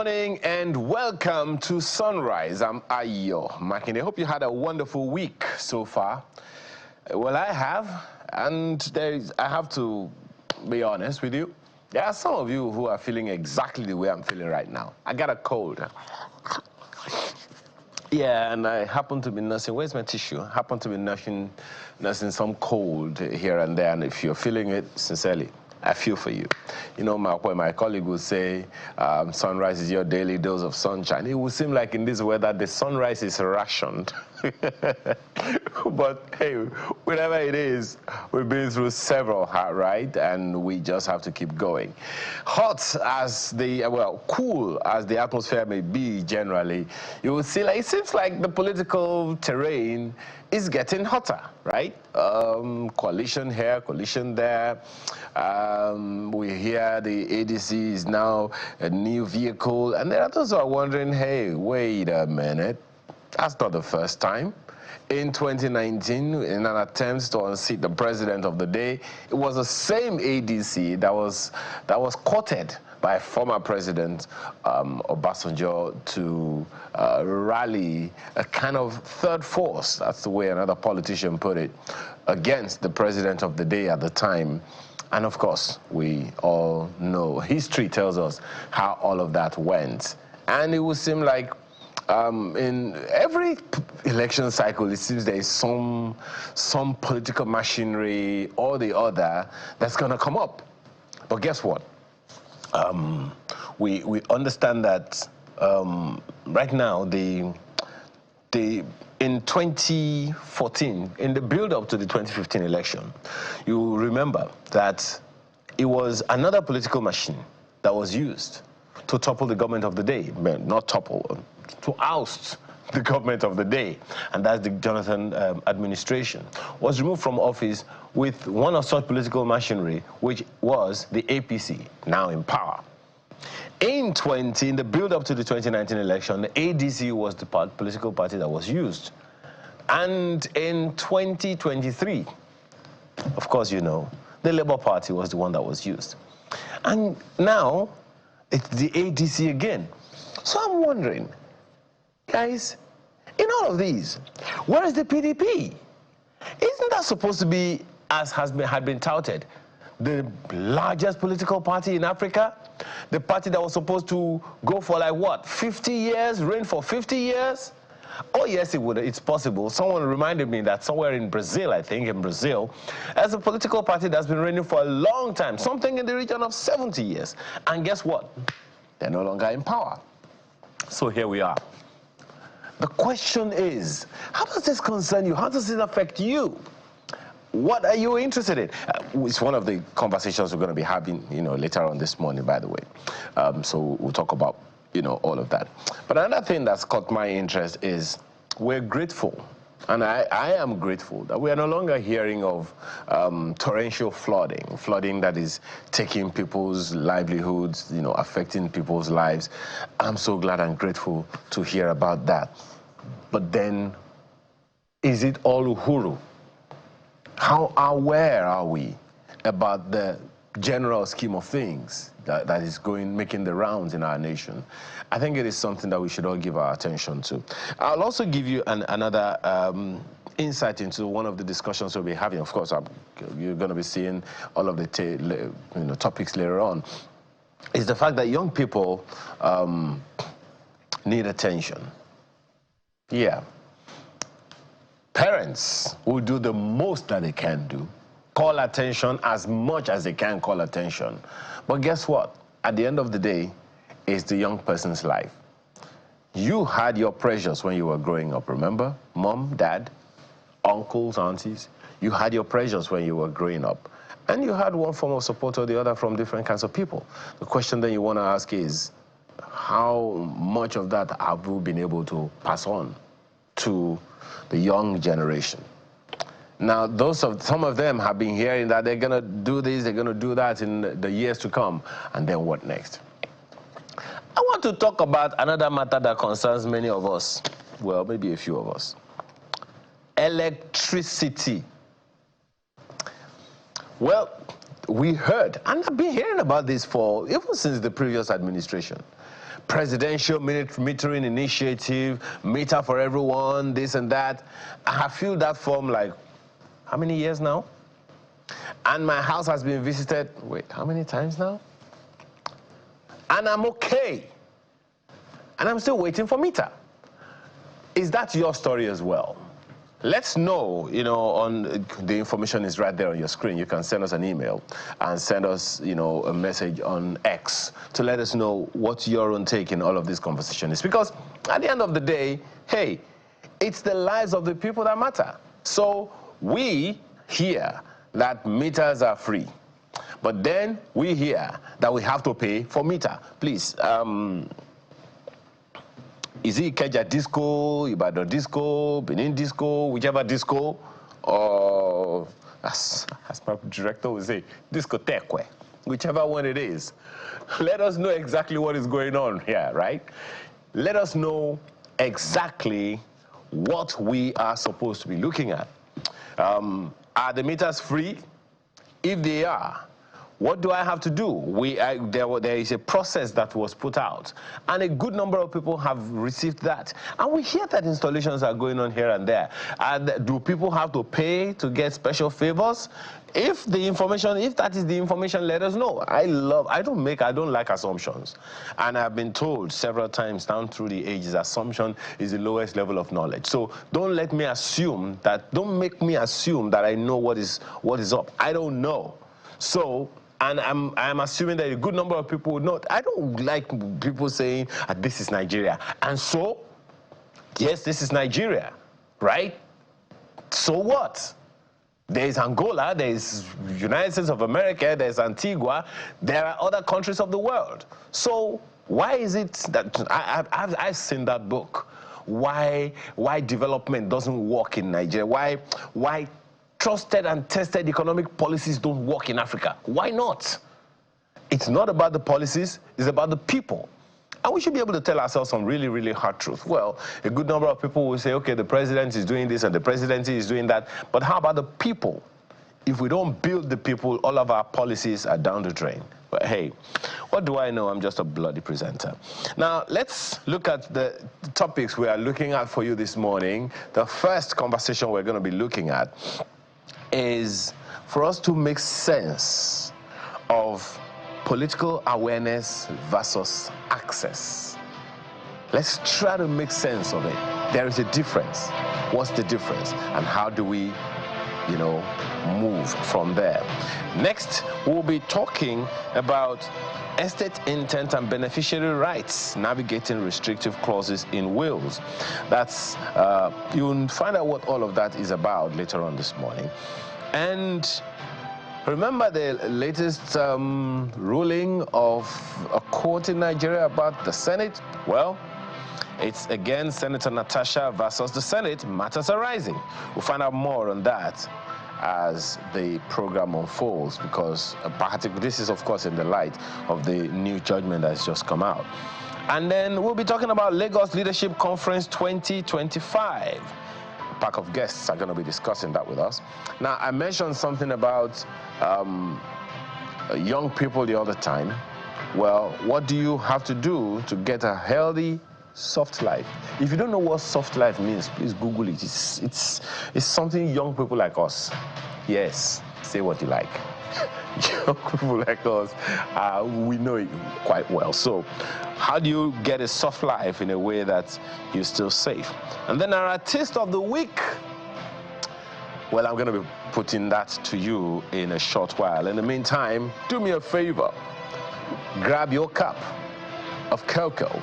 morning and welcome to Sunrise. I'm Ayo Makinde. I hope you had a wonderful week so far. Well, I have, and I have to be honest with you. There are some of you who are feeling exactly the way I'm feeling right now. I got a cold. Yeah, and I happen to be nursing. Where's my tissue? I happen to be nursing some cold here and there, and if you're feeling it, sincerely, I feel for you. You know, my colleague would say, sunrise is your daily dose of sunshine. It would seem like in this weather, the sunrise is rationed. But hey, whatever it is, we've been through several, right? And we just have to keep going. Hot as the, well, cool as the atmosphere may be generally, you will see, like, it seems like the political terrain is getting hotter, right? Coalition here, coalition there. We hear the ADC is now a new vehicle, and there are those who are wondering, hey, wait a minute, that's not the first time. In 2019, in an attempt to unseat the president of the day, it was the same ADC that was courted by former President Obasanjo to rally a kind of third force, that's the way another politician put it, against the president of the day at the time. And of course, we all know, history tells us how all of that went. And it would seem like in every election cycle, it seems there is some political machinery or the other that's going to come up. But guess what? We understand that right now, in 2014, in the build-up to the 2015 election, you remember that it was another political machine that was used to topple the government of the day. Not topple, to oust the government of the day, and that's the Jonathan administration, was removed from office with one of such political machinery, which was the APC, now in power. In the build-up to the 2019 election, the ADC was the political party that was used. And in 2023, of course, you know, the Labour Party was the one that was used. And now, it's the ADC again. So I'm wondering, guys, in all of these, where is the PDP? Isn't that supposed to be, as had been touted, the largest political party in Africa? The party that was supposed to go for, like, what, 50 years, reign for 50 years? Oh, yes, it's possible. Someone reminded me that somewhere in Brazil, I think, there's a political party that's been reigning for a long time, something in the region of 70 years. And guess what? They're no longer in power. So here we are. The question is, how does this concern you? How does it affect you? What are you interested in? It's one of the conversations we're going to be having, you know, later on this morning, by the way. So we'll talk about, you know, all of that. But another thing that's caught my interest is we're grateful, and I am grateful that we are no longer hearing of torrential flooding that is taking people's livelihoods, you know, affecting people's lives. I'm so glad and grateful to hear about that. But then, is it all uhuru? How aware are we about the general scheme of things that is making the rounds in our nation? I think it is something that we should all give our attention to. I'll also give you another insight into one of the discussions we'll be having. Of course, you're going to be seeing all of the topics later on. Is the fact that young people need attention. Yeah. Parents will do the most that they can do, call attention as much as they can call attention. But guess what? At the end of the day, it's the young person's life. You had your pressures when you were growing up, remember? Mom, dad, uncles, aunties. You had your pressures when you were growing up. And you had one form of support or the other from different kinds of people. The question then you want to ask is, how much of that have we been able to pass on to the young generation? Now, some of them have been hearing that they're going to do this, they're going to do that in the years to come. And then what next? I want to talk about another matter that concerns many of us. Well, maybe a few of us. Electricity. Well, we heard, and I've been hearing about this even since the previous administration, presidential metering initiative, meter for everyone, this and that. I have filled that form like, how many years now? And my house has been visited, wait, how many times now? And I'm okay. And I'm still waiting for meter. Is that your story as well? Let's know, on the information is right there on your screen. You can send us an email and send us, a message on X to let us know what your own take in all of this conversation is. Because at the end of the day, hey, it's the lives of the people that matter. So we hear that meters are free, but then we hear that we have to pay for meter. Please, is it Ikeja Disco, Ibadan Disco, Benin Disco, whichever disco, or as my director would say, discotheque, whichever one it is. Let us know exactly what is going on here, right? Let us know exactly what we are supposed to be looking at. Are the meters free? If they are, what do I have to do? There is a process that was put out, and a good number of people have received that. And we hear that installations are going on here and there. And do people have to pay to get special favors? If that is the information, let us know. I don't like assumptions. And I've been told several times down through the ages, assumption is the lowest level of knowledge. So don't make me assume that I know what is up. I don't know. So, and I'm assuming that a good number of people would not. I don't like people saying, this is Nigeria. And so, yes, this is Nigeria, right? So what? There's Angola, there's United States of America, there's Antigua, there are other countries of the world. So why is it that, I've seen that book, why development doesn't work in Nigeria, why trusted and tested economic policies don't work in Africa. Why not? It's not about the policies, it's about the people. And we should be able to tell ourselves some really, really hard truth. Well, a good number of people will say, okay, the president is doing this and the presidency is doing that. But how about the people? If we don't build the people, all of our policies are down the drain. But hey, what do I know? I'm just a bloody presenter. Now, let's look at the topics we are looking at for you this morning. The first conversation we're going to be looking at is for us to make sense of political awareness versus access. Let's try to make sense of it. There is a difference. What's the difference? And how do we, move from there? Next, we'll be talking about estate intent and beneficiary rights, navigating restrictive clauses in wills. That's, you'll find out what all of that is about later on this morning. And remember the latest ruling of a court in Nigeria about the Senate? Well, it's again Senator Natasha versus the Senate, matters arising. We'll find out more on that as the program unfolds, because this is, of course, in the light of the new judgment that's just come out. And then we'll be talking about Lagos Leadership Conference 2025. A pack of guests are going to be discussing that with us. Now, I mentioned something about young people the other time. Well, what do you have to do to get a healthy, soft life? If you don't know what soft life means, please Google it. It's something young people like us. Yes, say what you like. Young people like us, we know it quite well. So how do you get a soft life in a way that you're still safe? And then our artist of the week. Well, I'm going to be putting that to you in a short while. In the meantime, do me a favor. Grab your cup of cocoa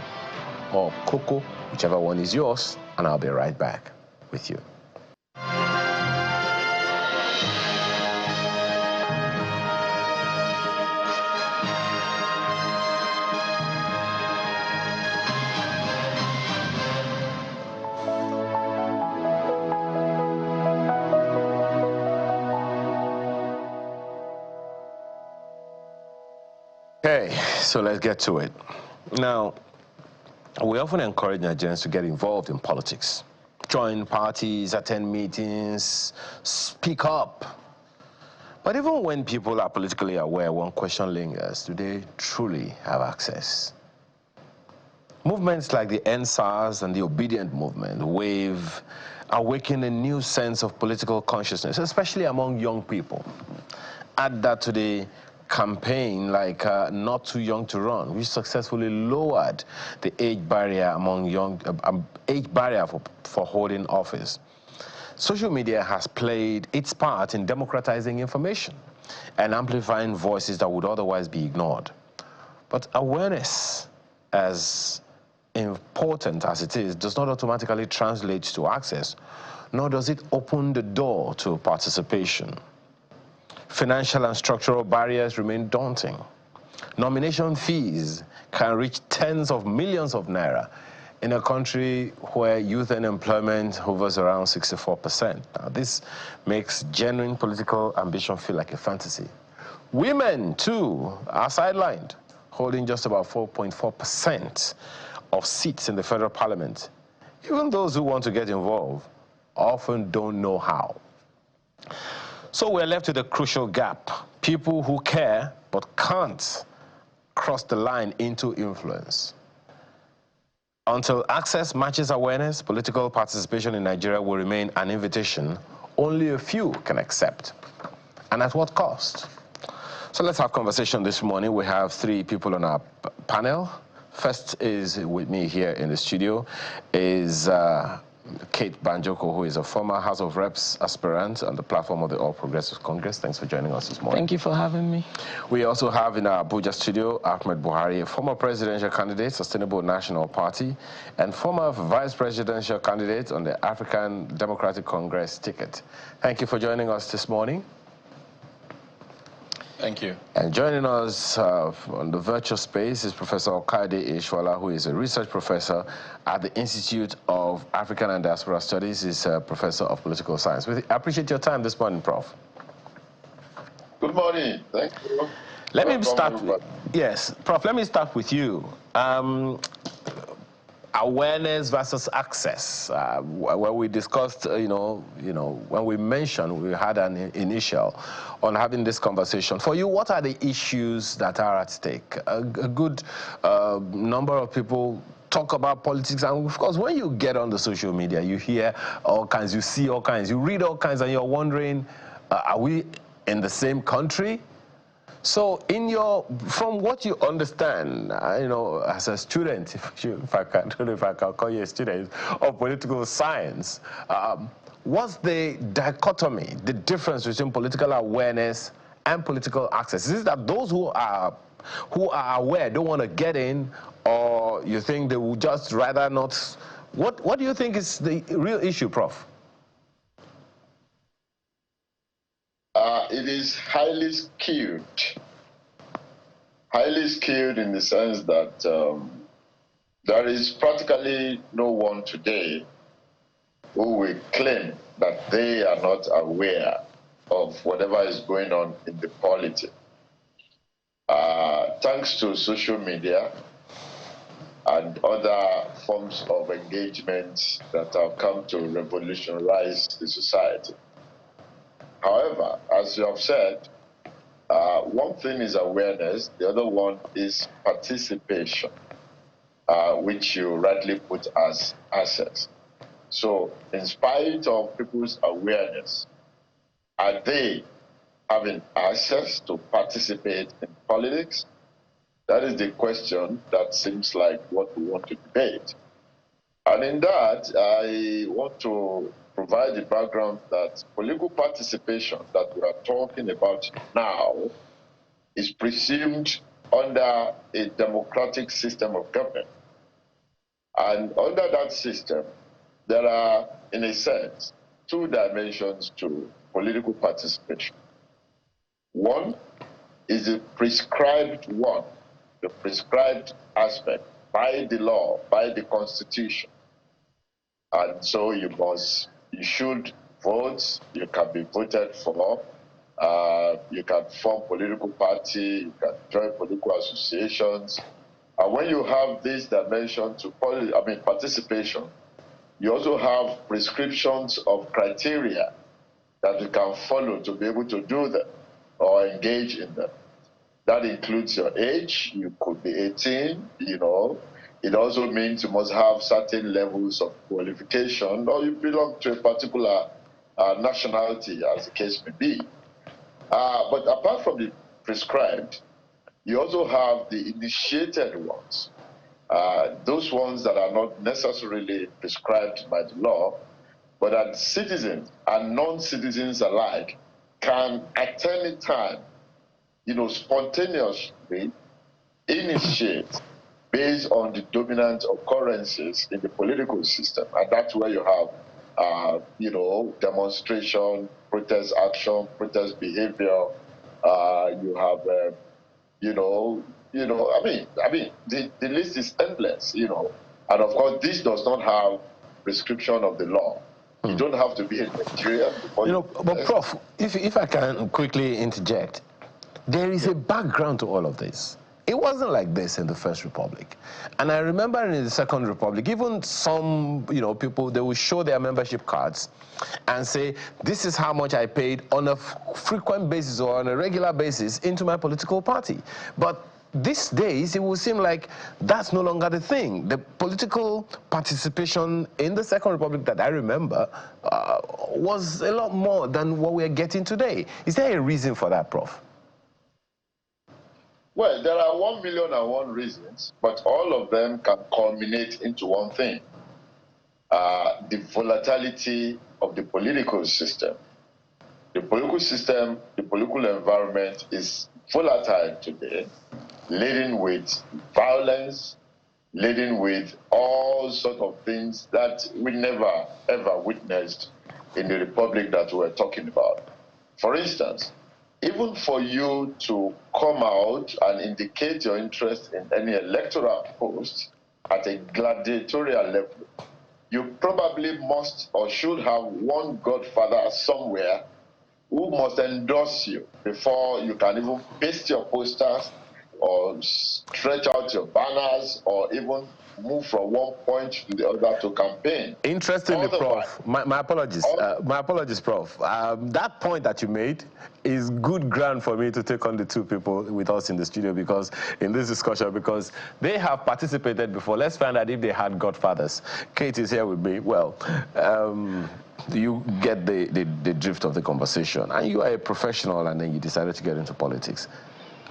or cocoa, whichever one is yours, and I'll be right back with you. Okay, so let's get to it. Now, we often encourage Nigerians to get involved in politics. Join parties, attend meetings, speak up. But even when people are politically aware, one question lingers: do they truly have access? Movements like the NSAS and the Obedient Movement, WAVE, awaken a new sense of political consciousness, especially among young people. Add that to the campaign like Not Too Young to Run, which successfully lowered the age barrier among for holding office. Social media has played its part in democratizing information and amplifying voices that would otherwise be ignored. But awareness, as important as it is, does not automatically translate to access, nor does it open the door to participation. Financial and structural barriers remain daunting. Nomination fees can reach tens of millions of naira in a country where youth unemployment hovers around 64%. Now, this makes genuine political ambition feel like a fantasy. Women, too, are sidelined, holding just about 4.4% of seats in the federal parliament. Even those who want to get involved often don't know how. So we're left with a crucial gap. People who care but can't cross the line into influence. Until access matches awareness, political participation in Nigeria will remain an invitation only a few can accept. And at what cost? So let's have conversation this morning. We have three people on our panel. First is with me here in the studio is Kate Banjoko, who is a former House of Reps aspirant on the platform of the All Progressives Congress. Thanks for joining us this morning. Thank you for having me. We also have in our Abuja studio Ahmed Buhari, a former presidential candidate, Sustainable National Party, and former vice presidential candidate on the African Democratic Congress ticket. Thank you for joining us this morning. Thank you. And joining us on the virtual space is Professor Okaide Ishwala, who is a research professor at the Institute of African and Diaspora Studies. He's a professor of political science. I appreciate your time this morning, Prof. Good morning. Thank you. Let me start with, yes, Prof, let me start with you. Awareness versus access. When we discussed, when we mentioned, we had an initial on having this conversation. For you, what are the issues that are at stake? A good number of people talk about politics, and of course, when you get on the social media, you hear all kinds, you see all kinds, you read all kinds, and you're wondering, are we in the same country? So, from what you understand, as a student, if I can call you a student of political science, what's the dichotomy, the difference between political awareness and political access? Is it that those who are aware don't want to get in, or you think they would just rather not? What do you think is the real issue, Prof? It is highly skewed in the sense that there is practically no one today who will claim that they are not aware of whatever is going on in the polity. Thanks to social media and other forms of engagement that have come to revolutionize the society. However, as you have said, one thing is awareness, the other one is participation, which you rightly put as access. So, in spite of people's awareness, are they having access to participate in politics? That is the question that seems like what we want to debate. And in that, I want to provide the background that political participation that we are talking about now is presumed under a democratic system of government. And under that system, there are, in a sense, two dimensions to political participation. One is the prescribed one, the prescribed aspect by the law, by the Constitution. And so you should vote, you can be voted for, you can form political party, you can join political associations. And when you have this dimension to participation, you also have prescriptions of criteria that you can follow to be able to do them or engage in them. That includes your age. You could be 18, It also means you must have certain levels of qualification, or you belong to a particular nationality, as the case may be. But apart from the prescribed, you also have the initiated ones. Those ones that are not necessarily prescribed by the law, but that citizens and non-citizens alike can at any time, spontaneously initiate based on the dominant occurrences in the political system. And that's where you have, demonstration, protest action, protest behavior. You have, the list is endless, And of course, this does not have prescription of the law. You don't have to be in Nigeria. But Prof, if I can quickly interject, there is a background to all of this. It wasn't like this in the First Republic. And I remember in the Second Republic, even some, people, they will show their membership cards and say, this is how much I paid on a frequent basis or on a regular basis into my political party. But these days, it will seem like that's no longer the thing. The political participation in the Second Republic that I remember was a lot more than what we're getting today. Is there a reason for that, Prof? Well, there are 1,000,001 reasons, but all of them can culminate into one thing. The volatility of the political system. The political system, the political environment is volatile today, leading with violence, leading with all sorts of things that we never, ever witnessed in the republic that we're talking about. For instance, even for you to come out and indicate your interest in any electoral post at a gladiatorial level, you probably must or should have one godfather somewhere who must endorse you before you can even paste your posters or stretch out your banners or even move from one point to the other to campaign. Interestingly, Prof, my apologies. My apologies, Prof. That point that you made is good ground for me to take on the two people with us in the studio because in this discussion, because they have participated before. Let's find out if they had godfathers. Kate is here with me. Well, you get the drift of the conversation, and you are a professional, and then you decided to get into politics.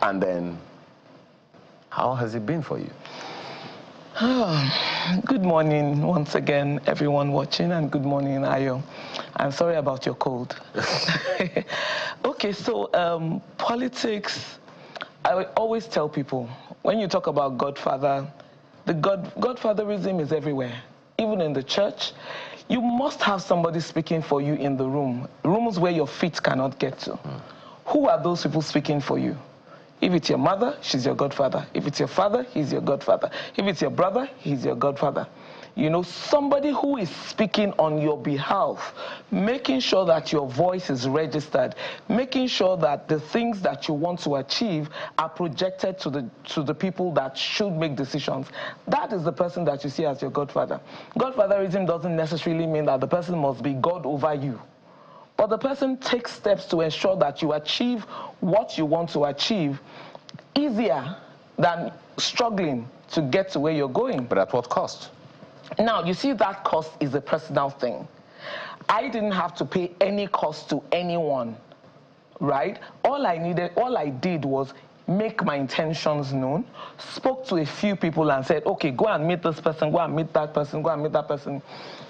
And then, how has it been for you? Good morning once again, everyone watching, and good morning, Ayo. I'm sorry about your cold. Okay, so politics, I always tell people, when you talk about Godfather, the Godfatherism is everywhere, even in the church. You must have somebody speaking for you in the room, rooms where your feet cannot get to. Who are those people speaking for you? If it's your mother, she's your godfather. If it's your father, he's your godfather. If it's your brother, he's your godfather. Somebody who is speaking on your behalf, making sure that your voice is registered, making sure that the things that you want to achieve are projected to the people that should make decisions. That is the person that you see as your godfather. Godfatherism doesn't necessarily mean that the person must be God over you. But the person takes steps to ensure that you achieve what you want to achieve easier than struggling to get to where you're going. But at what cost? Now, you see, that cost is a personal thing. I didn't have to pay any cost to anyone, right? All I did was make my intentions known, spoke to a few people and said, okay, go and meet this person, go and meet that person, go and meet that person.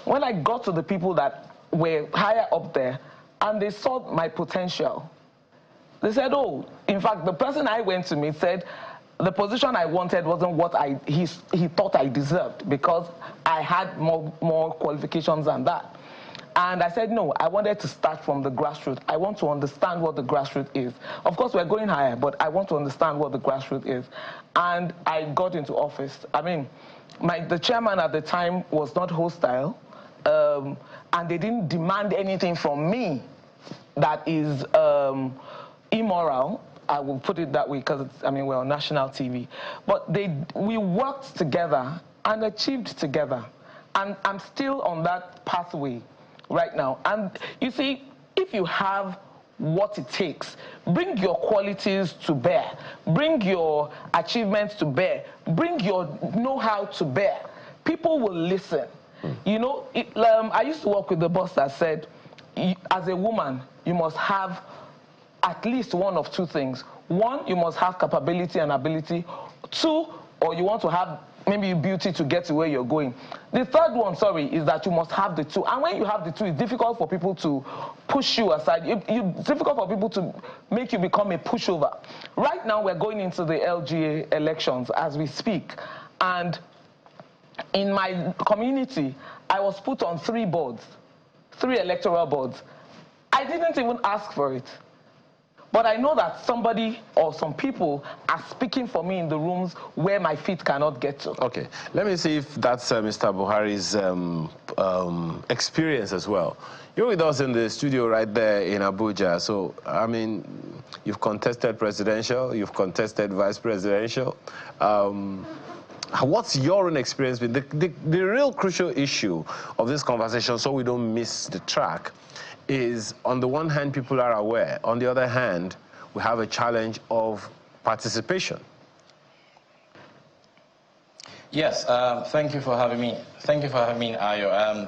When I got to the people that were higher up there, and they saw my potential. They said, oh, in fact, the person I went to meet said the position I wanted wasn't what he thought I deserved because I had more qualifications than that. And I said, no, I wanted to start from the grassroots. I want to understand what the grassroots is. Of course, we're going higher, but I want to understand what the grassroots is. And I got into office. I mean, the chairman at the time was not hostile. And they didn't demand anything from me that is immoral. I will put it that way because we're on national TV. But we worked together and achieved together. And I'm still on that pathway right now. And you see, if you have what it takes. Bring your qualities to bear. Bring your achievements to bear. Bring your know-how to bear. People will listen. You know, I used to work with the boss that said, as a woman, you must have at least one of two things. One, you must have capability and ability. Two, or you want to have maybe beauty to get to where you're going. The third one, is that you must have the two. And when you have the two, it's difficult for people to push you aside. It's difficult for people to make you become a pushover. Right now, we're going into the LGA elections as we speak. And in my community, I was put on 3 boards, 3 electoral boards. I didn't even ask for it. But I know that somebody or some people are speaking for me in the rooms where my feet cannot get to. Okay, let me see if that's Mr. Buhari's experience as well. You're with us in the studio right there in Abuja. So, I mean, you've contested presidential, you've contested vice presidential. What's your own experience with the real crucial issue of this conversation, so we don't miss the track, is on the one hand, people are aware. On the other hand, we have a challenge of participation. Yes, thank you for having me. Thank you for having me, Ayo.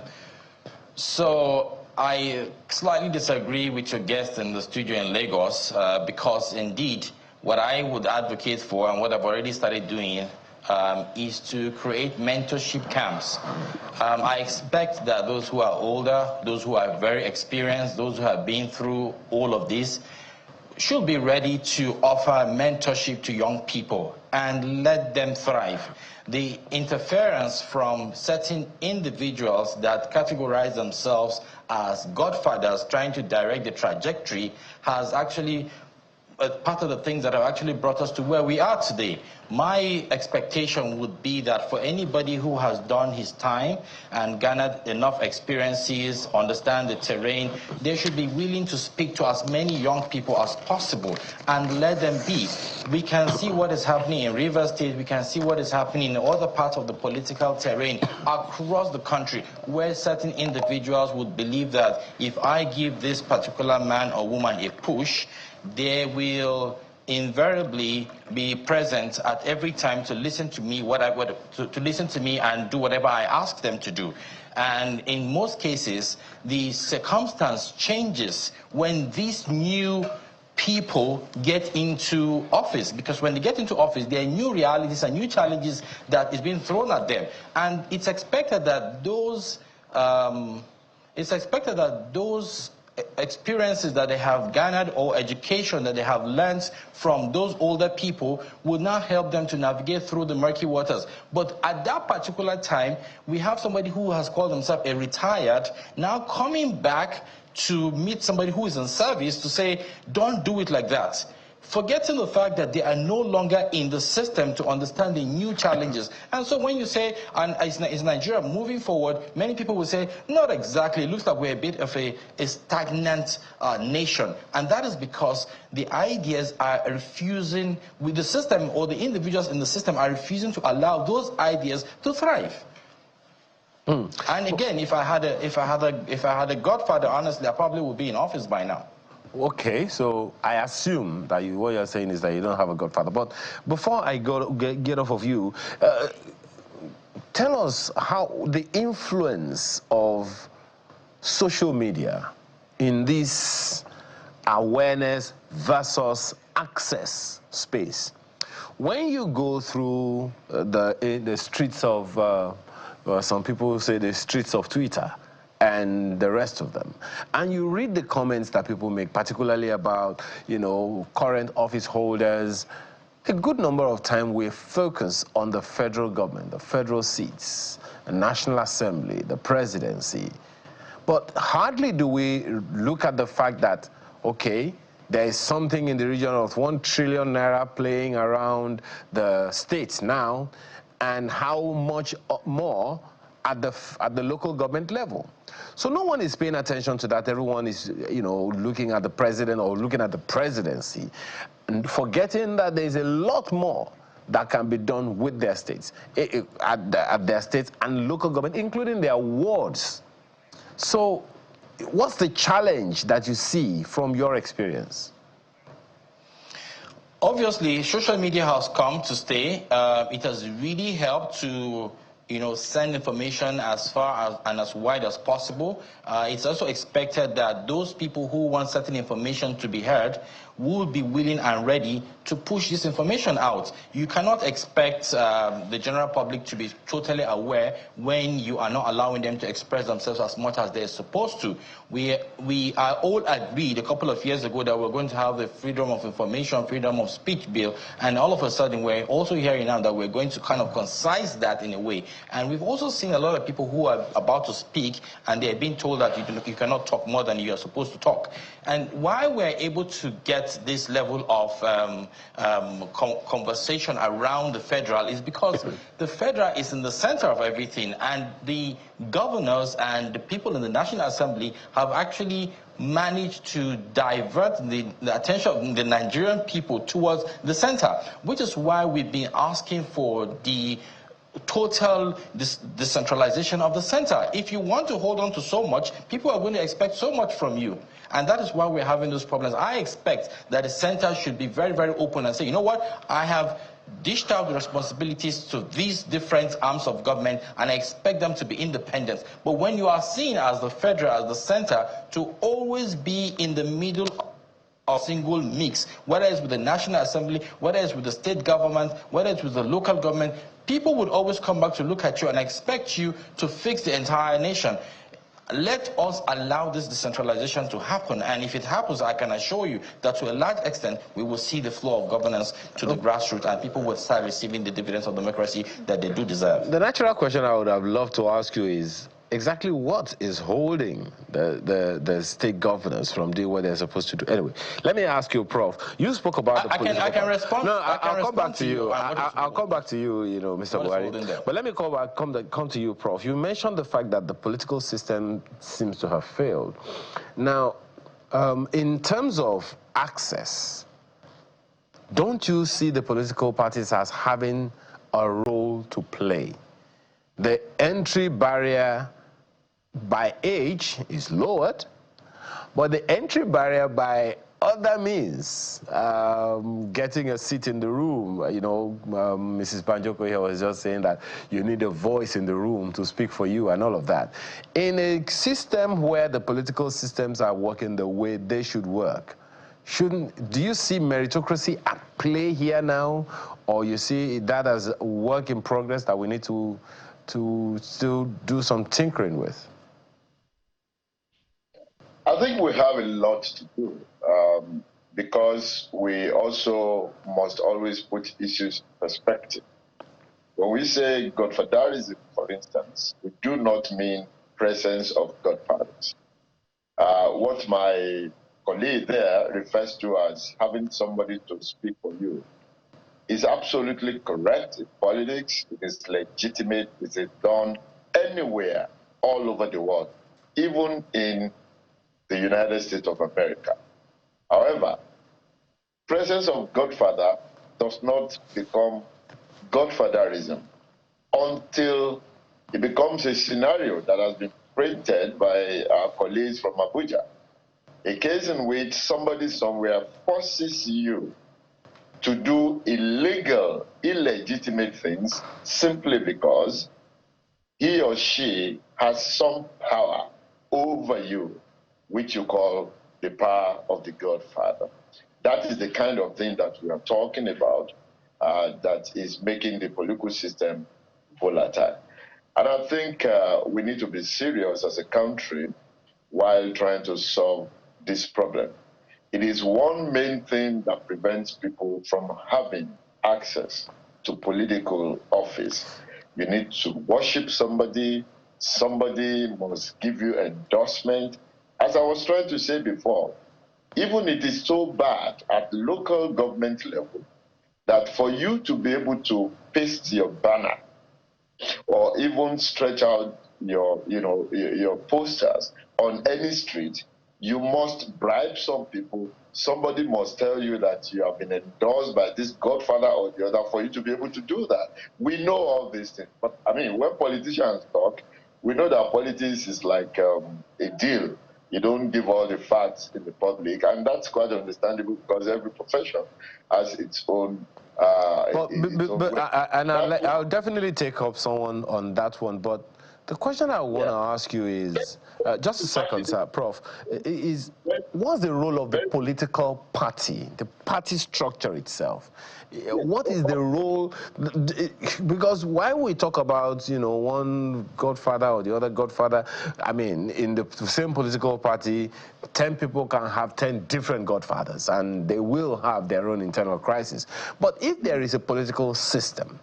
So I slightly disagree with your guest in the studio in Lagos because indeed what I would advocate for and what I've already started doing is to create mentorship camps. I expect that those who are older, those who are very experienced, those who have been through all of this, should be ready to offer mentorship to young people and let them thrive. The interference from certain individuals that categorize themselves as godfathers trying to direct the trajectory has actually part of the things that have actually brought us to where we are today. My expectation would be that for anybody who has done his time and garnered enough experiences, understand the terrain, they should be willing to speak to as many young people as possible and let them be. We can see what is happening in Rivers State, we can see what is happening in other parts of the political terrain across the country where certain individuals would believe that if I give this particular man or woman a push, they will invariably be present at every time to listen to me, to listen to me and do whatever I ask them to do. And in most cases, the circumstance changes when these new people get into office, because when they get into office, there are new realities and new challenges that is being thrown at them. And it's expected that those experiences that they have garnered or education that they have learned from those older people would not help them to navigate through the murky waters. But at that particular time, we have somebody who has called himself a retired, now coming back to meet somebody who is in service to say, don't do it like that. Forgetting the fact that they are no longer in the system to understand the new challenges. And so when you say, is Nigeria moving forward, many people will say, not exactly. It looks like we're a bit of a stagnant nation. And that is because the ideas are refusing, with the system, or the individuals in the system are refusing to allow those ideas to thrive. And again, if I had a godfather, honestly, I probably would be in office by now. Okay, so I assume that what you're saying is that you don't have a godfather. But before I get off of you, tell us how the influence of social media in this awareness versus access space. When you go through the streets of, some people say the streets of Twitter, and the rest of them, and you read the comments that people make, particularly about, current office holders, a good number of time we focus on the federal government, the federal seats, the National Assembly, the presidency. But hardly do we look at the fact that, okay, there is something in the region of 1 trillion naira playing around the states now, and how much more at the local government level. So no one is paying attention to that. Everyone is, looking at the president or looking at the presidency, and forgetting that there's a lot more that can be done with their states, at their states and local government, including their wards. So what's the challenge that you see from your experience? Obviously, social media has come to stay. It has really helped to, send information as far as and as wide as possible. It's also expected that those people who want certain information to be heard will be willing and ready to push this information out. You cannot expect the general public to be totally aware when you are not allowing them to express themselves as much as they're supposed to. We are all agreed a couple of years ago that we're going to have the freedom of information, freedom of speech bill, and all of a sudden we're also hearing now that we're going to kind of concise that in a way. And we've also seen a lot of people who are about to speak and they're being told that you cannot talk more than you are supposed to talk. And why we're able to get this level of conversation around the federal is because the federal is in the center of everything, and the governors and the people in the National Assembly have actually managed to divert the attention of the Nigerian people towards the center, which is why we've been asking for the total decentralization of the center. If you want to hold on to so much, people are going to expect so much from you. And that is why we're having those problems. I expect that the center should be very, very open and say, you know what, I have dished out the responsibilities to these different arms of government, and I expect them to be independent. But when you are seen as the federal, as the center, to always be in the middle of a single mix, whether it's with the National Assembly, whether it's with the state government, whether it's with the local government, people would always come back to look at you and expect you to fix the entire nation. Let us allow this decentralization to happen, and if it happens, I can assure you that to a large extent we will see the flow of governance to the grassroots, and people will start receiving the dividends of democracy that they do deserve. The natural question I would have loved to ask you is exactly what is holding the state governors from doing what they're supposed to do. Anyway, let me ask you, Prof. You spoke about I can respond. No, I'll come back to you. I'll come back to you, Mr. Buhari. But let me come to you, Prof. You mentioned the fact that the political system seems to have failed. Now, in terms of access, don't you see the political parties as having a role to play? The entry barrier by age is lowered, but the entry barrier by other means, getting a seat in the room, Mrs. Banjoko here was just saying that you need a voice in the room to speak for you and all of that. In a system where the political systems are working the way they should work, do you see meritocracy at play here now, or you see that as a work in progress that we need to still do some tinkering with? I think we have a lot to do because we also must always put issues in perspective. When we say Godfatherism, for instance, we do not mean presence of godfathers. What my colleague there refers to as having somebody to speak for you is absolutely correct. In politics, it is legitimate. It is done anywhere, all over the world, even in the United States of America. However, presence of Godfather does not become Godfatherism until it becomes a scenario that has been printed by our colleagues from Abuja. A case in which somebody somewhere forces you to do illegal, illegitimate things simply because he or she has some power over you, which you call the power of the Godfather. That is the kind of thing that we are talking about that is making the political system volatile. And I think we need to be serious as a country while trying to solve this problem. It is one main thing that prevents people from having access to political office. You need to worship somebody, somebody must give you endorsement. As I was trying to say before, even it is so bad at local government level that for you to be able to paste your banner or even stretch out your posters on any street, you must bribe some people. Somebody must tell you that you have been endorsed by this godfather or the other for you to be able to do that. We know all these things. But I mean, when politicians talk, we know that politics is like a deal You don't give all the facts in the public, and that's quite understandable because every profession has its own. I'll definitely take up someone on that one. But the question I want to ask you is, just a second, sir, Prof, is what's the role of the political party, the party structure itself? What is the role? Because why we talk about, you know, one godfather or the other godfather, I mean, in the same political party, 10 people can have 10 different godfathers, and they will have their own internal crisis. But if there is a political system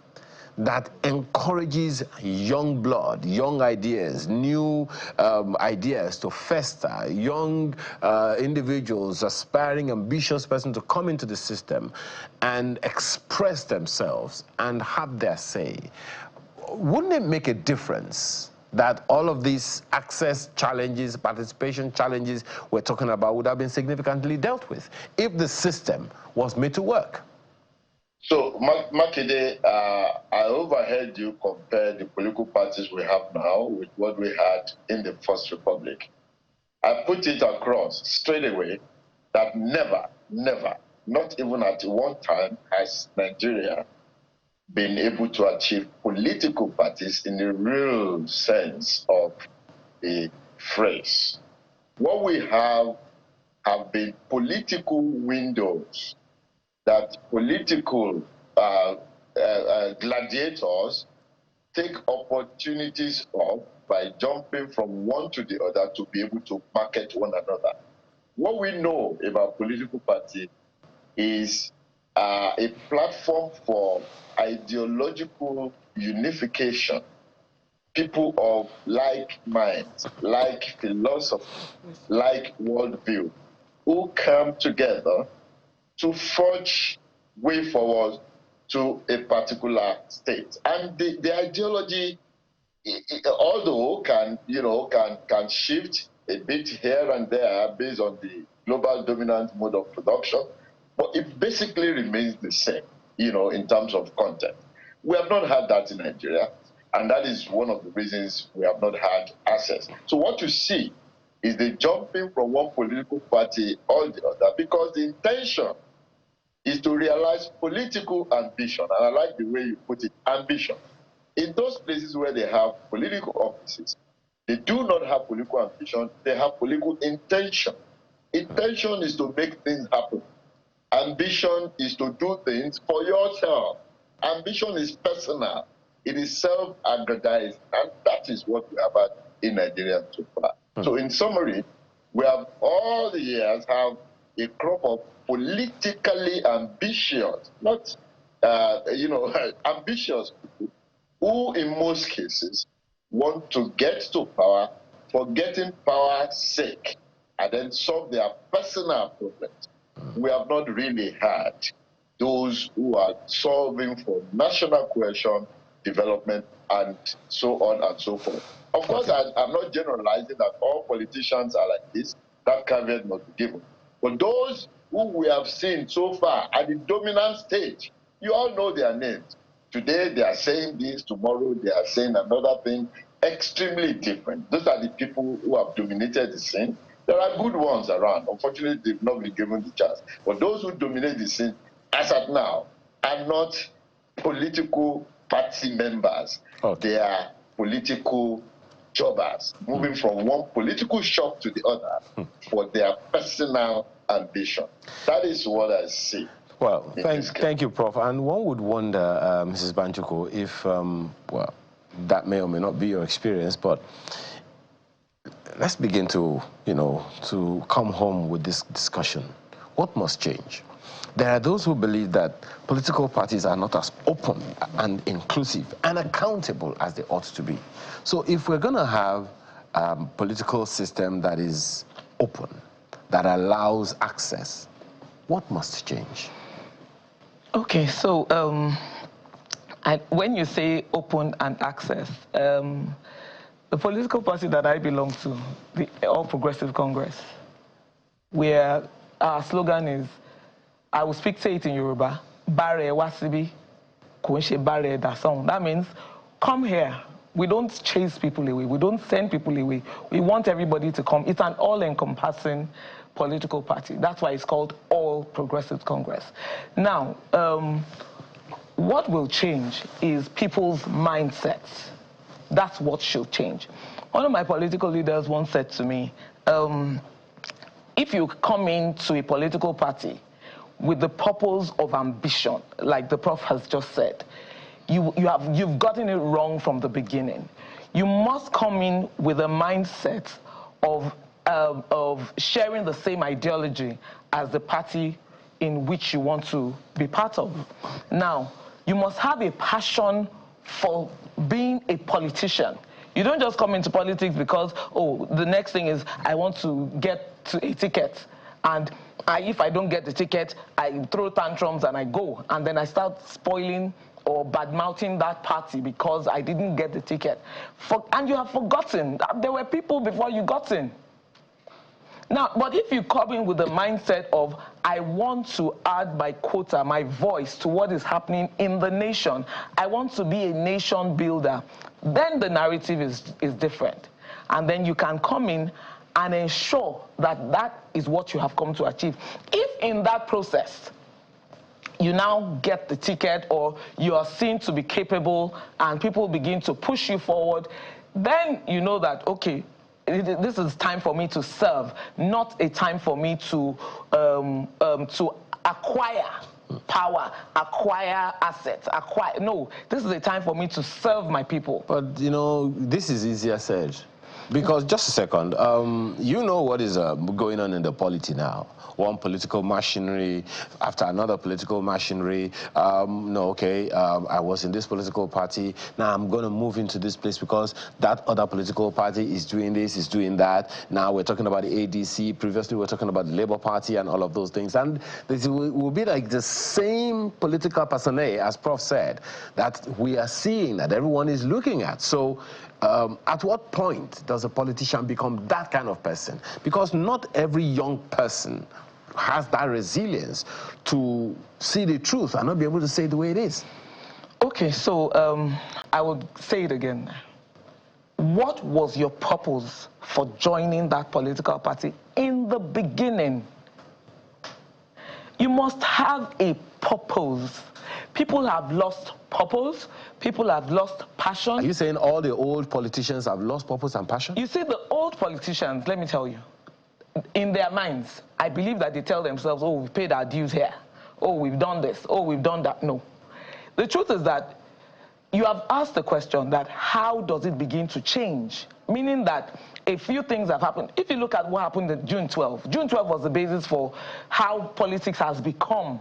that encourages young blood, young ideas, new ideas to fester, young individuals, aspiring, ambitious person to come into the system and express themselves and have their say, wouldn't it make a difference that all of these access challenges, participation challenges we're talking about would have been significantly dealt with if the system was made to work? So, Makinde, I overheard you compare the political parties we have now with what we had in the First Republic. I put it across straight away that never, not even at one time, has Nigeria been able to achieve political parties in the real sense of the phrase. What we have been political windows that political gladiators take opportunities of by jumping from one to the other to be able to market one another. What we know about political party is a platform for ideological unification. People of like minds, like philosophy, like worldview, who come together to forge way forward to a particular state. And the ideology, although can shift a bit here and there based on the global dominant mode of production, but it basically remains the same, in terms of content. We have not had that in Nigeria, and that is one of the reasons we have not had access. So what you see is the jumping from one political party or the other, because the intention is to realize political ambition. And I like the way you put it, ambition. In those places where they have political offices, they do not have political ambition, they have political intention. Intention is to make things happen. Ambition is to do things for yourself. Ambition is personal. It is self-aggrandizing. And that is what we have had in Nigeria so far. So in summary, we have all the years have a crop of politically ambitious, not, ambitious people who in most cases want to get to power for getting power's sake and then solve their personal problems. We have not really had those who are solving for national cohesion, development, and so on and so forth. Of course, I'm not generalizing that all politicians are like this. That caveat must be given. But those who we have seen so far at the dominant stage, you all know their names. Today they are saying this, tomorrow they are saying another thing, extremely different. Those are the people who have dominated the scene. There are good ones around. Unfortunately, they've not been given the chance. But those who dominate the scene, as at now, are not political party members. They are political jobbers, moving from one political shop to the other for their personal ambition. That is what I see. Well, thank you, Prof. And one would wonder, Mrs. Banchuko, if, well, that may or may not be your experience, but let's begin to, to come home with this discussion. What must change? There are those who believe that political parties are not as open and inclusive and accountable as they ought to be. So if we're going to have a political system that is open, that allows access, what must change? Okay, so when you say open and access, the political party that I belong to, the All Progressive Congress, where our slogan is, I will say it in Yoruba, Bare Wasibi, Kunshe Bare Dasong. That means, come here, We don't chase people away. We don't send people away. We want everybody to come. It's an all-encompassing political party. That's why it's called All Progressives Congress. Now, what will change is people's mindsets. That's what should change. One of my political leaders once said to me, if you come into a political party with the purpose of ambition, like the Prof has just said, you've gotten it wrong from the beginning. You must come in with a mindset of sharing the same ideology as the party in which you want to be part of. Now, you must have a passion for being a politician. You don't just come into politics because, oh, the next thing is I want to get to a ticket, and if I don't get the ticket, I throw tantrums and I go, and then I start spoiling or bad-mouthing that party because I didn't get the ticket. And you have forgotten that there were people before you got in. Now, but if you come in with the mindset of, I want to add my quota, my voice to what is happening in the nation, I want to be a nation builder, then the narrative is different. And then you can come in and ensure that that is what you have come to achieve. If in that process, you now get the ticket or you are seen to be capable and people begin to push you forward, then you know that, okay, this is time for me to serve, not a time for me to acquire power, acquire assets, no, this is a time for me to serve my people. But, you know, this is easier said. Because, just a second, you know what is going on in the polity now. One political machinery after another political machinery. I was in this political party. Now I'm going to move into this place because that other political party is doing this, is doing that. Now we're talking about the ADC. Previously we were talking about the Labour Party and all of those things. And this will be like the same political personnel, as Prof said, that we are seeing, that everyone is looking at. So at what point does a politician become that kind of person? Because not every young person has that resilience to see the truth and not be able to say it the way it is. Okay, so I would say it again. What was your purpose for joining that political party in the beginning? You must have a purpose. People have lost purpose. People have lost passion. Are you saying all the old politicians have lost purpose and passion? You see, the old politicians, let me tell you, in their minds, I believe that they tell themselves, oh, we've paid our dues here. Oh, we've done this. Oh, we've done that. No. The truth is that you have asked the question that how does it begin to change? Meaning that a few things have happened. If you look at what happened in June 12, June 12 was the basis for how politics has become.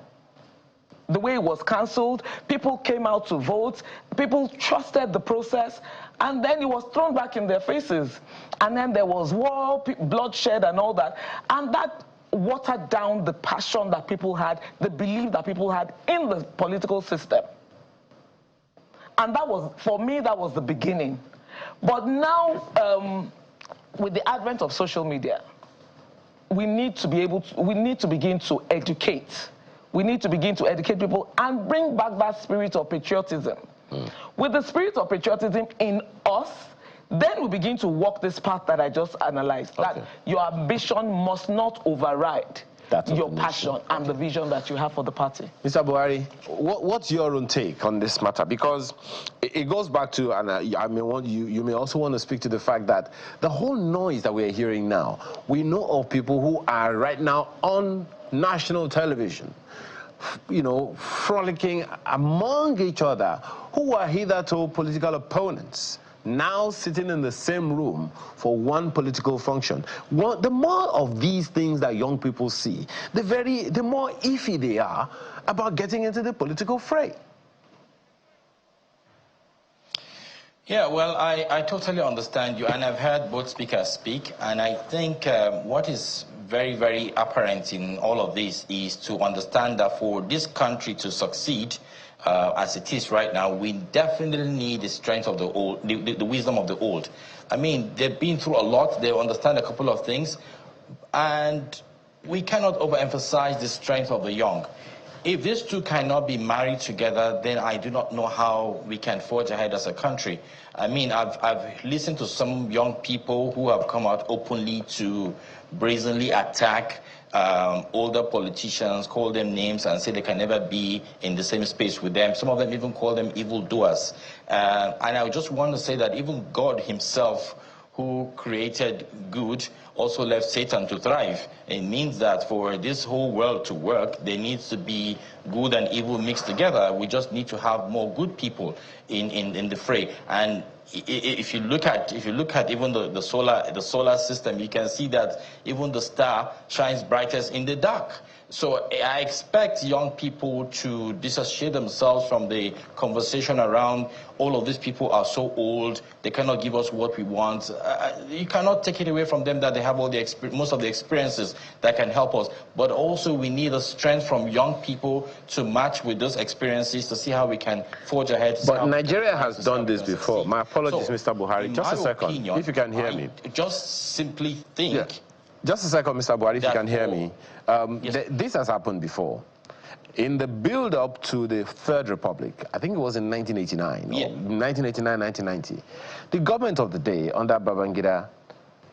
The way it was cancelled, people came out to vote, people trusted the process, and then it was thrown back in their faces. And then there was war, bloodshed and all that. And that watered down the passion that people had, the belief that people had in the political system. And that was, for me, that was the beginning. But now, with the advent of social media, we need to begin to educate. We need to begin to educate people and bring back that spirit of patriotism. With the spirit of patriotism in us, then we begin to walk this path that I just analyzed. Okay. That your ambition must not override your passion and the vision that you have for the party. Mr. Buhari, what's your own take on this matter? Because it goes back to, and you may also want to speak to the fact that the whole noise that we're hearing now, we know of people who are right now on national television, you know, frolicking among each other, who are hitherto political opponents, now sitting in the same room for one political function. The more of these things that young people see, the more iffy they are about getting into the political fray. Yeah, well, I totally understand you, and I've heard both speakers speak, and I think what is very, very apparent in all of this is to understand that for this country to succeed, as it is right now, we definitely need the strength of the old, the wisdom of the old. I mean, they've been through a lot, they understand a couple of things, and we cannot overemphasize the strength of the young. if these two cannot be married together, then I do not know how we can forge ahead as a country. I mean, I've listened to some young people who have come out openly to brazenly attack older politicians, call them names, and say they can never be in the same space with them. Some of them even call them evildoers. And I just want to say that even God himself, who created good, also left Satan to thrive. It means that for this whole world to work, there needs to be good and evil mixed together. We just need to have more good people in the fray. And if you look at even the solar system, you can see that even the star shines brightest in the dark. So I expect young people to disassociate themselves from the conversation around all of these people are so old, they cannot give us what we want. You cannot take it away from them that they have all the most of the experiences that can help us. But also we need a strength from young people to match with those experiences to see how we can forge ahead. But Nigeria has done this before. My apologies, so, Mr. Buhari. Just a second, opinion, if you can hear me. Just simply think. Yeah. Just a second, Mr. Buhari, if you can hear me. Yes. This has happened before. In the build-up to the Third Republic, I think it was in 1989, yeah. 1989, 1990, the government of the day, under Babangida,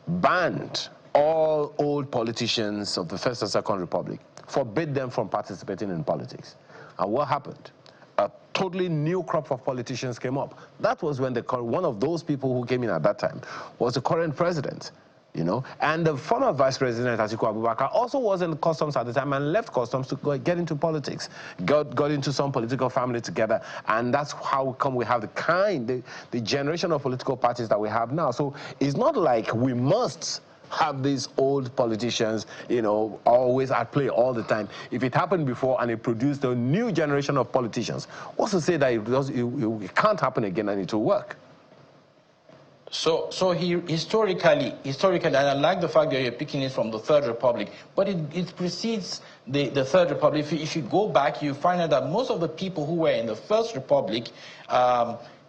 banned all old politicians of the First and Second Republic, forbade them from participating in politics. And what happened? A totally new crop of politicians came up. That was when one of those people who came in at that time was the current president. You know, and the former Vice President Atiku Abubakar also was in customs at the time and left customs to get into politics, got into some political family together, and that's how come we have the generation of political parties that we have now. So it's not like we must have these old politicians, you know, always at play all the time. If it happened before and it produced a new generation of politicians, what's to say that it can't happen again and it will work? So historically, and I like the fact that you're picking it from the Third Republic, but it precedes the Third Republic. If you go back, you find out that most of the people who were in the First Republic,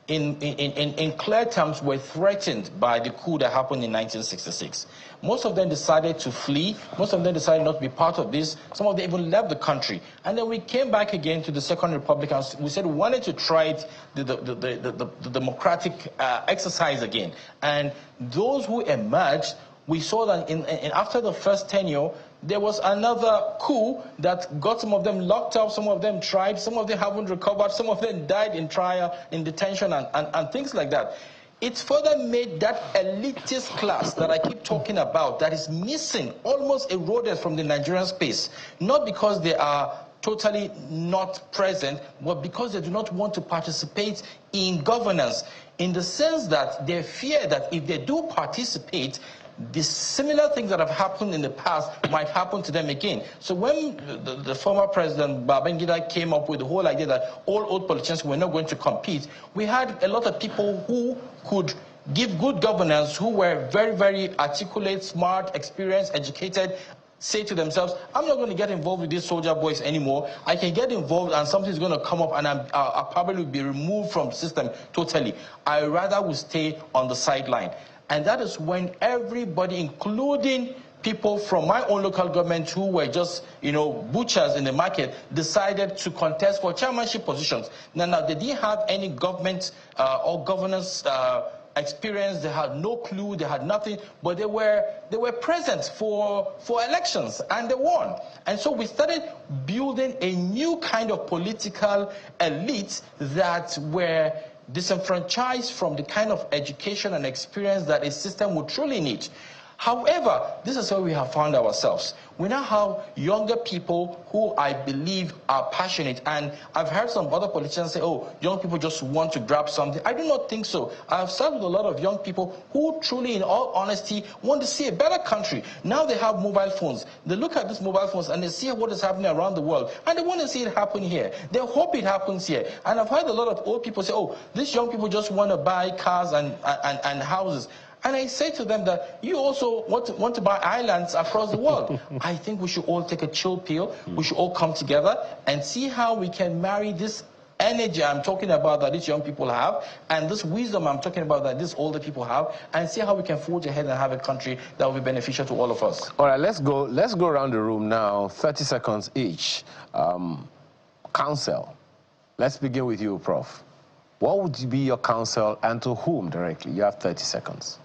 in clear terms, were threatened by the coup that happened in 1966. Most of them decided to flee. Most of them decided not to be part of this. Some of them even left the country. And then we came back again to the Second Republic and we said we wanted to try it, the democratic exercise again. And those who emerged, we saw that after the first tenure, there was another coup that got some of them locked up, some of them tried, some of them haven't recovered, some of them died in trial, in detention, and things like that. It's further made that elitist class that I keep talking about, that is missing, almost eroded from the Nigerian space, not because they are totally not present, but because they do not want to participate in governance, in the sense that they fear that if they do participate, the similar things that have happened in the past might happen to them again. So when the former president Babangida came up with the whole idea that all old politicians were not going to compete, we had a lot of people who could give good governance, who were very, very articulate, smart, experienced, educated, say to themselves, I'm not going to get involved with these soldier boys anymore. I can get involved and something's going to come up and I'll probably be removed from the system totally. I rather will stay on the sideline. And that is when everybody, including people from my own local government who were just, you know, butchers in the market, decided to contest for chairmanship positions. Now they didn't have any government or governance experience. They had no clue. They had nothing. But they were present for elections, and they won. And so we started building a new kind of political elite that were disenfranchised from the kind of education and experience that a system would truly need. However, this is where we have found ourselves. We now have younger people who I believe are passionate, and I've heard some other politicians say, oh, young people just want to grab something. I do not think so. I've served with a lot of young people who truly, in all honesty, want to see a better country. Now they have mobile phones. They look at these mobile phones and they see what is happening around the world, and they want to see it happen here. They hope it happens here. And I've heard a lot of old people say, oh, these young people just want to buy cars and houses. And I say to them that you also want to buy islands across the world. I think we should all take a chill pill. We should all come together and see how we can marry this energy I'm talking about that these young people have, and this wisdom I'm talking about that these older people have, and see how we can forge ahead and have a country that will be beneficial to all of us. All right, let's go around the room now, 30 seconds each. counsel. Let's begin with you, Prof. What would be your counsel and to whom directly? You have 30 seconds.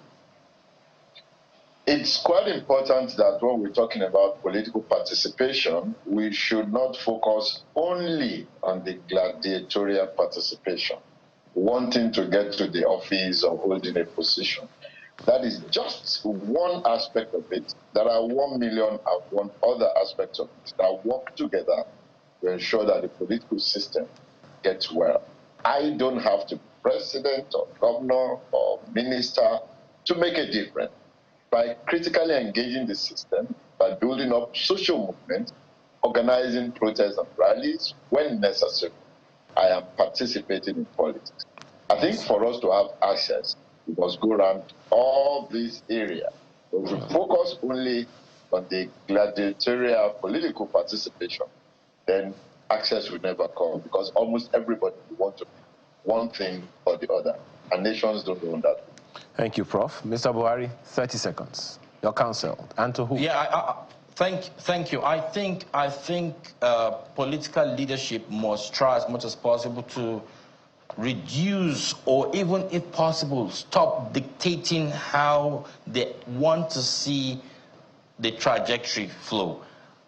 It's quite important that when we're talking about political participation, we should not focus only on the gladiatorial participation, wanting to get to the office or holding a position. That is just one aspect of it. There are 1 million and one other aspects of it that work together to ensure that the political system gets well. I don't have to be president or governor or minister to make a difference. By critically engaging the system, by building up social movements, organizing protests and rallies when necessary, I am participating in politics. I think for us to have access, we must go around all these areas. But if we focus only on the gladiatorial political participation, then access will never come, because almost everybody will want to one thing or the other, and nations don't know that. Thank you, Prof. Mr. Buhari, 30 seconds. Your counsel, and to whom? Yeah, thank you. I think political leadership must try as much as possible to reduce, or even if possible, stop dictating how they want to see the trajectory flow.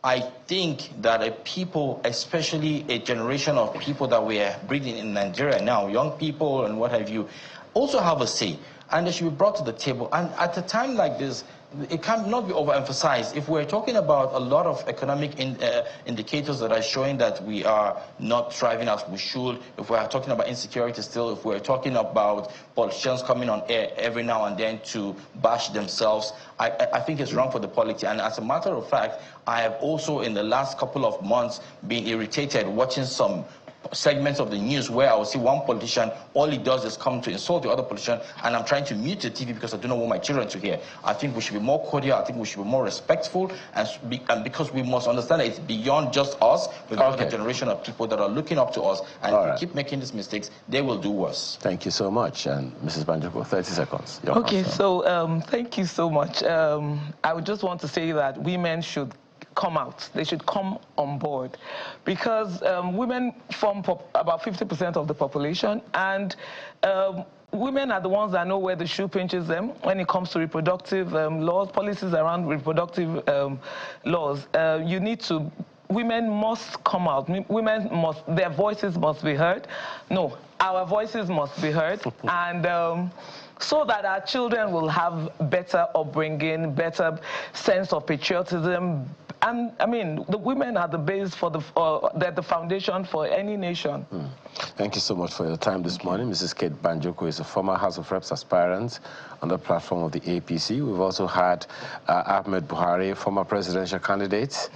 I think that a people, especially a generation of people that we are breeding in Nigeria now, young people and what have you, also have a say, and they should be brought to the table. And at a time like this, it cannot be overemphasized. If we're talking about a lot of economic indicators that are showing that we are not thriving as we should, if we're talking about insecurity still, if we're talking about politicians coming on air every now and then to bash themselves, I think it's wrong for the polity. And as a matter of fact, I have also in the last couple of months been irritated watching some segments of the news where I will see one politician, all he does is come to insult the other politician, and I'm trying to mute the TV because I don't want my children to hear. I think we should be more cordial. I think we should be more respectful, and because we must understand that it's beyond just us. We've got a generation of people that are looking up to us, and if we keep making these mistakes, they will do worse. Thank you so much. And Mrs. Banjoko, 30 seconds. Okay, so thank you so much. I would just want to say that women should come out. They should come on board, because women form about 50% of the population, and women are the ones that know where the shoe pinches them when it comes to reproductive laws, policies around reproductive laws. Women must come out. Their voices must be heard. No, our voices must be heard, and so that our children will have better upbringing, better sense of patriotism. And I mean, the women are the base for they're the foundation for any nation. Thank you so much for your time this morning. Mrs. Kate Banjoko is a former House of Reps aspirant on the platform of the APC. We've also had Ahmed Buhari, former presidential candidate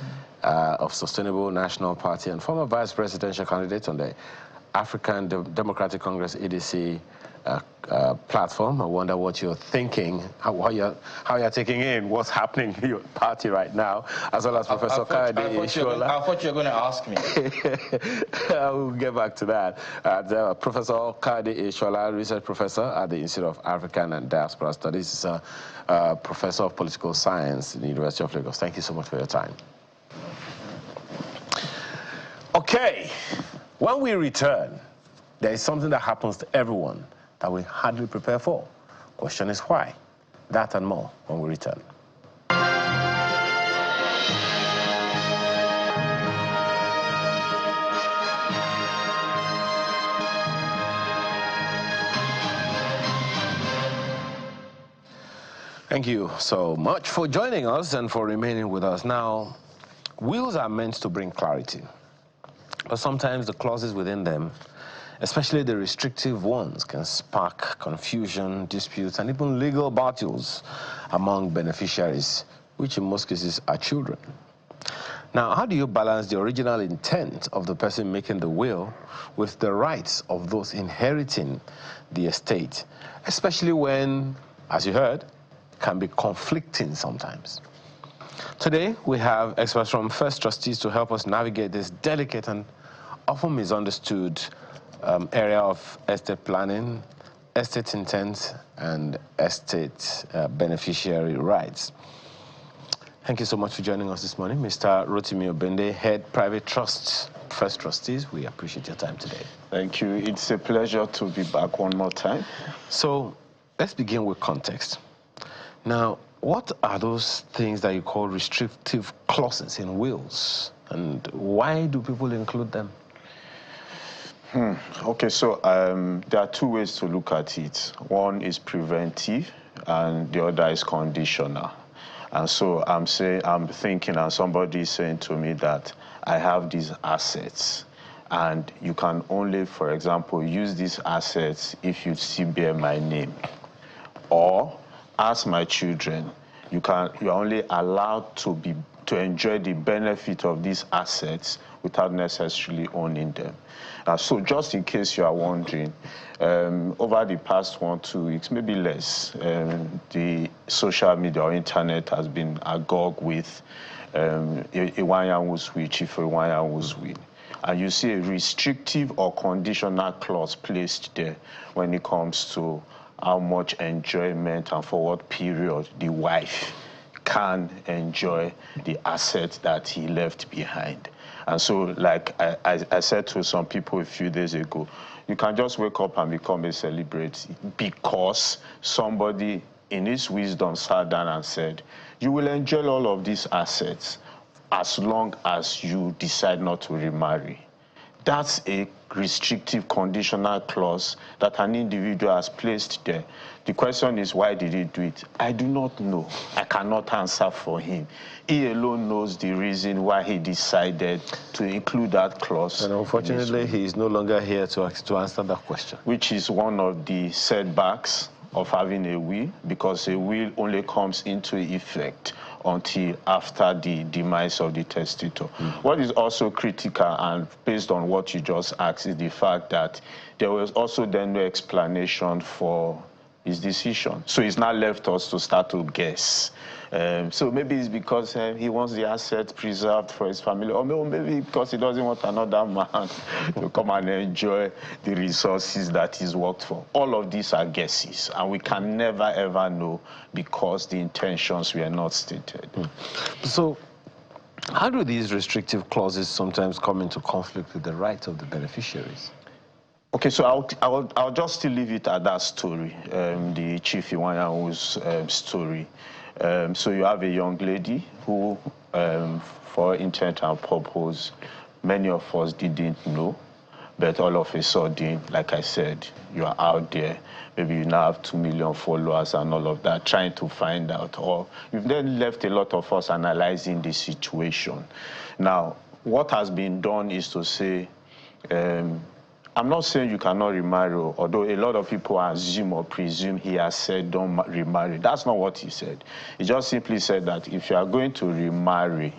of Sustainable National Party and former vice presidential candidate on the African Democratic Congress, ADC, platform. I wonder what you're thinking, how you're taking in what's happening in your party right now, as well as Professor Kayode Ishola. I thought you were going to ask me. I will get back to that. Professor Kayode Ishola, research professor at the Institute of African and Diaspora Studies, is a professor of political science in the University of Lagos. Thank you so much for your time. Okay, when we return, there is something that happens to everyone that we hardly prepare for. Question is why? That and more when we return. Thank you so much for joining us and for remaining with us. Now, wills are meant to bring clarity, but sometimes the clauses within them, especially the restrictive ones, can spark confusion, disputes, and even legal battles among beneficiaries, which in most cases are children. Now, how do you balance the original intent of the person making the will with the rights of those inheriting the estate, especially when, as you heard, can be conflicting sometimes? Today, we have experts from First Trustees to help us navigate this delicate and often misunderstood area of estate planning, estate intent, and estate beneficiary rights. Thank you so much for joining us this morning. Mr. Rotimi Obende, Head Private Trust, First Trustees. We appreciate your time today. Thank you. It's a pleasure to be back one more time. So let's begin with context. Now, what are those things that you call restrictive clauses in wills? And why do people include them? Okay, so there are two ways to look at it. One is preventive, and the other is conditional. And so I'm thinking, and somebody is saying to me that I have these assets, and you can only, for example, use these assets if you still bear my name. Or, as my children, you're only allowed to enjoy the benefit of these assets without necessarily owning them. So just in case you are wondering, over the past 1-2 weeks, maybe less, the social media or internet has been agog with Iwanyanwu's Chief Iwanyanwu's. And you see a restrictive or conditional clause placed there when it comes to how much enjoyment and for what period the wife can enjoy the asset that he left behind. And so, like I said to some people a few days ago, you can just wake up and become a celebrity because somebody in his wisdom sat down and said, you will enjoy all of these assets as long as you decide not to remarry. That's a restrictive conditional clause that an individual has placed there. The question is, why did he do it? I do not know. I cannot answer for him. He alone knows the reason why he decided to include that clause. And unfortunately, he is no longer here to answer that question. Which is one of the setbacks of having a will, because a will only comes into effect until after the demise of the testator. What is also critical, and based on what you just asked, is the fact that there was also then no explanation for his decision. So it's now left us to start to guess. So maybe it's because he wants the asset preserved for his family, or maybe because he doesn't want another man to come and enjoy the resources that he's worked for. All of these are guesses, and we can never ever know because the intentions were not stated. So how do these restrictive clauses sometimes come into conflict with the rights of the beneficiaries? Okay, so I'll just still leave it at that story, the Chief Iwanyanwu's story. So you have a young lady who, for intent and purpose, many of us didn't know, but all of a sudden, like I said, you are out there, maybe you now have 2 million followers and all of that, trying to find out, or you've then left a lot of us analyzing the situation. Now, what has been done is to say, I'm not saying you cannot remarry, although a lot of people assume or presume he has said don't remarry. That's not what he said. He just simply said that if you are going to remarry,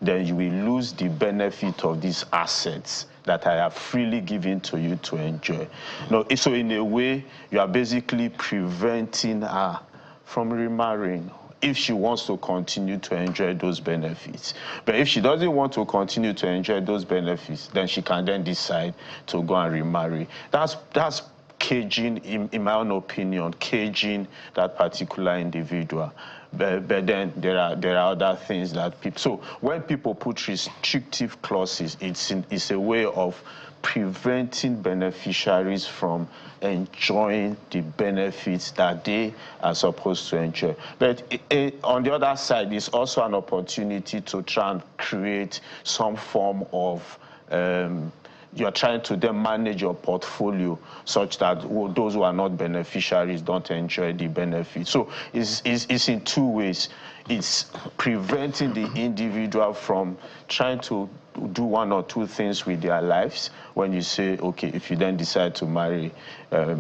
then you will lose the benefit of these assets that I have freely given to you to enjoy. No, so in a way, you are basically preventing her from remarrying if she wants to continue to enjoy those benefits. But if she doesn't want to continue to enjoy those benefits, then she can then decide to go and remarry. That's caging, in my own opinion, caging that particular individual. But then there are other things that people... So when people put restrictive clauses, it's a way of preventing beneficiaries from enjoying the benefits that they are supposed to enjoy. But on the other side, it's also an opportunity to try and create some form of you're trying to then manage your portfolio such that those who are not beneficiaries don't enjoy the benefits. So it's in two ways. It's preventing the individual from trying to do one or two things with their lives. When you say, okay, if you then decide to marry,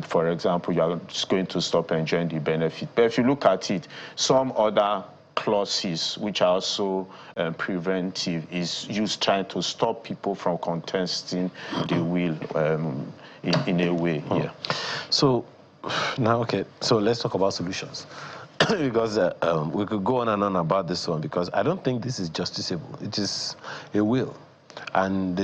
for example, you are just going to stop enjoying the benefit. But if you look at it, some other clauses which are also preventive is used trying to stop people from contesting the will in a way. Yeah. So now, okay, so let's talk about solutions. Because we could go on and on about this one, because I don't think this is justiciable. It is a will. And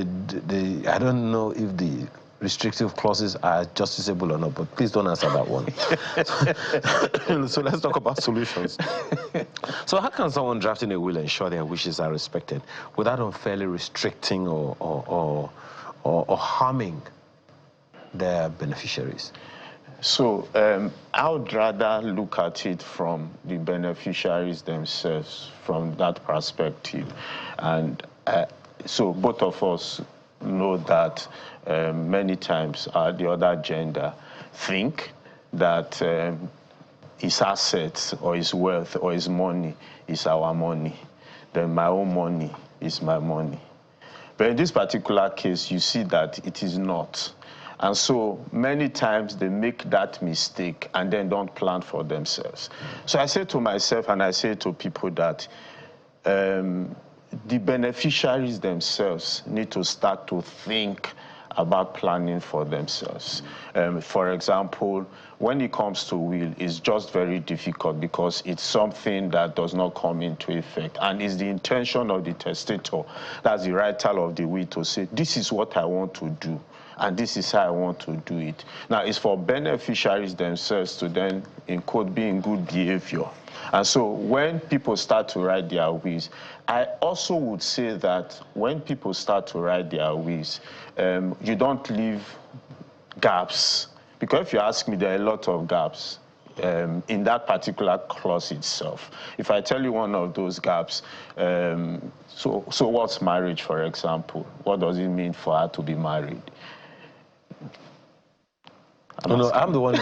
I don't know if the restrictive clauses are justiciable or not, but please don't answer that one. So let's talk about solutions. So how can someone drafting a will ensure their wishes are respected without unfairly restricting or harming their beneficiaries? So I would rather look at it from the beneficiaries themselves, from that perspective. And so both of us know that many times the other gender think that his assets or his wealth or his money is our money. Then my own money is my money. But in this particular case, you see that it is not. And so many times they make that mistake and then don't plan for themselves. So I say to myself and I say to people that the beneficiaries themselves need to start to think about planning for themselves. For example, when it comes to will, it's just very difficult because it's something that does not come into effect. And it's the intention of the testator, that's the writer of the will, to say, this is what I want to do, and this is how I want to do it. Now, it's for beneficiaries themselves to then, in quote, be in good behavior. And so when people start to write their wills, I also would say that when people start to write their wills, you don't leave gaps. Because if you ask me, there are a lot of gaps in that particular clause itself. If I tell you one of those gaps, so what's marriage, for example? What does it mean for her to be married? I'm the one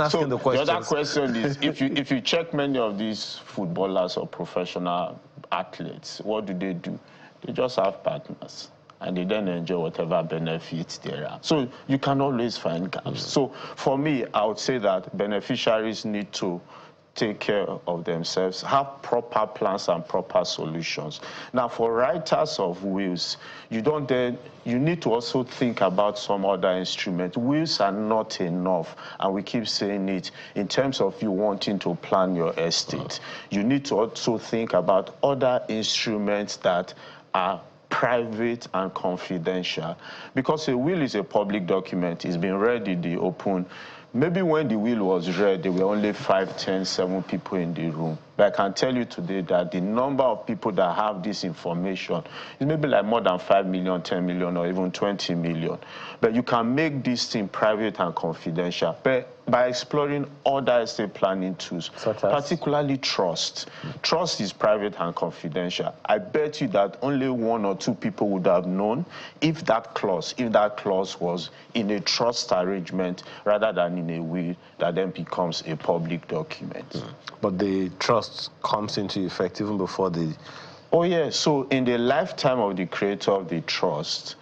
asking the questions. The other question is, if you check many of these footballers or professional athletes, what do? They just have partners, and they then enjoy whatever benefits there are. So you can always find gaps. So for me, I would say that beneficiaries need to take care of themselves, have proper plans and proper solutions. Now, for writers of wills, you need to also think about some other instruments. Wills are not enough, and we keep saying it, in terms of you wanting to plan your estate. You need to also think about other instruments that are private and confidential, because a will is a public document. It's been read in the open. Maybe when the will was read, there were only 5, 10, 7 people in the room. But I can tell you today that the number of people that have this information is maybe like more than 5 million, 10 million, or even 20 million. But you can make this thing private and confidential by exploring other estate planning tools, particularly trust. Trust is private and confidential. I bet you that only 1 or 2 people would have known if that clause was in a trust arrangement rather than in a will that then becomes a public document. But the trust comes into effect even before the... Oh, yeah. So in the lifetime of the creator of the trust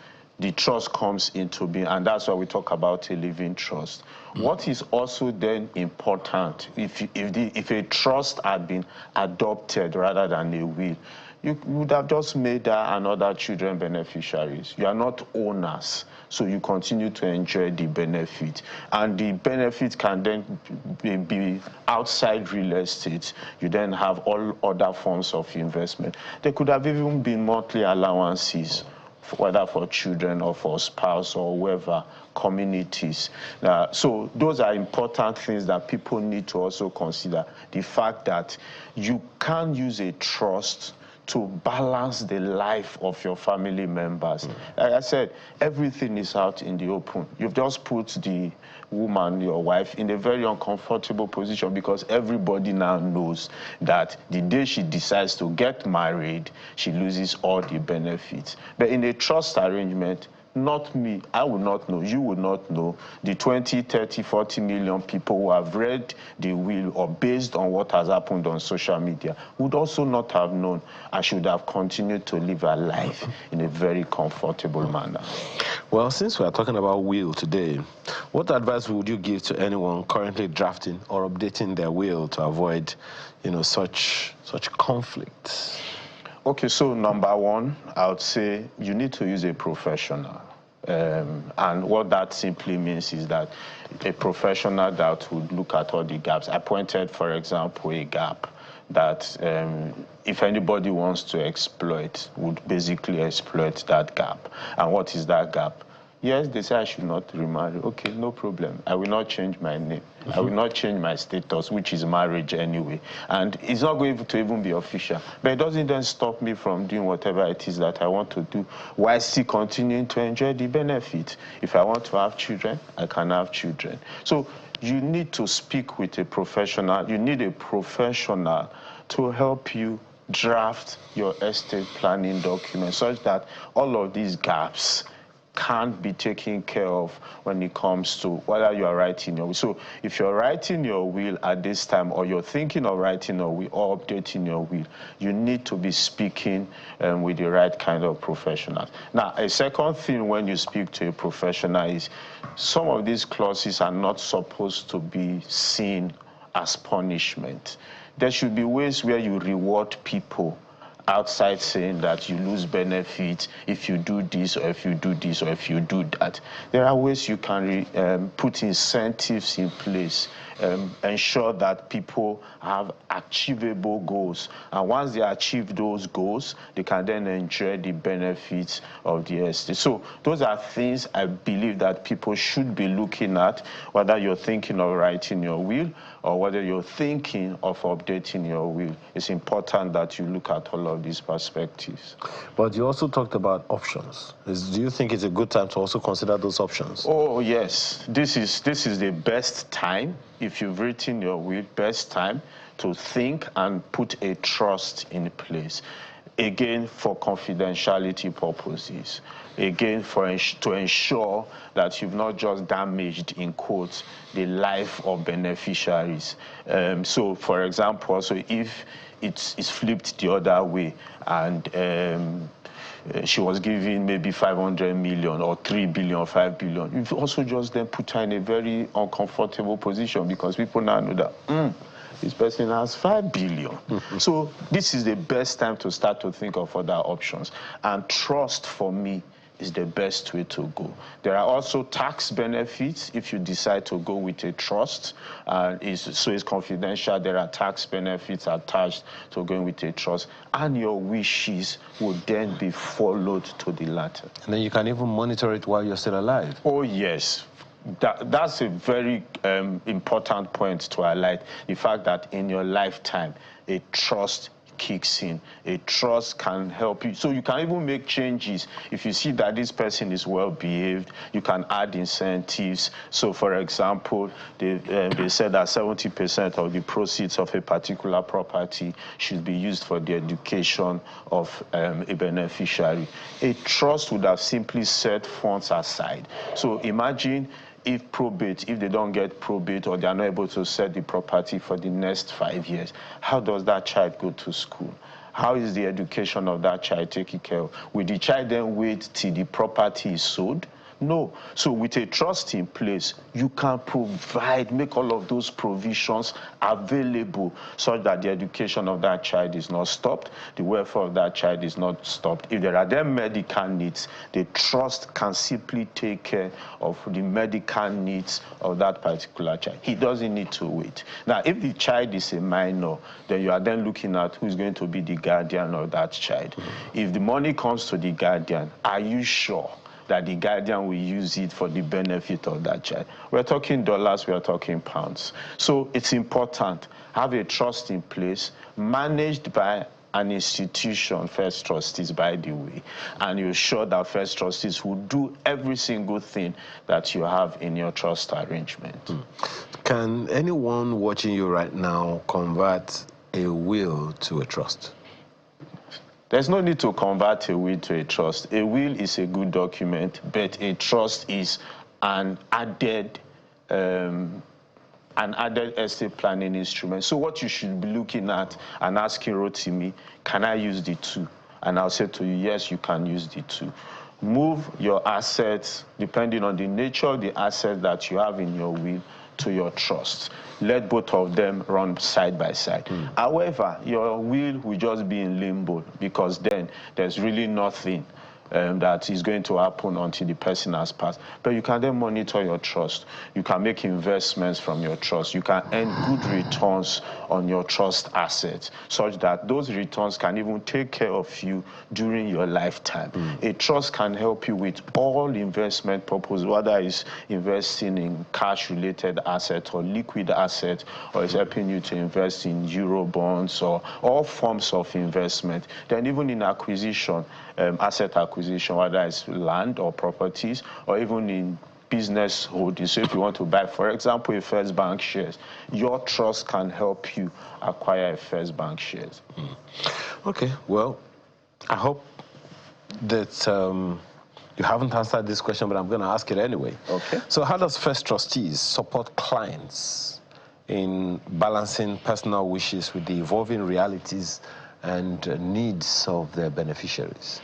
comes into being, and that's why we talk about a living trust. What is also then important, if a trust had been adopted rather than a will, you would have just made her and other children beneficiaries. You are not owners, so you continue to enjoy the benefit. And the benefit can then be outside real estate. You then have all other forms of investment. There could have even been monthly allowances, whether for children or for spouse or whoever, communities. So those are important things that people need to also consider. The fact that you can use a trust to balance the life of your family members. Like I said, everything is out in the open. You've just put the woman, your wife, in a very uncomfortable position because everybody now knows that the day she decides to get married, she loses all the benefits. But in a trust arrangement, not me, I would not know, you would not know, the 20, 30, 40 million people who have read the will or based on what has happened on social media would also not have known and should have continued to live a life in a very comfortable manner. Well, since we are talking about will today, what advice would you give to anyone currently drafting or updating their will to avoid, such conflicts? Okay, so number one, I would say you need to use a professional. And what that simply means is that a professional that would look at all the gaps. I pointed, for example, a gap that if anybody wants to exploit, would basically exploit that gap. And what is that gap? Yes, they say I should not remarry. Okay, no problem. I will not change my name. I will not change my status, which is marriage anyway. And it's not going to even be official. But it doesn't then stop me from doing whatever it is that I want to do while still continuing to enjoy the benefit. If I want to have children, I can have children. So you need to speak with a professional. You need a professional to help you draft your estate planning document such that all of these gaps can't be taken care of when it comes to whether you are writing your will. So if you're writing your will at this time, or you're thinking of writing your will or updating your will, you need to be speaking with the right kind of professionals. Now, a second thing when you speak to a professional is some of these clauses are not supposed to be seen as punishment. There should be ways where you reward people outside saying that you lose benefit if you do this, or if you do this, or if you do that. There are ways you can put incentives in place, ensure that people have achievable goals. And once they achieve those goals, they can then enjoy the benefits of the estate. So those are things I believe that people should be looking at, whether you're thinking of writing your will or whether you're thinking of updating your will. It's important that you look at all of these perspectives. But you also talked about options. Do you think it's a good time to also consider those options? Oh, yes. This is the best time, if you've written your will, best time to think and put a trust in place. Again, for confidentiality purposes. Again, to ensure that you've not just damaged, in quotes, the life of beneficiaries. So, for example, so if it's flipped the other way and she was given maybe 500 million or 3 billion or 5 billion, you've also just then put her in a very uncomfortable position, because people now know that, this person has 5 billion. So this is the best time to start to think of other options. And trust, for me, is the best way to go. There are also tax benefits if you decide to go with a trust. So it's confidential. There are tax benefits attached to going with a trust. And your wishes will then be followed to the latter. And then you can even monitor it while you're still alive. Oh, yes. That's a very important point to highlight. The fact that in your lifetime, a trust kicks in. A trust can help you. So you can even make changes. If you see that this person is well behaved, you can add incentives. So, for example, they said that 70% of the proceeds of a particular property should be used for the education of a beneficiary. A trust would have simply set funds aside. So imagine if they don't get probate, or they are not able to sell the property for the next 5 years, how does that child go to school? How is the education of that child taken care of? Will the child then wait till the property is sold? No. So with a trust in place, you can make all of those provisions available such that the education of that child is not stopped, the welfare of that child is not stopped. If there are then medical needs, the trust can simply take care of the medical needs of that particular child. He doesn't need to wait. Now, if the child is a minor, then you are then looking at who's going to be the guardian of that child. If the money comes to the guardian, are you sure that the guardian will use it for the benefit of that child? We're talking dollars, we're talking pounds. So it's important. Have a trust in place, managed by an institution, First Trustees, by the way, and you're sure that First Trustees will do every single thing that you have in your trust arrangement. Can anyone watching you right now convert a will to a trust? There's no need to convert a will to a trust. A will is a good document, but a trust is an added estate planning instrument. So what you should be looking at and asking Rotimi, can I use the two? And I'll say to you, yes, you can use the two. Move your assets, depending on the nature of the assets that you have in your will, to your trust. Let both of them run side by side. However, your will just be in limbo, because then there's really nothing that is going to happen until the person has passed. But you can then monitor your trust. You can make investments from your trust. You can earn good returns on your trust assets, such that those returns can even take care of you during your lifetime. A trust can help you with all investment purposes, whether it's investing in cash-related assets or liquid assets, or it's helping you to invest in euro bonds or all forms of investment. Then even in acquisition, asset acquisition, whether it's land or properties, or even in business holdings. So if you want to buy, for example, a First Bank shares, your trust can help you acquire a First Bank shares. Okay, well, I hope that you haven't answered this question, but I'm going to ask it anyway. Okay. So how does First Trustees support clients in balancing personal wishes with the evolving realities and needs of their beneficiaries?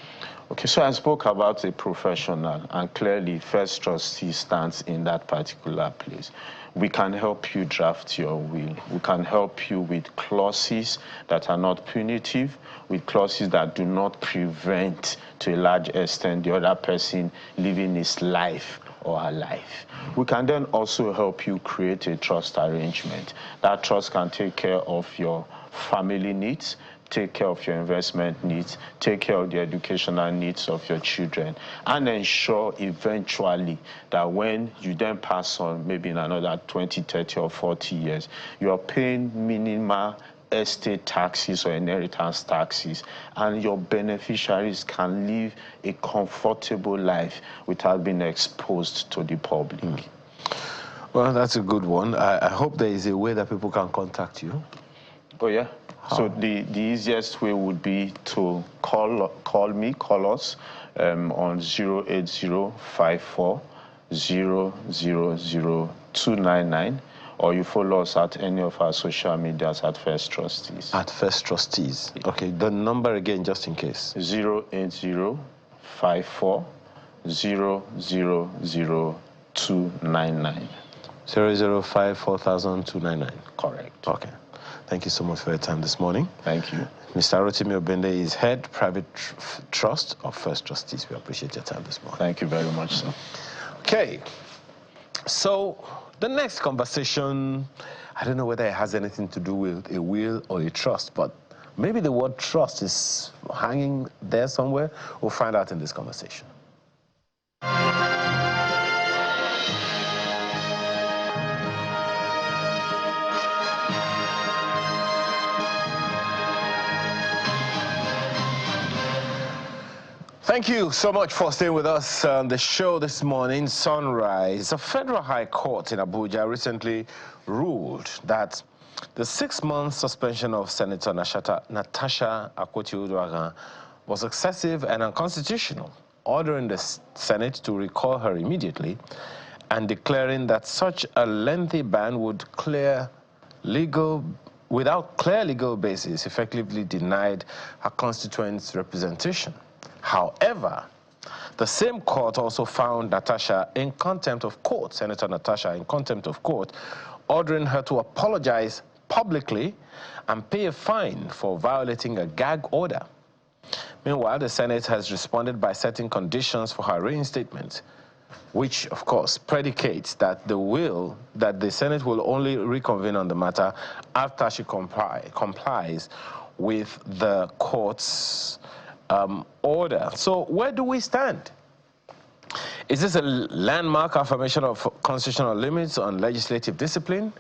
Okay, so I spoke about a professional, and clearly First Trustee stands in that particular place. We can help you draft your will. We can help you with clauses that are not punitive, with clauses that do not prevent, to a large extent, the other person living his life or her life. We can then also help you create a trust arrangement. That trust can take care of your family needs, take care of your investment needs, take care of the educational needs of your children, and ensure eventually that when you then pass on, maybe in another 20, 30, or 40 years, you are paying minimal estate taxes or inheritance taxes, and your beneficiaries can live a comfortable life without being exposed to the public. Well, that's a good one. I hope there is a way that people can contact you. Oh, yeah. So the easiest way would be to call us on 08054 000 or you follow us at any of our social medias at First Trustees. At First Trustees. Okay, the number again, just in case. 08054 000 0054299. Correct. Okay. Thank you so much for your time this morning. Thank you. Mr. Rotimi Obende is Head Private Trust of First Trustees. We appreciate your time this morning. Thank you very much, sir. Okay. So the next conversation, I don't know whether it has anything to do with a will or a trust, but maybe the word trust is hanging there somewhere. We'll find out in this conversation. Thank you so much for staying with us on the show this morning. Sunrise. A federal high court in Abuja recently ruled that the 6-month suspension of Senator Natasha Akpoti-Uduaghan was excessive and unconstitutional, ordering the Senate to recall her immediately and declaring that such a lengthy ban would without clear legal basis, effectively denied her constituents representation. However, the same court also found Natasha in contempt of court, Senator Natasha in contempt of court, ordering her to apologize publicly and pay a fine for violating a gag order. Meanwhile, the Senate has responded by setting conditions for her reinstatement, which, of course, predicates that the Senate will only reconvene on the matter after she complies with the court's order. So where do we stand? Is this a landmark affirmation of constitutional limits on legislative discipline,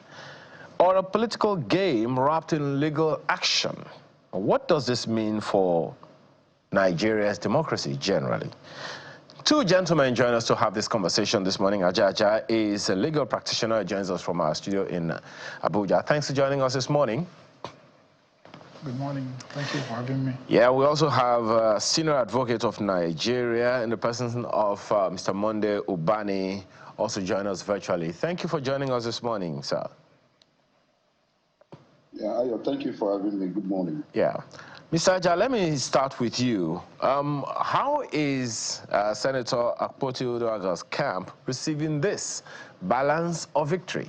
or a political game wrapped in legal action? What does this mean for Nigeria's democracy generally? Two gentlemen join us to have this conversation this morning. Ajaja is a legal practitioner, joins us from our studio in Abuja. Thanks for joining us this morning. Good morning. Thank you for having me. Yeah, we also have a senior advocate of Nigeria in the person of Mr. Monday Ubani, also join us virtually. Thank you for joining us this morning, sir. Yeah, thank you for having me. Good morning. Yeah. Mr. Aja, let me start with you. How is Senator Akpoti-Uduaghan's camp receiving this balance or victory?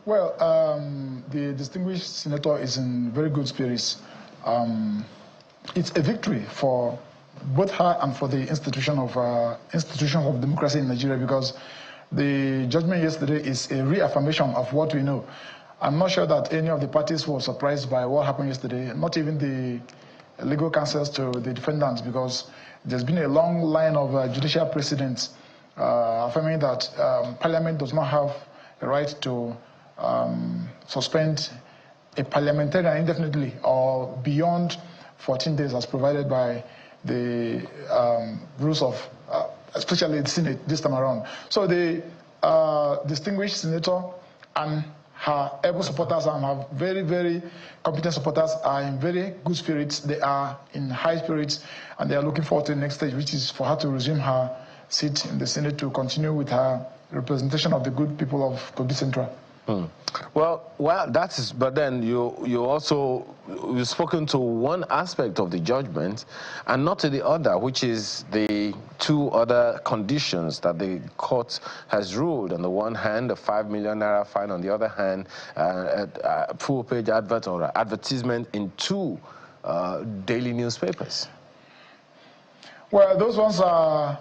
Well, the distinguished senator is in very good spirits. it's a victory for both her and for the institution of democracy in Nigeria, because the judgment yesterday is a reaffirmation of what we know. I'm not sure that any of the parties were surprised by what happened yesterday, not even the legal counsels to the defendants, because there's been a long line of judicial precedents affirming that Parliament does not have a right to suspend a parliamentarian indefinitely or beyond 14 days as provided by the rules of, especially the Senate this time around. So the distinguished senator and her able supporters and her very, very competent supporters are in very good spirits. They are in high spirits, and they are looking forward to the next stage, which is for her to resume her seat in the Senate to continue with her representation of the good people of Kogi Central. Well, that is. But then you've spoken to one aspect of the judgment, and not to the other, which is the two other conditions that the court has ruled. On the one hand, a 5 million naira fine. On the other hand, full-page advert or advertisement in two daily newspapers. Well, those ones are.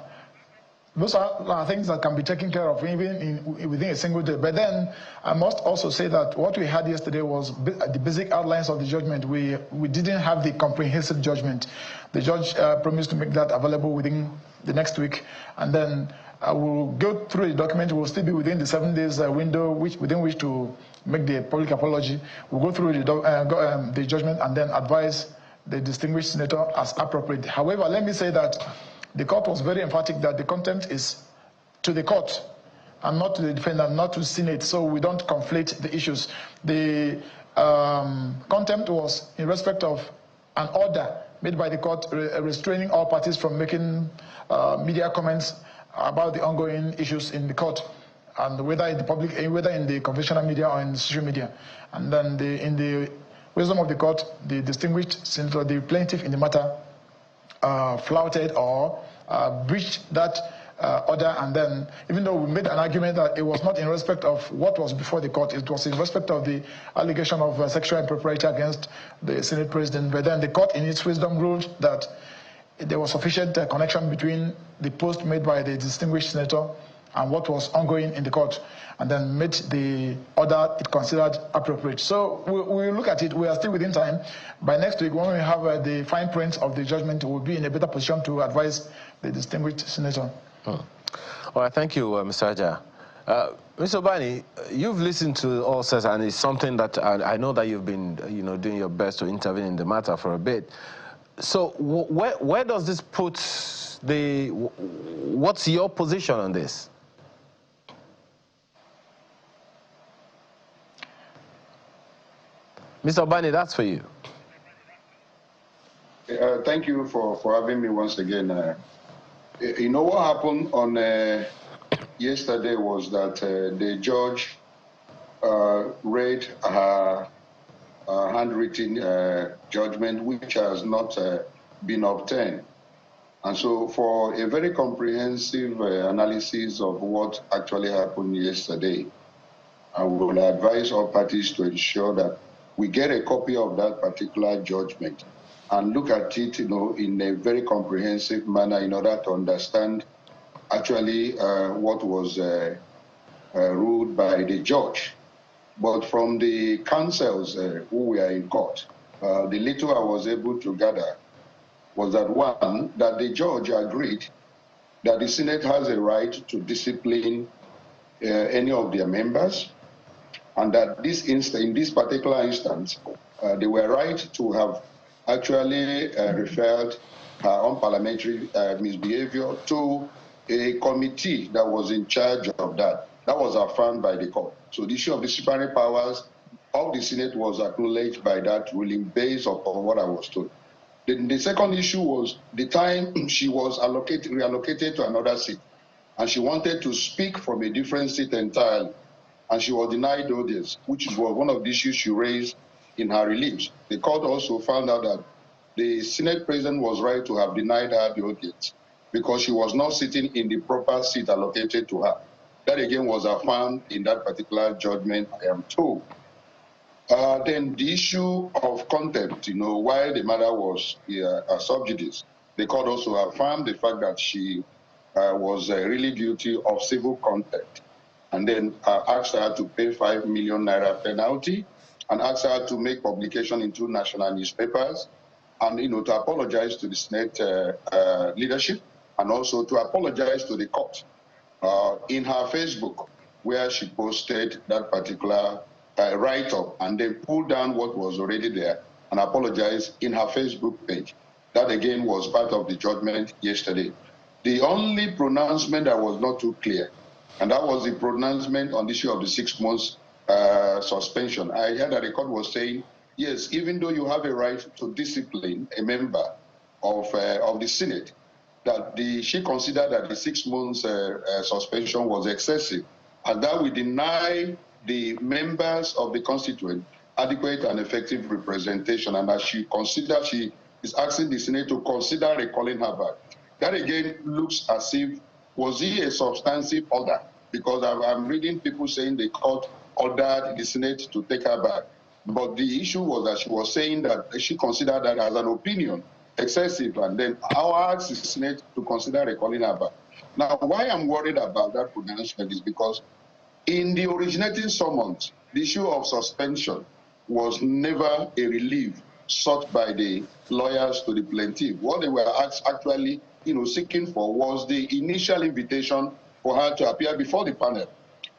Those are things that can be taken care of even within a single day. But then I must also say that what we had yesterday was the basic outlines of the judgment. We didn't have the comprehensive judgment. The judge promised to make that available within the next week. And then we'll go through the document. We'll still be within the 7 days window within which to make the public apology. We'll go through the judgment and then advise the distinguished senator as appropriate. However, let me say that the court was very emphatic that the contempt is to the court and not to the defendant, not to the Senate, so we don't conflate the issues. The contempt was in respect of an order made by the court restraining all parties from making media comments about the ongoing issues in the court, and whether in the public, whether in the conventional media or in the social media. And then in the wisdom of the court, the distinguished senator, the plaintiff in the matter, flouted or breached that order, and then even though we made an argument that it was not in respect of what was before the court, it was in respect of the allegation of sexual impropriety against the Senate president, but then the court in its wisdom ruled that there was sufficient connection between the post made by the distinguished senator and what was ongoing in the court, and then made the order it considered appropriate. So we'll look at it. We are still within time. By next week, when we have the fine print of the judgment, we'll be in a better position to advise the distinguished senator. All right, thank you, Mr. Aja. Mr. Obani, you've listened to all sides, and it's something that I know that you've been, doing your best to intervene in the matter for a bit. So where does this put what's your position on this? Mr. Obani, that's for you. Thank you for having me once again. What happened on yesterday was that the judge read her handwritten judgment, which has not been obtained. And so for a very comprehensive analysis of what actually happened yesterday, I will advise all parties to ensure that we get a copy of that particular judgment and look at it, in a very comprehensive manner in order to understand actually what was ruled by the judge. But from the counsels who were in court, the little I was able to gather was that, one, that the judge agreed that the Senate has a right to discipline any of their members, and that in this particular instance, they were right to have actually referred her unparliamentary misbehavior to a committee that was in charge of that. That was affirmed by the court. So the issue of disciplinary powers of the Senate was acknowledged by that ruling based upon what I was told. The second issue was the time she was reallocated to another seat, and she wanted to speak from a different seat entirely, and she was denied audience, which was one of the issues she raised in her reliefs. The court also found out that the Senate president was right to have denied her the audience because she was not sitting in the proper seat allocated to her. That again was affirmed in that particular judgment, I am told. Then the issue of contempt, while the matter was sub judice, the court also affirmed the fact that she was really guilty of civil contempt, and then asked her to pay 5 million naira penalty, and asked her to make publication in 2 national newspapers, and to apologize to the Senate leadership, and also to apologize to the court. In her Facebook, where she posted that particular write-up and then pulled down what was already there and apologized in her Facebook page. That again was part of the judgment yesterday. The only pronouncement that was not too clear, and that was the pronouncement on the issue of the 6 months suspension. I heard that the court was saying, yes, even though you have a right to discipline a member of the Senate, that she considered that the 6 months suspension was excessive, and that we deny the members of the constituent adequate and effective representation, and that she is asking the Senate to consider recalling her back. That again looks as if, was it a substantive order? Because I'm reading people saying the court ordered the Senate to take her back. But the issue was that she was saying that she considered that as an opinion, excessive, and then I asked the Senate to consider recalling her back. Now, why I'm worried about that pronouncement is because in the originating summons, the issue of suspension was never a relief sought by the lawyers to the plaintiff. What they were actually seeking for was the initial invitation for her to appear before the panel,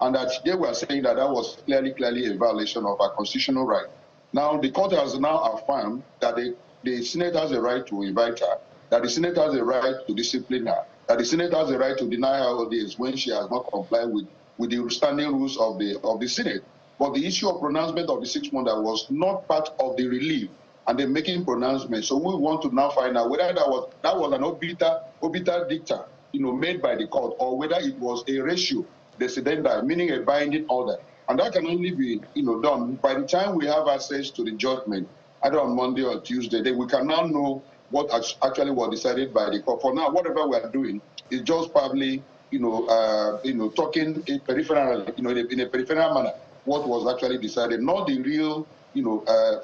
and that they were saying that that was clearly a violation of her constitutional right. Now, the court has now affirmed that the Senate has a right to invite her, that the Senate has a right to discipline her, that the Senate has a right to deny her audience when she has not complied with the standing rules of the Senate. But the issue of pronouncement of the 6 months was not part of the relief, and they're making pronouncements. So we want to now find out whether that was an obiter dicta, made by the court, or whether it was a ratio decidendi, meaning a binding order. And that can only be, done by the time we have access to the judgment, either on Monday or Tuesday. Then we can now know what actually was decided by the court. For now, whatever we are doing is just probably, talking in peripheral, in a peripheral manner, what was actually decided, not the real,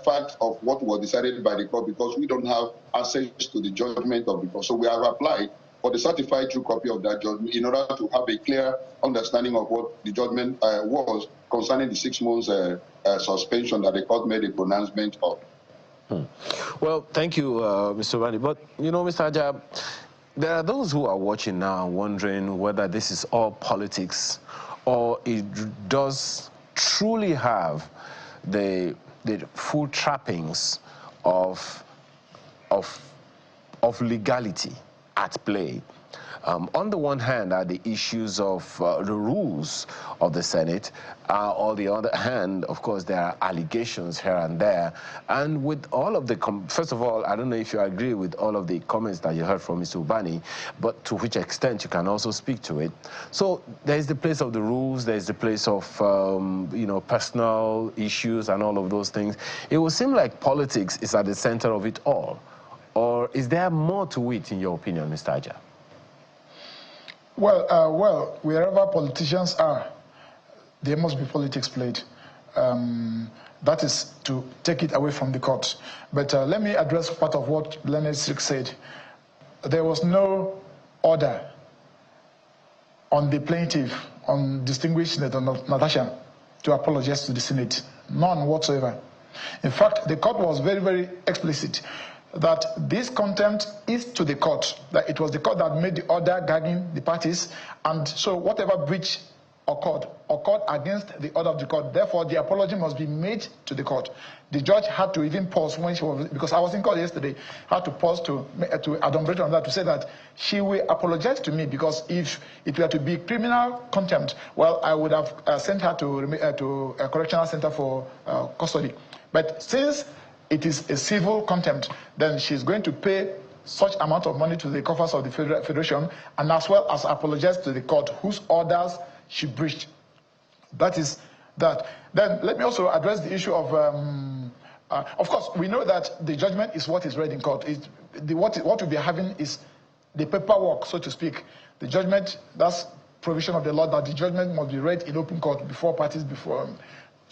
fact of what was decided by the court, because we don't have access to the judgment of the court. So we have applied for the certified true copy of that judgment in order to have a clear understanding of what the judgment was concerning the 6 months suspension that the court made a pronouncement of. Well, thank you, Mr. Rani. But, Mr. Ajab, there are those who are watching now wondering whether this is all politics or it does truly have the full trappings of legality at play. On the one hand are the issues of the rules of the Senate. On the other hand, of course, there are allegations here and there. And with all of the, first of all, I don't know if you agree with all of the comments that you heard from Mr. Ubani, but to which extent you can also speak to it. So there's the place of the rules, there's the place of, personal issues and all of those things. It would seem like politics is at the center of it all. Or is there more to it, in your opinion, Mr. Ajab? Well, wherever politicians are, there must be politics played. That is to take it away from the court. But let me address part of what Leonard Strick said. There was no order on the plaintiff, on distinguished Senator Natasha, to apologize to the Senate. None whatsoever. In fact, the court was very, very explicit that this contempt is to the court, that it was the court that made the order gagging the parties, and so whatever breach occurred against the order of the court. Therefore, the apology must be made to the court. The judge had to even pause when she was, because I was in court yesterday, had to pause to adumbrate on that, to say that she will apologize to me, because if it were to be criminal contempt, well, I would have sent her to a correctional center for custody. But since it is a civil contempt, then she's going to pay such amount of money to the coffers of the Federation, and as well as apologize to the court whose orders she breached. That is that. Then let me also address the issue of course, we know that the judgment is what is read in court. What we'll be having is the paperwork, so to speak. The judgment, that's provision of the law, that the judgment must be read in open court before parties,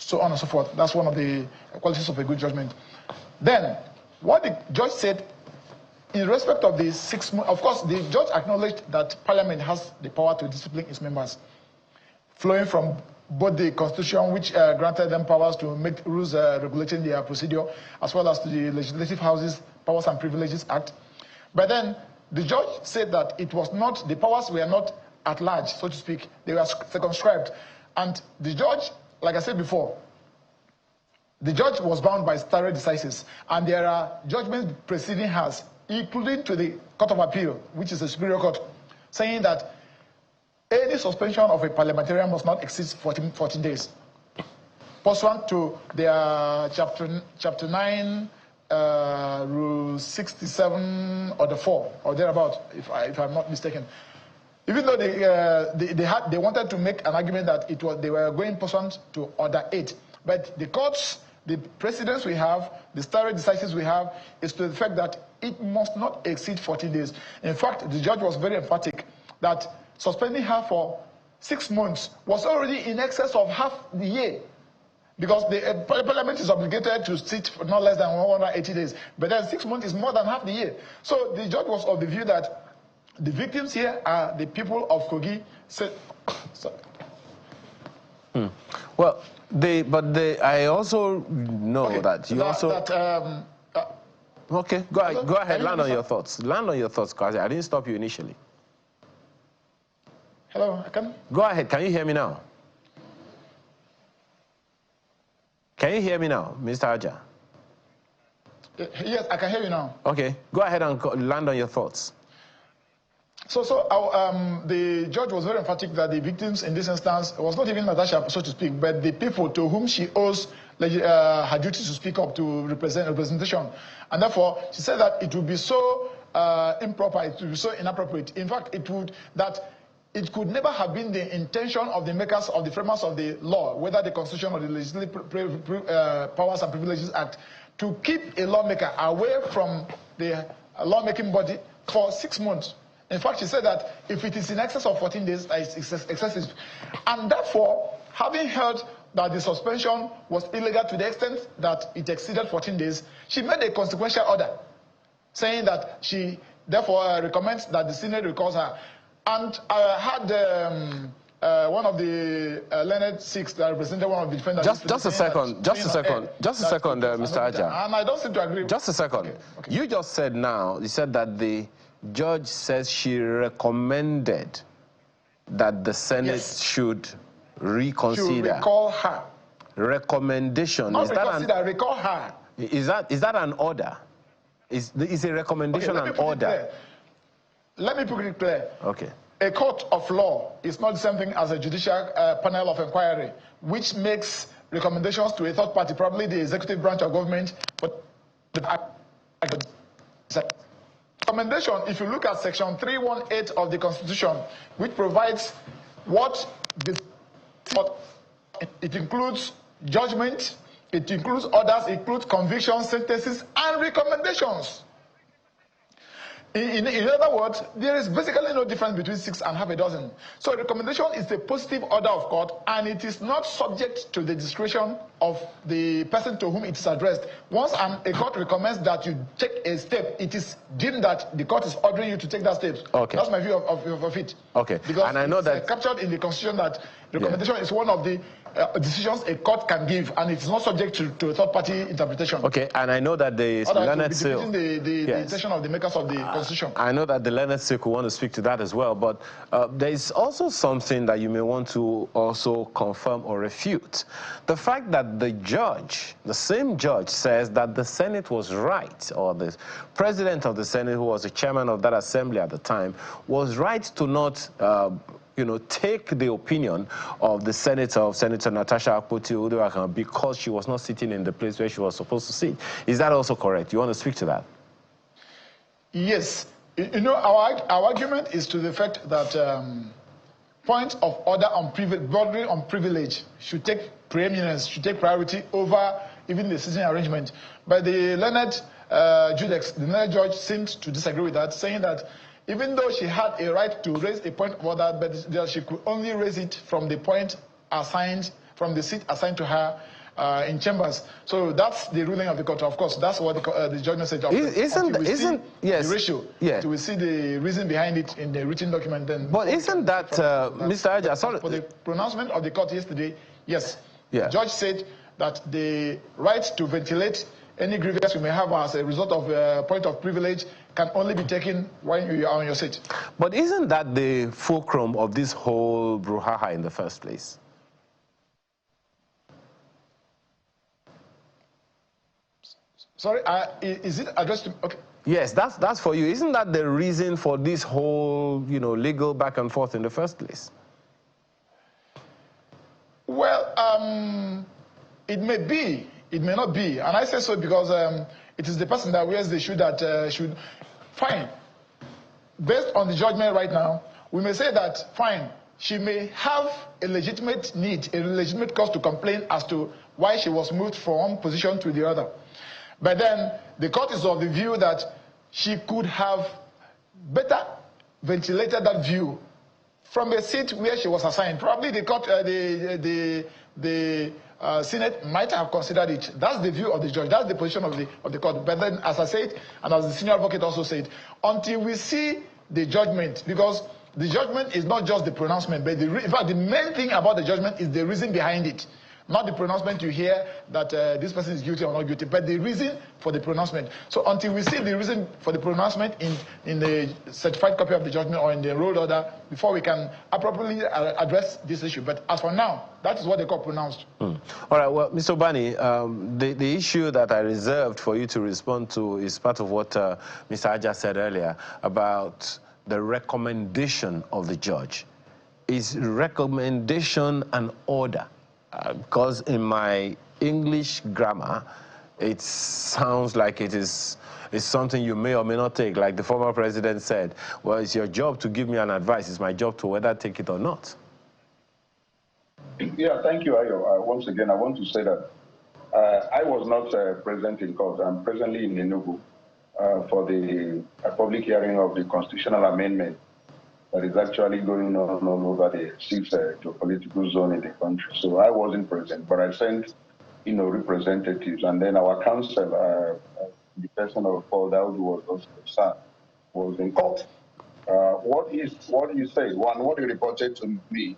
so on and so forth. That's one of the qualities of a good judgment. Then, what the judge said in respect of the 6 months, of course, the judge acknowledged that Parliament has the power to discipline its members, flowing from both the Constitution, which granted them powers to make rules regulating their procedure, as well as to the Legislative House's Powers and Privileges Act. But then the judge said that it was not, the powers were not at large, so to speak. They were circumscribed. And the judge, like I said before, the judge was bound by stare decisis. And there are judgments preceding hers, including to the Court of Appeal, which is the Superior Court, saying that any suspension of a parliamentarian must not exceed 14 days, pursuant to their chapter 9, rule 67 or the 4 or thereabout, if I'm not mistaken. Even though they wanted to make an argument that they were going pursuant to Order 8, but the courts, the precedents we have, the stare decisis we have, is to the fact that it must not exceed 14 days. In fact, the judge was very emphatic that suspending her for 6 months was already in excess of half the year, because the Parliament is obligated to sit for not less than 180 days. But then 6 months is more than half the year. So the judge was of the view that the victims here are the people of Kogi. Well, I also know that you okay, go ahead, land on your thoughts. Land on your thoughts, because I didn't stop you initially. Hello, I can? Go ahead, can you hear me now? Can you hear me now, Mr. Aja? Yes, I can hear you now. Okay, go ahead and land on your thoughts. So the judge was very emphatic that the victims in this instance was not even Natasha, so to speak, but the people to whom she owes her duty to speak up, to representation. And therefore, she said that it would be so improper, it would be so inappropriate. In fact, it could never have been the intention of the makers, of the framers of the law, whether the Constitution or the Legislative Powers and Privileges Act, to keep a lawmaker away from the lawmaking body for 6 months. In fact, she said that if it is in excess of 14 days, it's excessive. And therefore, having heard that the suspension was illegal to the extent that it exceeded 14 days, she made a consequential order, saying that she therefore recommends that the Senate recalls her. And I had one of the learned Sikhs that represented one of the defendants. Just a second, Mr. Aja. And I don't seem to agree. Just a second. Okay. You just said now, you said that the judge says she recommended that the Senate should reconsider. Should recall her. Recommendation. Not reconsider, recall her. Is that an order? Is a recommendation an order? Let me put it clear. Okay. A court of law is not the same thing as a judicial panel of inquiry, which makes recommendations to a third party, probably the executive branch of government. But the recommendation, if you look at section 318 of the Constitution, which provides it includes judgment, it includes orders, it includes convictions, sentences, and recommendations. In other words, there is basically no difference between 6 and half a dozen. So a recommendation is a positive order of court, and it is not subject to the discretion of the person to whom it is addressed. Once a court recommends that you take a step, it is deemed that the court is ordering you to take that step. Okay. That's my view of it. Okay. Because and I know that captured in the Constitution that recommendation is one of the decisions a court can give, and it's not subject to a third-party interpretation. Okay, and I know that the learned Silk, the intention of the makers of the Constitution. I know that the learned Silk will want to speak to that as well, but there is also something that you may want to also confirm or refute. The fact that the same judge says that the Senate was right, or the president of the Senate, who was the chairman of that assembly at the time, was right to not take the opinion of the Senator Natasha Akpoti-Uduaghan because she was not sitting in the place where she was supposed to sit. Is that also correct? You want to speak to that? Yes. Our argument is to the fact that point of order bordering on privilege should take preeminence, should take priority over even the sitting arrangement. But the learned judge seemed to disagree with that, saying that even though she had a right to raise a point of order, but she could only raise it from the point assigned from the seat assigned to her in chambers. So that's the ruling of the court. Of course, that's what the judgment said. Yes, the ratio? Yeah. We see the reason behind it in the written document. Then, but isn't that, Mr. Aja? Sorry, for the pronouncement of the court yesterday, yes. Yeah. The judge said that the right to ventilate any grievance you may have as a result of point of privilege can only be taken when you are on your seat. But isn't that the fulcrum of this whole brouhaha in the first place? Sorry, is it addressed to? Okay. Yes, that's for you. Isn't that the reason for this whole, legal back and forth in the first place? Well, it may be, it may not be, and I say so because it is the person that wears the shoe that should. Fine. Based on the judgment right now, we may say that fine. She may have a legitimate need, a legitimate cause to complain as to why she was moved from one position to the other. But then the court is of the view that she could have better ventilated that view from a seat where she was assigned. Probably the court, the Senate might have considered it. That's the view of the judge. That's the position of the court. But then, as I said, and as the senior advocate also said, until we see the judgment, because the judgment is not just the pronouncement, but in fact, the main thing about the judgment is the reason behind it. Not the pronouncement you hear that this person is guilty or not guilty, but the reason for the pronouncement. So until we see the reason for the pronouncement in the certified copy of the judgment or in the enrolled order, before we can appropriately address this issue. But as for now, that is what the court pronounced. All right, well, Mr. Bani, the issue that I reserved for you to respond to is part of what Mr. Aja said earlier about the recommendation of the judge. Is recommendation an order? Because in my English grammar, it sounds like it's something you may or may not take. Like the former president said, well, it's your job to give me an advice. It's my job to whether take it or not. Yeah, thank you, Ayo. Once again, I want to say that I was not present in court. I'm presently in Enugu for the public hearing of the constitutional amendment that is actually going on all over the 6 geopolitical zone in the country. So I wasn't present, but I sent, representatives, and then our counsel, the person of Paul Daoud was also concerned, was in court. What he said, what he reported to me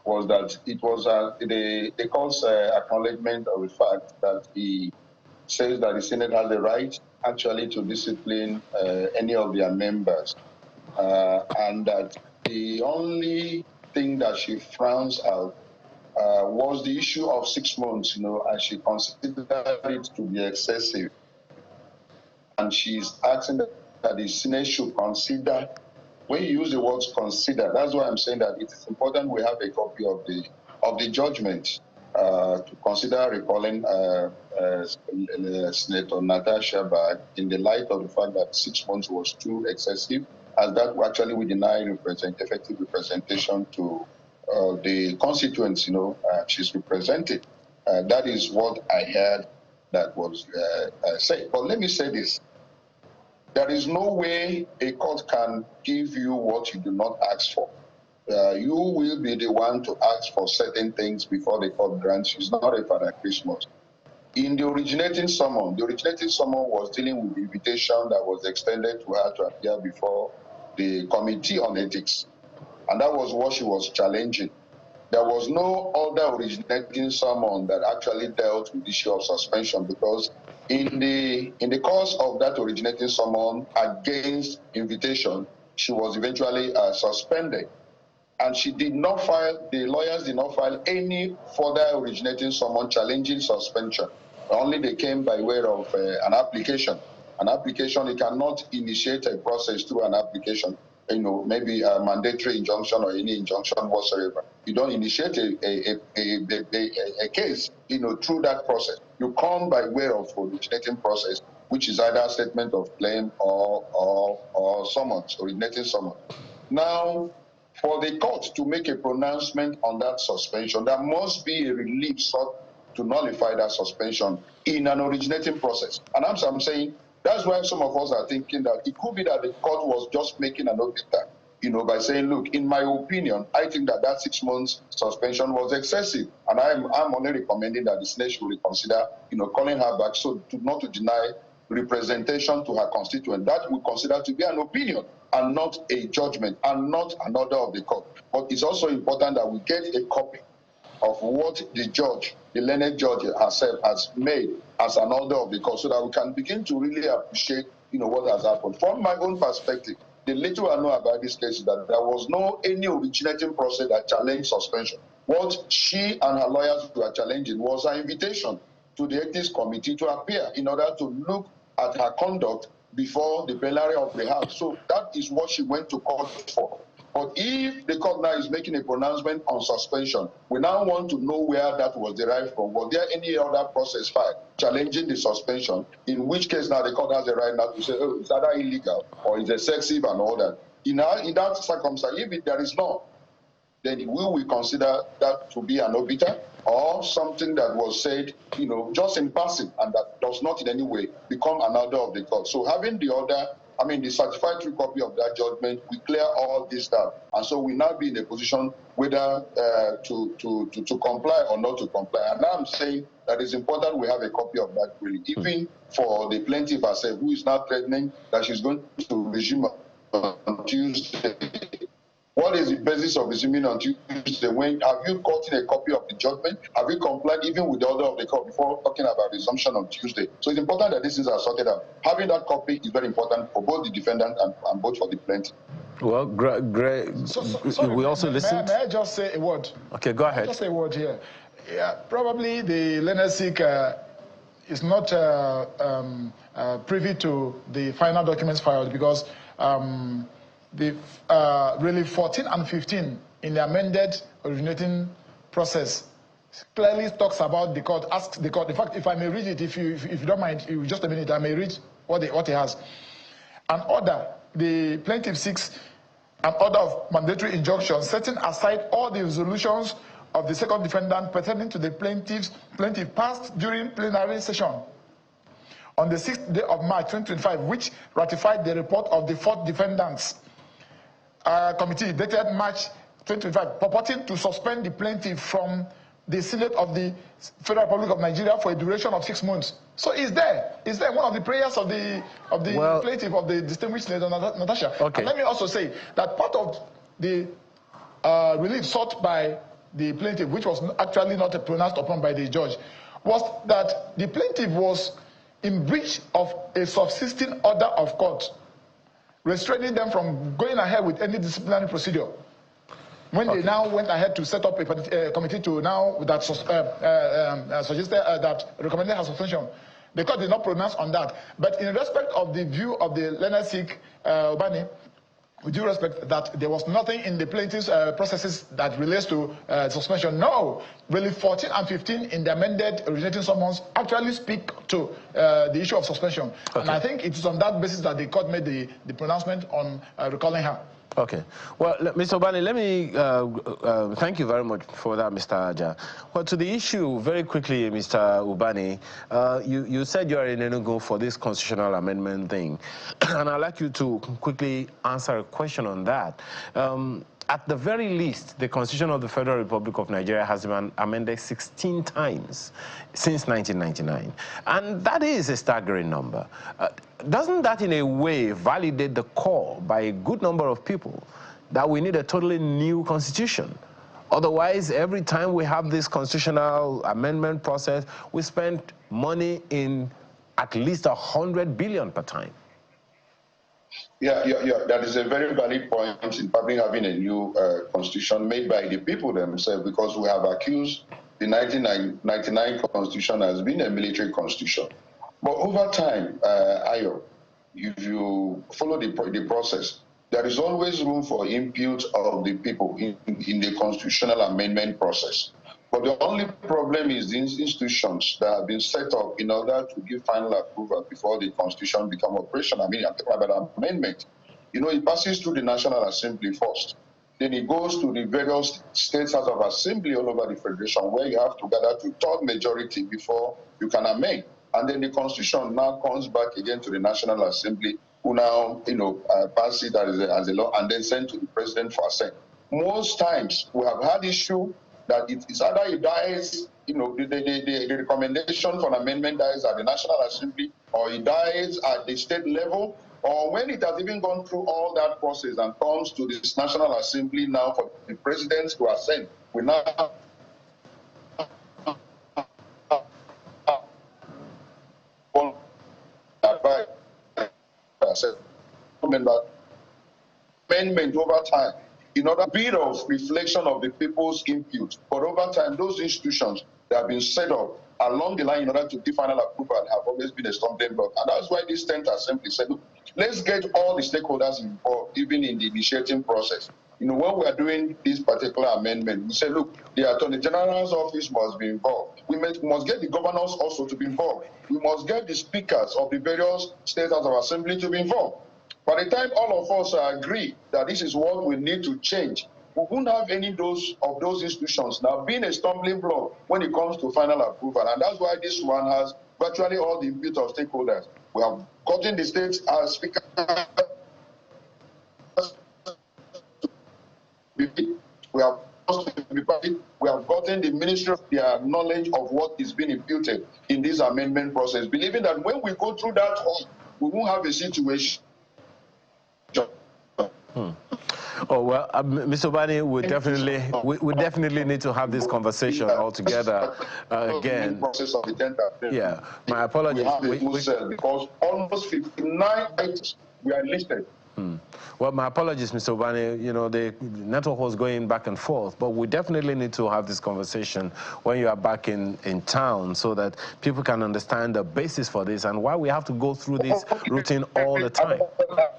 was that it was the court's acknowledgement of the fact that he says that the Senate has the right actually to discipline any of their members. And that the only thing that she frowns out was the issue of 6 months, and she considered it to be excessive. And she's asking that the Senate should consider, when you use the words consider, that's why I'm saying that it is important we have a copy of the judgment to consider recalling Senator Natasha back in the light of the fact that 6 months was too excessive, as that actually would deny effective representation to the constituents, she's represented. That is what I heard that was said. But let me say this. There is no way a court can give you what you do not ask for. You will be the one to ask for certain things before the court grants you. It's not a Father Christmas. In the originating summon was dealing with the invitation that was extended to her to appear before the Committee on Ethics. And that was what she was challenging. There was no other originating summon that actually dealt with the issue of suspension, because in the course of that originating summon against invitation, she was eventually suspended. And she did not file, the lawyers did not file any further originating summon challenging suspension. Only they came by way of an application. An application, you cannot initiate a process through an application, maybe a mandatory injunction or any injunction whatsoever. You don't initiate a case, through that process. You come by way of originating process, which is either a statement of claim or summons, originating summons. Now, for the court to make a pronouncement on that suspension, there must be a relief sought to nullify that suspension in an originating process. And I'm saying that's why some of us are thinking that it could be that the court was just making an obiter by saying, look, in my opinion, I think that 6 months suspension was excessive. And I'm only recommending that the Senate should reconsider, calling her back so not to deny representation to her constituent. That we consider to be an opinion and not a judgment and not an order of the court. But it's also important that we get a copy of what the judge, the learned judge herself, has made as an order of the court so that we can begin to really appreciate, what has happened. From my own perspective, the little I know about this case is that there was any originating process that challenged suspension. What she and her lawyers were challenging was an invitation to the ethics committee to appear in order to look at her conduct before the plenary of the House. So that is what she went to court for. But if the court now is making a pronouncement on suspension, we now want to know where that was derived from. Was there any other process filed challenging the suspension? In which case now the court has the right now to say, oh, it's either illegal or it's excessive and all that. In that circumstance, if there is none, then we will consider that to be an obiter or something that was said, just in passing, and that does not in any way become an order of the court. So having the order, the certified true copy of that judgment, we clear all this down. And so we now be in a position whether to comply or not to comply. And now I'm saying that it's important we have a copy of that really, even for the plaintiff herself, who is now threatening that she's going to resume on Tuesday. What is the basis of resuming on Tuesday? Have you gotten a copy of the judgment? Have you complied even with the order of the court before talking about resumption on Tuesday? So it's important that these things are sorted out. Having that copy is very important for both the defendant and both for the plaintiff. Well, great. Sorry, we also listen. May I just say a word? Okay, go ahead. Just a word here. Yeah, probably the learned Sikh is not privy to the final documents filed because the really 14 and 15 in the amended originating process clearly talks about the court, asks the court. In fact, if I may read it, if you don't mind, just a minute, I may read what he has. An order, the plaintiff seeks an order of mandatory injunction setting aside all the resolutions of the second defendant pertaining to the plaintiff passed during plenary session on the 6th day of March 2025, which ratified the report of the fourth defendant's committee dated March 2025, purporting to suspend the plaintiff from the Senate of the Federal Republic of Nigeria for a duration of 6 months. So is there one of the prayers of the plaintiff, of the distinguished Lady Natasha? Okay. And let me also say that part of the relief sought by the plaintiff, which was actually not pronounced upon by the judge, was that the plaintiff was in breach of a subsisting order of court, restraining them from going ahead with any disciplinary procedure. When they now went ahead to set up a committee to now that suggested that recommended her suspension, the court did not pronounce on that. But in respect of the view of the learned Sikh Ubani, with due respect, that there was nothing in the plaintiff's processes that relates to suspension. No, really 14 and 15 in the amended originating summons actually speak to the issue of suspension. Okay. And I think it is on that basis that the court made the pronouncement on recalling her. Okay. Well, Mr. Ubani, let me thank you very much for that, Mr. Aja. Well, to the issue, very quickly, Mr. Ubani, you said you are in Enugu for this constitutional amendment thing, and I'd like you to quickly answer a question on that. At the very least, the Constitution of the Federal Republic of Nigeria has been amended 16 times since 1999. And that is a staggering number. Doesn't that in a way validate the call by a good number of people that we need a totally new constitution? Otherwise, every time we have this constitutional amendment process, we spend money in at least 100 billion per time. Yeah, that is a very valid point in probably having a new constitution made by the people themselves, because we have accused the 1999 constitution as being a military constitution. But over time, Ayo, if you follow the process, there is always room for input of the people in the constitutional amendment process. But the only problem is the institutions that have been set up in order to give final approval before the constitution become operational. I mean, I'm talking about amendment. It passes through the National Assembly first. Then it goes to the various states House of Assembly all over the Federation, where you have to gather to third majority before you can amend. And then the constitution now comes back again to the National Assembly who now, pass it as a law and then send to the president for assent. Most times we have had issue that it's either it dies, the recommendation for an amendment dies at the National Assembly, or it dies at the state level, or when it has even gone through all that process and comes to this National Assembly now for the president to assent, we now amendment over time in order to bit of reflection of the people's input. But over time, those institutions that have been set up along the line in order to give final approval have always been a stumbling block. And that's why this 10th Assembly said, look, let's get all the stakeholders involved, even in the initiating process. When we are doing this particular amendment, we say, look, the Attorney General's office must be involved. We must get the governors also to be involved. We must get the speakers of the various state houses of assembly to be involved. By the time all of us agree that this is what we need to change, we won't have any of those institutions now being a stumbling block when it comes to final approval. And that's why this one has virtually all the input of stakeholders. We have gotten the states as speakers. We have gotten the ministry of their knowledge of what is being imputed in this amendment process, believing that when we go through that one, we won't have a situation. Oh, well, Mr. Bani, we definitely need to have this conversation all together again. Yeah, my apologies. Because almost 59 items were listed. Well, my apologies, Mr. Obani. The network was going back and forth, but we definitely need to have this conversation when you are back in town so that people can understand the basis for this and why we have to go through this routine all the time.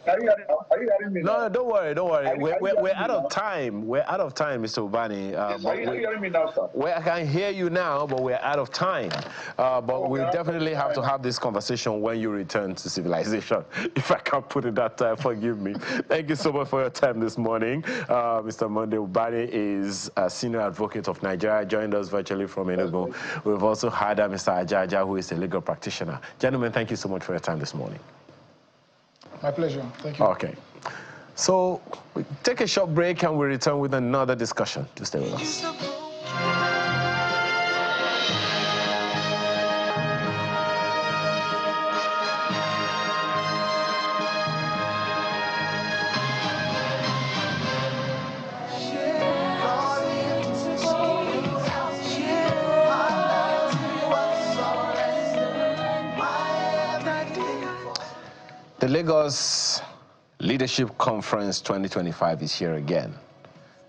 Are you hearing me now? No, don't worry. We're out of time. We're out of time, Mr. Obani. Yes, are you hearing me now, sir? Well, I can hear you now, but we're out of time. But we'll definitely have to have this conversation when you return to civilization. If I can't put it that time, forgive me. Thank you so much for your time this morning. Mr. Monday Ubani is a senior advocate of Nigeria, joined us virtually from Enugu. We've also had Mr. Ajaja, who is a legal practitioner. Gentlemen, thank you so much for your time this morning. My pleasure. Thank you. Okay. So we take a short break and we return with another discussion. To stay with us. The Lagos Leadership Conference 2025 is here again.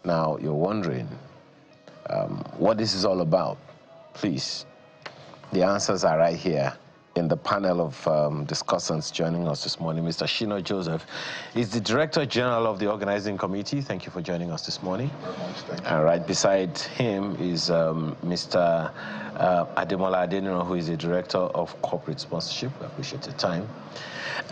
Now, you're wondering what this is all about. Please, the answers are right here in the panel of discussants joining us this morning. Mr. Shino Joseph is the Director General of the Organizing Committee. Thank you for joining us this morning. Thank you. And right beside him is Mr. Ademola Adeniro, who is the Director of Corporate Sponsorship. We appreciate your time.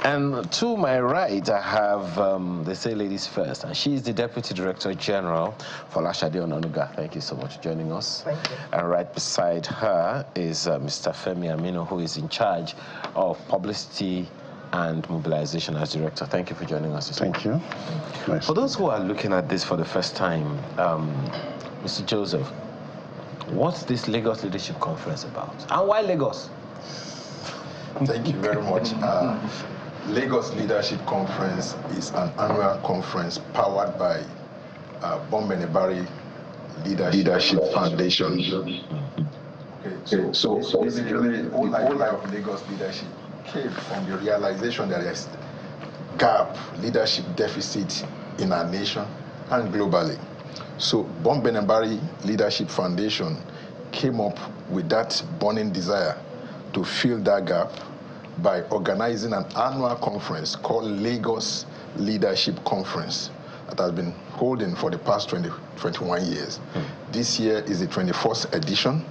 And to my right, I have, they say ladies first, and she is the Deputy Director General for Lashade Onanuga. Thank you so much for joining us. Thank you. And right beside her is Mr. Femi Amino, who is in charge of Publicity and Mobilization as Director. Thank you for joining us this morning. Thank you. Nice. For those who are looking at this for the first time, Mr. Joseph, what's this Lagos Leadership Conference about? And why Lagos? Thank you very much. Lagos Leadership Conference is an annual conference powered by Bombenebari Leadership Foundation. Okay, so basically, the whole idea of Lagos leadership came from the realization that there's gap, leadership deficit in our nation and globally. So Bombenebari Leadership Foundation came up with that burning desire to fill that gap by organizing an annual conference called Lagos Leadership Conference that has been holding for the past 21 years. This year is the 21st edition,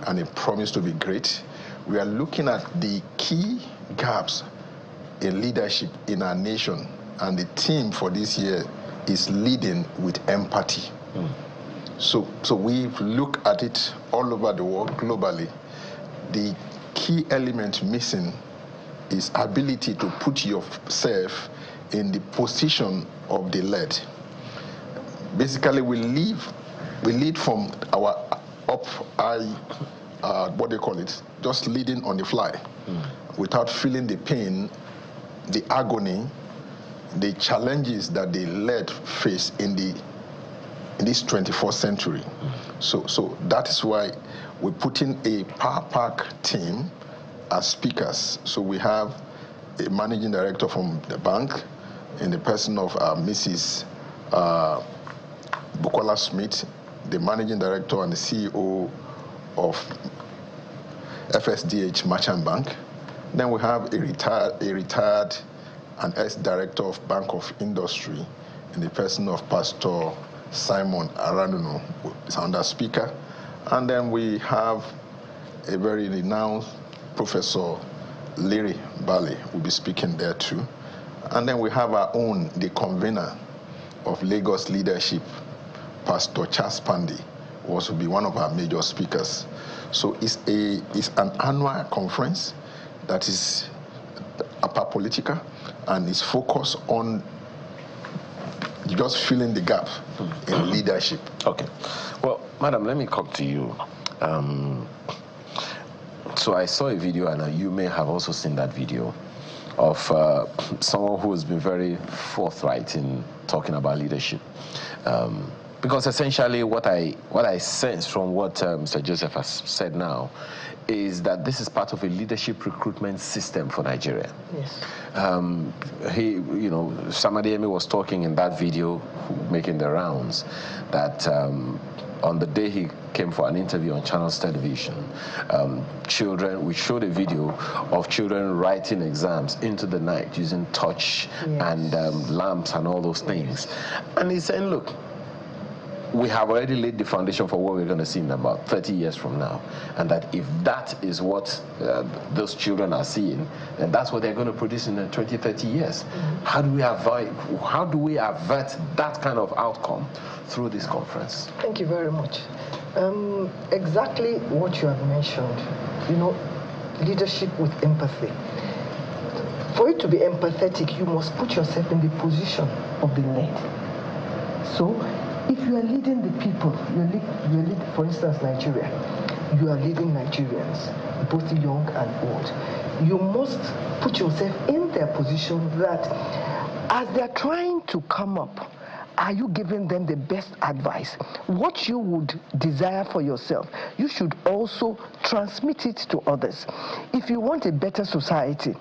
and it promised to be great. We are looking at the key gaps in leadership in our nation, and the theme for this year is leading with empathy. So we've looked at it all over the world, globally. The key element missing is ability to put yourself in the position of the led. Basically, we lead from our up high, what they call it, just leading on the fly, without feeling the pain, the agony, the challenges that the led face in this 21st century. So that is why we put in a power pack team as speakers. So we have a managing director from the bank in the person of Mrs. Bukola Smith, the managing director and the CEO of FSDH Merchant Bank. Then we have a retired and ex-director of Bank of Industry in the person of Pastor Simon Aranuno, who is under speaker. And then we have a very renowned Professor Larry Bali will be speaking there too. And then we have our own, the convener of Lagos Leadership, Pastor Charles Pandey, who also be one of our major speakers. So it's an annual conference that is apolitical and is focused on just filling the gap in leadership. Okay. Well, madam, let me come to you. So I saw a video, and you may have also seen that video, of someone who has been very forthright in talking about leadership. Because essentially what I sense from what Mr. Joseph has said now is that this is part of a leadership recruitment system for Nigeria. Yes. Samadiyemi was talking in that video, making the rounds, that on the day he came for an interview on Channels Television, we showed a video of children writing exams into the night using torch and lamps and all those things. And he's saying, look, we have already laid the foundation for what we're going to see in about 30 years from now. And that if that is what those children are seeing, then that's what they're going to produce in 20, 30 years. How do we avert that kind of outcome through this conference? Thank you very much. Exactly what you have mentioned, leadership with empathy. For you to be empathetic, you must put yourself in the position of the led. So, if you are leading the people, you are leading, for instance, Nigeria, you are leading Nigerians, both young and old. You must put yourself in their position that as they are trying to come up, are you giving them the best advice? What you would desire for yourself, you should also transmit it to others. If you want a better society,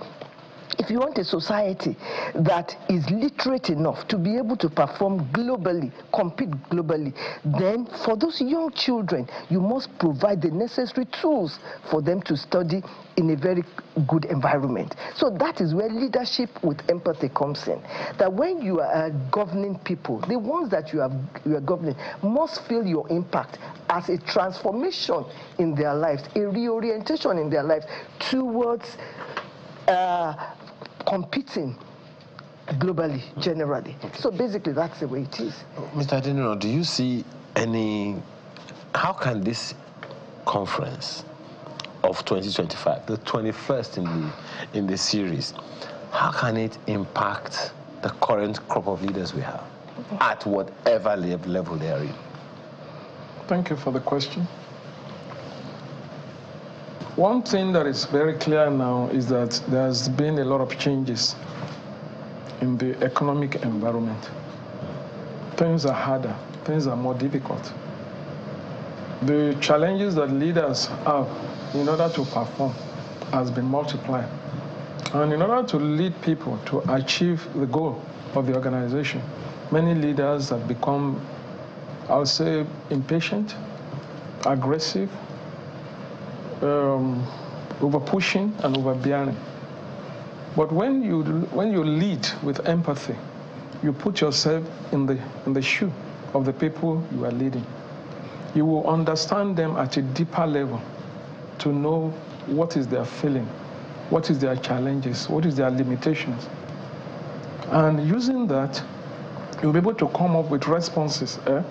if you want a society that is literate enough to be able to perform globally, compete globally, then for those young children, you must provide the necessary tools for them to study in a very good environment. So that is where leadership with empathy comes in. That when you are governing people, the ones that you are governing must feel your impact as a transformation in their lives, a reorientation in their lives towards competing globally, generally. Okay. So basically, that's the way it is. Mr. Adenino, do you see how can this conference of 2025, the 21st in the series, how can it impact the current crop of leaders we have at whatever level they are in? Thank you for the question. One thing that is very clear now is that there's been a lot of changes in the economic environment. Things are harder, things are more difficult. The challenges that leaders have in order to perform has been multiplied. And in order to lead people to achieve the goal of the organization, many leaders have become, I'll say, impatient, aggressive, over-pushing and overbearing. But when you lead with empathy, you put yourself in the shoe of the people you are leading. You will understand them at a deeper level to know what is their feeling, what is their challenges, what is their limitations. And using that, you'll be able to come up with responses that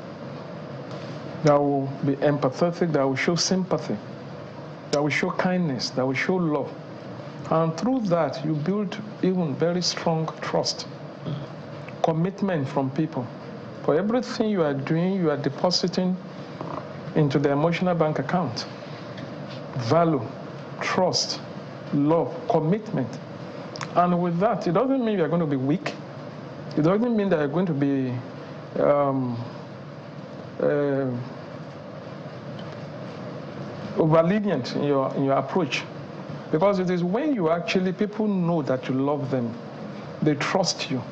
will be empathetic, that will show sympathy, that will show kindness, that will show love. And through that, you build even very strong trust, commitment from people. For everything you are doing, you are depositing into the emotional bank account. Value, trust, love, commitment. And with that, it doesn't mean you're going to be weak. It doesn't mean that you're going to be over-lenient in your approach. Because it is when you actually, people know that you love them, they trust you,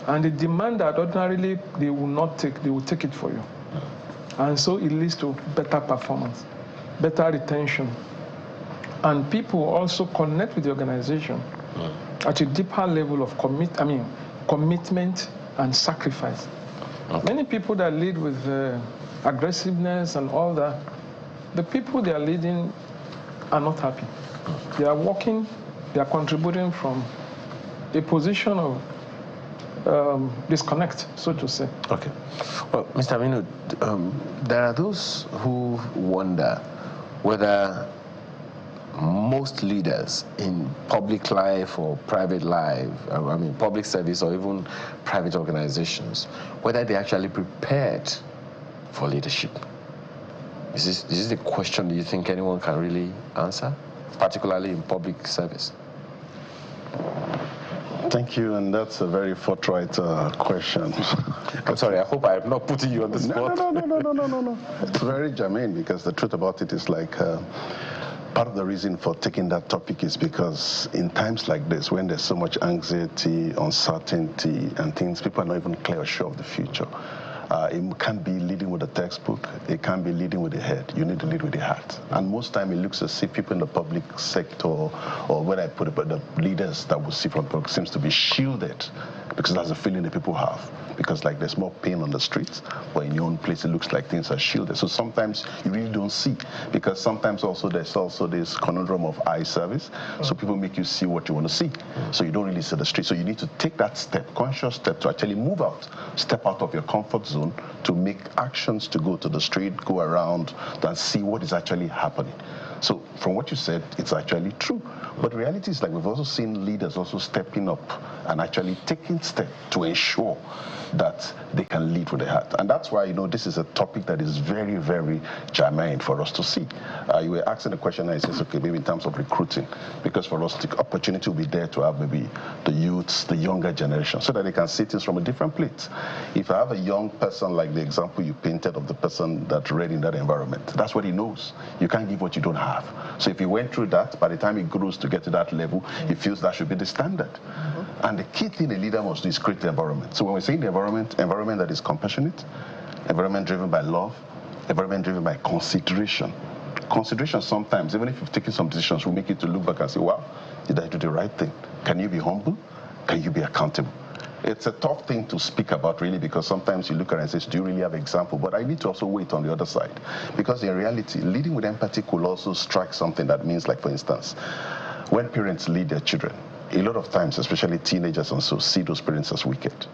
and they demand that ordinarily they will not take, they will take it for you. And so it leads to better performance, better retention. And people also connect with the organization at a deeper level of commitment and sacrifice. Many people that lead with aggressiveness and all that, the people they are leading are not happy. They are working, they are contributing from a position of disconnect, so to say. Okay. Well, Mr. Aminu, there are those who wonder whether most leaders in public life or private life, public service or even private organizations, whether they actually prepared for leadership. Is this the question you think anyone can really answer, particularly in public service? Thank you, and that's a very forthright question. I'm sorry, I hope I am not putting you on the spot. No. It's very germane, because the truth about it is like, part of the reason for taking that topic is because in times like this, when there's so much anxiety, uncertainty, and things, people are not even clear or sure of the future. It can't be leading with a textbook. It can't be leading with the head. You need to lead with the heart. And most time it looks as if people in the public sector, or where I put it, but the leaders that we see from the public seems to be shielded, because that's the feeling that people have. Because like there's more pain on the streets, but in your own place it looks like things are shielded. So sometimes you really don't see, because sometimes also there's also this conundrum of eye service. So people make you see what you want to see. So you don't really see the street. So you need to take that step, conscious step, to actually move out, step out of your comfort zone, to make actions to go to the street, go around, and see what is actually happening. So from what you said, it's actually true. But the reality is, like, we've also seen leaders also stepping up and actually taking steps to ensure that they can lead with their heart. And that's why, this is a topic that is very, very germane for us to see. You were asking the question, and I says, okay, maybe in terms of recruiting, because for us, the opportunity will be there to have maybe the youths, the younger generation, so that they can see things from a different place. If I have a young person, like the example you painted of the person that read in that environment, that's what he knows. You can't give what you don't have. So if he went through that, by the time he grows to get to that level, he feels that should be the standard. And the key thing a leader must do is create the environment. So when we're saying the environment that is compassionate, environment driven by love, environment driven by consideration. Consideration sometimes, even if you've taken some decisions, will make you to look back and say, wow, did I do the right thing? Can you be humble? Can you be accountable? It's a tough thing to speak about, really, because sometimes you look at it and say, do you really have an example? But I need to also wait on the other side. Because in reality, leading with empathy could also strike something that means, like, for instance, when parents lead their children, a lot of times, especially teenagers and so, see those parents as wicked.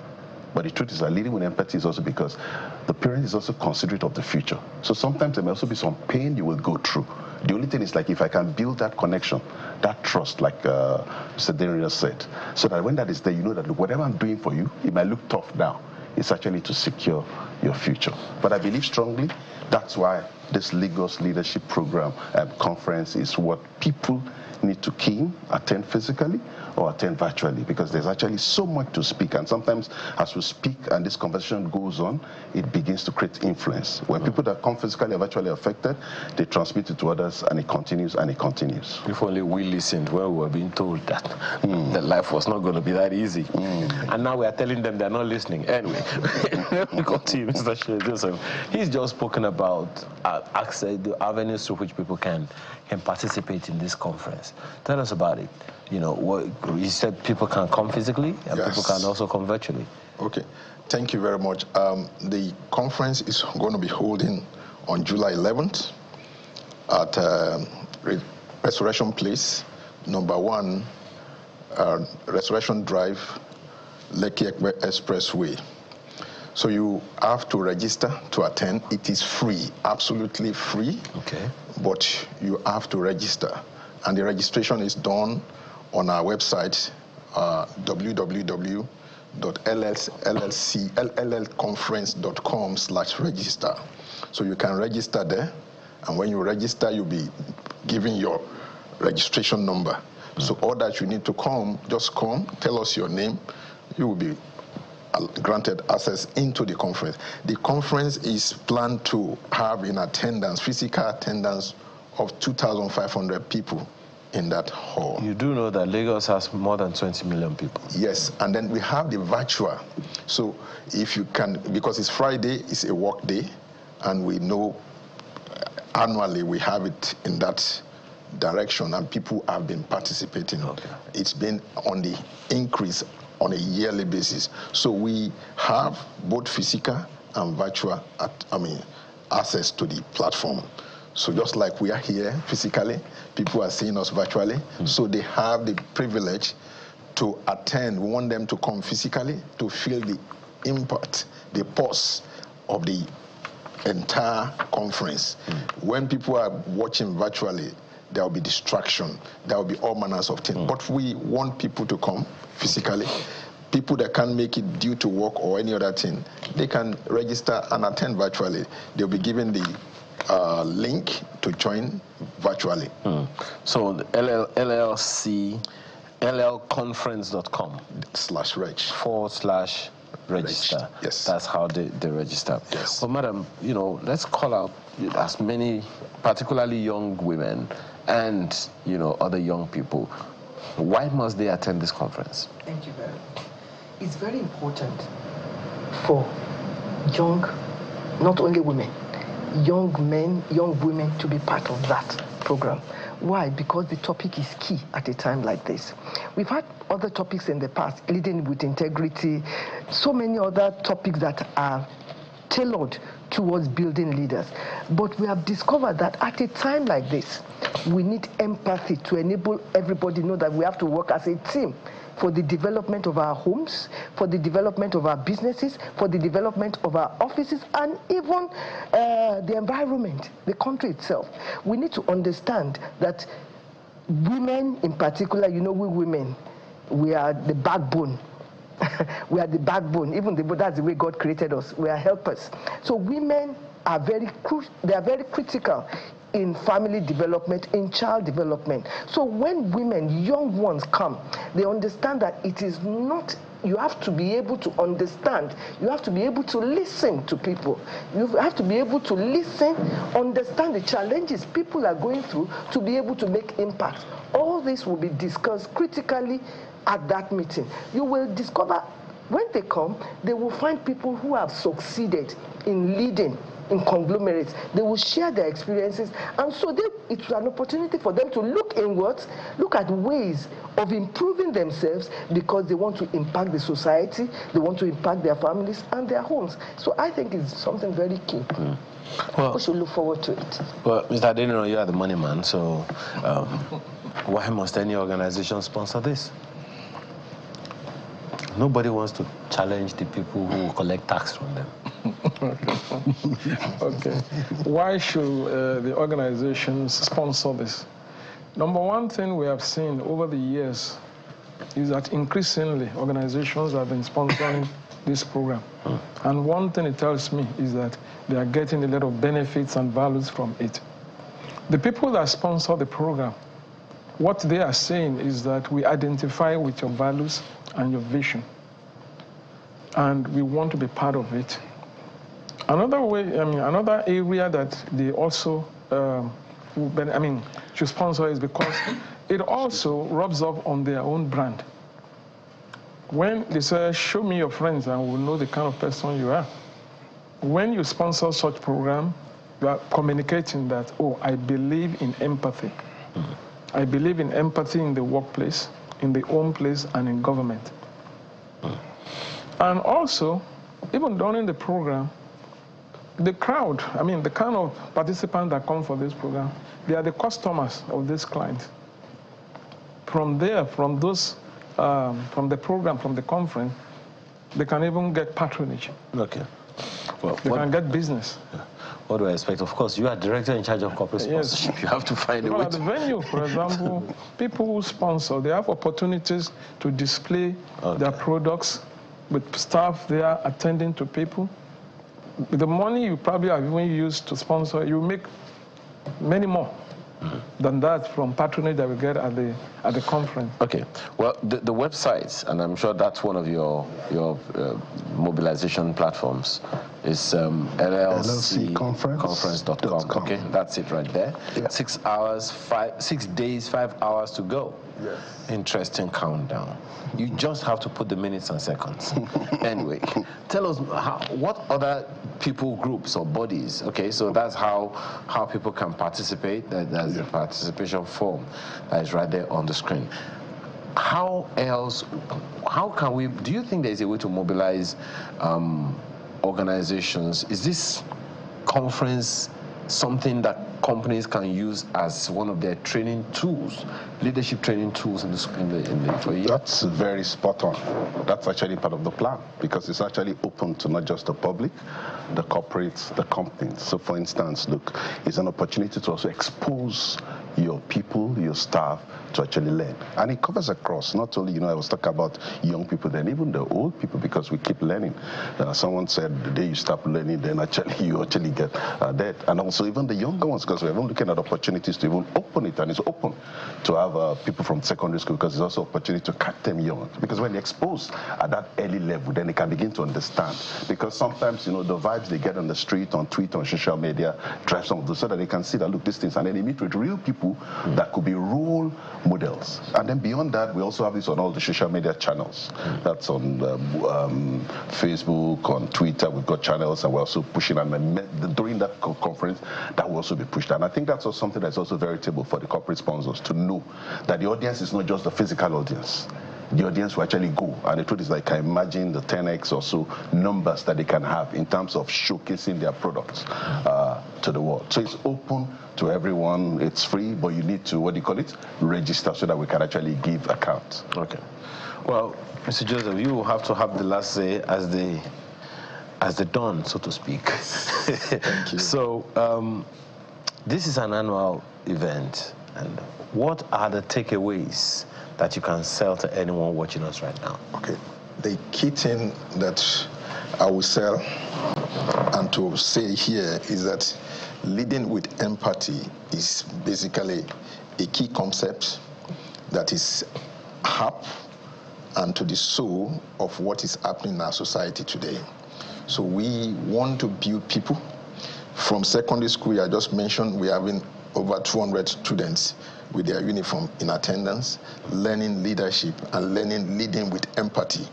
But the truth is that leading with empathy is also because the parent is also considerate of the future. So sometimes there may also be some pain you will go through. The only thing is, like, if I can build that connection, that trust, like Mr. Daniel said, so that when that is there, you know that, look, whatever I'm doing for you, it might look tough now. It's actually to secure your future. But I believe strongly that's why this Lagos Leadership Program conference is what people need to key in, attend physically or attend virtually, because there's actually so much to speak. And sometimes as we speak and this conversation goes on, it begins to create influence. When people that come physically are virtually affected, they transmit it to others, and it continues and it continues. If only we listened when we were being told that that life was not going to be that easy. And now we are telling them they're not listening. Anyway, we continue, Mr. Shea Joseph. He's just spoken about access, the avenues through which people can participate in this conference. Tell us about it. What you said, people can come physically and yes, people can also come virtually. Okay, thank you very much. The conference is going to be holding on July 11th at Restoration Place, number 1, Restoration Drive, Lekki Ekpe Expressway. So you have to register to attend. It is free, absolutely free. Okay. But you have to register. And the registration is done on our website, www.llconference.com/register. So you can register there, and when you register, you'll be given your registration number. So all that you need to come, just come, tell us your name. You will be granted access into the conference. The conference is planned to have in attendance, physical attendance of 2,500 people in that hall. You do know that Lagos has more than 20 million people. Yes, and then we have the virtual. So if you can, because it's Friday, it's a work day, and we know annually we have it in that direction, and people have been participating. Okay. It's been on the increase on a yearly basis. So we have both physical and virtual access to the platform. So just like we are here physically, people are seeing us virtually. So they have the privilege to attend. We want them to come physically to feel the impact, the pulse of the entire conference. When people are watching virtually, there will be distraction. There will be all manners of things. But we want people to come physically. People that can't make it due to work or any other thing, they can register and attend virtually. They'll be given the link to join virtually. So the llconference.com/reg/register. Yes. That's how they register. Yes. But madam, let's call out as many, particularly young women and other young people. Why must they attend this conference? Thank you very much. It's very important for young, not only women, young men, young women to be part of that program. Why? Because the topic is key at a time like this. We've had other topics in the past, leading with integrity, so many other topics that are tailored towards building leaders. But we have discovered that at a time like this, we need empathy to enable everybody to know that we have to work as a team for the development of our homes, for the development of our businesses, for the development of our offices, and even the environment, the country itself. We need to understand that women in particular, we women, we are the backbone. We are the backbone. Even that's the way God created us. We are helpers. So women are very critical in family development, in child development. So when women, young ones come, they understand that it is not, you have to be able to understand, you have to be able to listen to people. You have to be able to listen, understand the challenges people are going through to be able to make impact. All this will be discussed critically at that meeting. You will discover when they come, they will find people who have succeeded in leading in conglomerates. They will share their experiences, and so it's an opportunity for them to look inwards, look at ways of improving themselves, because they want to impact the society, they want to impact their families and their homes. So I think it's something very key. Well, we should look forward to it. Well, Mr. Adeniro, you are the money man, so why must any organization sponsor this? Nobody wants to challenge the people who collect tax from them. Okay. Why should the organizations sponsor this? Number one thing we have seen over the years is that increasingly organizations have been sponsoring this program. And one thing it tells me is that they are getting a lot of benefits and values from it. The people that sponsor the program, what they are saying is that we identify with your values and your vision, and we want to be part of it. Another area that they also should sponsor is because it also rubs off on their own brand. When they say, show me your friends and we'll know the kind of person you are. When you sponsor such program, you are communicating that, oh, I believe in empathy. I believe in empathy in the workplace, in the home place, and in government. And also, even during the program, the crowd, the kind of participants that come for this program, they are the customers of this client. From there, from the program, from the conference, they can even get patronage. Okay. Well, they can get business. Yeah. what do I expect? Of course, you are director in charge of corporate sponsorship. You have to find a way at the venue, for example, people who sponsor, they have opportunities to display their products with staff there attending to people. With the money you probably have even used to sponsor, you make many more than that from patronage that we get at the conference. Okay. Well, the website, and I'm sure that's one of your mobilization platforms, is llcconference.com. Okay, that's it right there. Yeah. 6 days, 5 hours to go. Yes. Interesting countdown. You just have to put the minutes and seconds. Anyway, tell us what other people groups or bodies. Okay, so that's how people can participate. There's a participation form that is right there on the screen. How can we, do you think there's a way to mobilize organizations? Is this conference something that companies can use as one of their training tools, leadership training tools for you? That's very spot on. That's actually part of the plan, because it's actually open to not just the public, the corporates, the companies. So for instance, look, it's an opportunity to also expose your people, your staff, to actually learn. And it covers across, not only, I was talking about young people, then even the old people, because we keep learning. Someone said the day you stop learning, then you actually get dead. And also even the younger ones, because we're even looking at opportunities to even open it, and it's open to have people from secondary school, because there's also opportunity to catch them young. Because when they're exposed at that early level, then they can begin to understand. Because sometimes, the vibes they get on the street, on Twitter, on social media, drive some of those, so that they can see that, look, these things, and then they meet with real people that could be role models. And then beyond that, we also have this on all the social media channels. That's on Facebook, on Twitter, we've got channels, and we're also pushing, and during that conference, that will also be pushed. And I think that's also something that's also very table for the corporate sponsors to know that the audience is not just the physical audience. The audience will actually go. And the truth is, like, I imagine the 10x or so numbers that they can have in terms of showcasing their products to the world. So it's open to everyone. It's free, but you need to, register so that we can actually give account. Okay. Well, Mr. Joseph, you will have to have the last say as the Don, so to speak. Thank you. So this is an annual event. And what are the takeaways that you can sell to anyone watching us right now? Okay. The key thing that I will sell and to say here is that leading with empathy is basically a key concept that is apt and to the soul of what is happening in our society today. So we want to build people. From secondary school, I just mentioned, we are having over 200 students with their uniform in attendance, learning leadership and leading with empathy.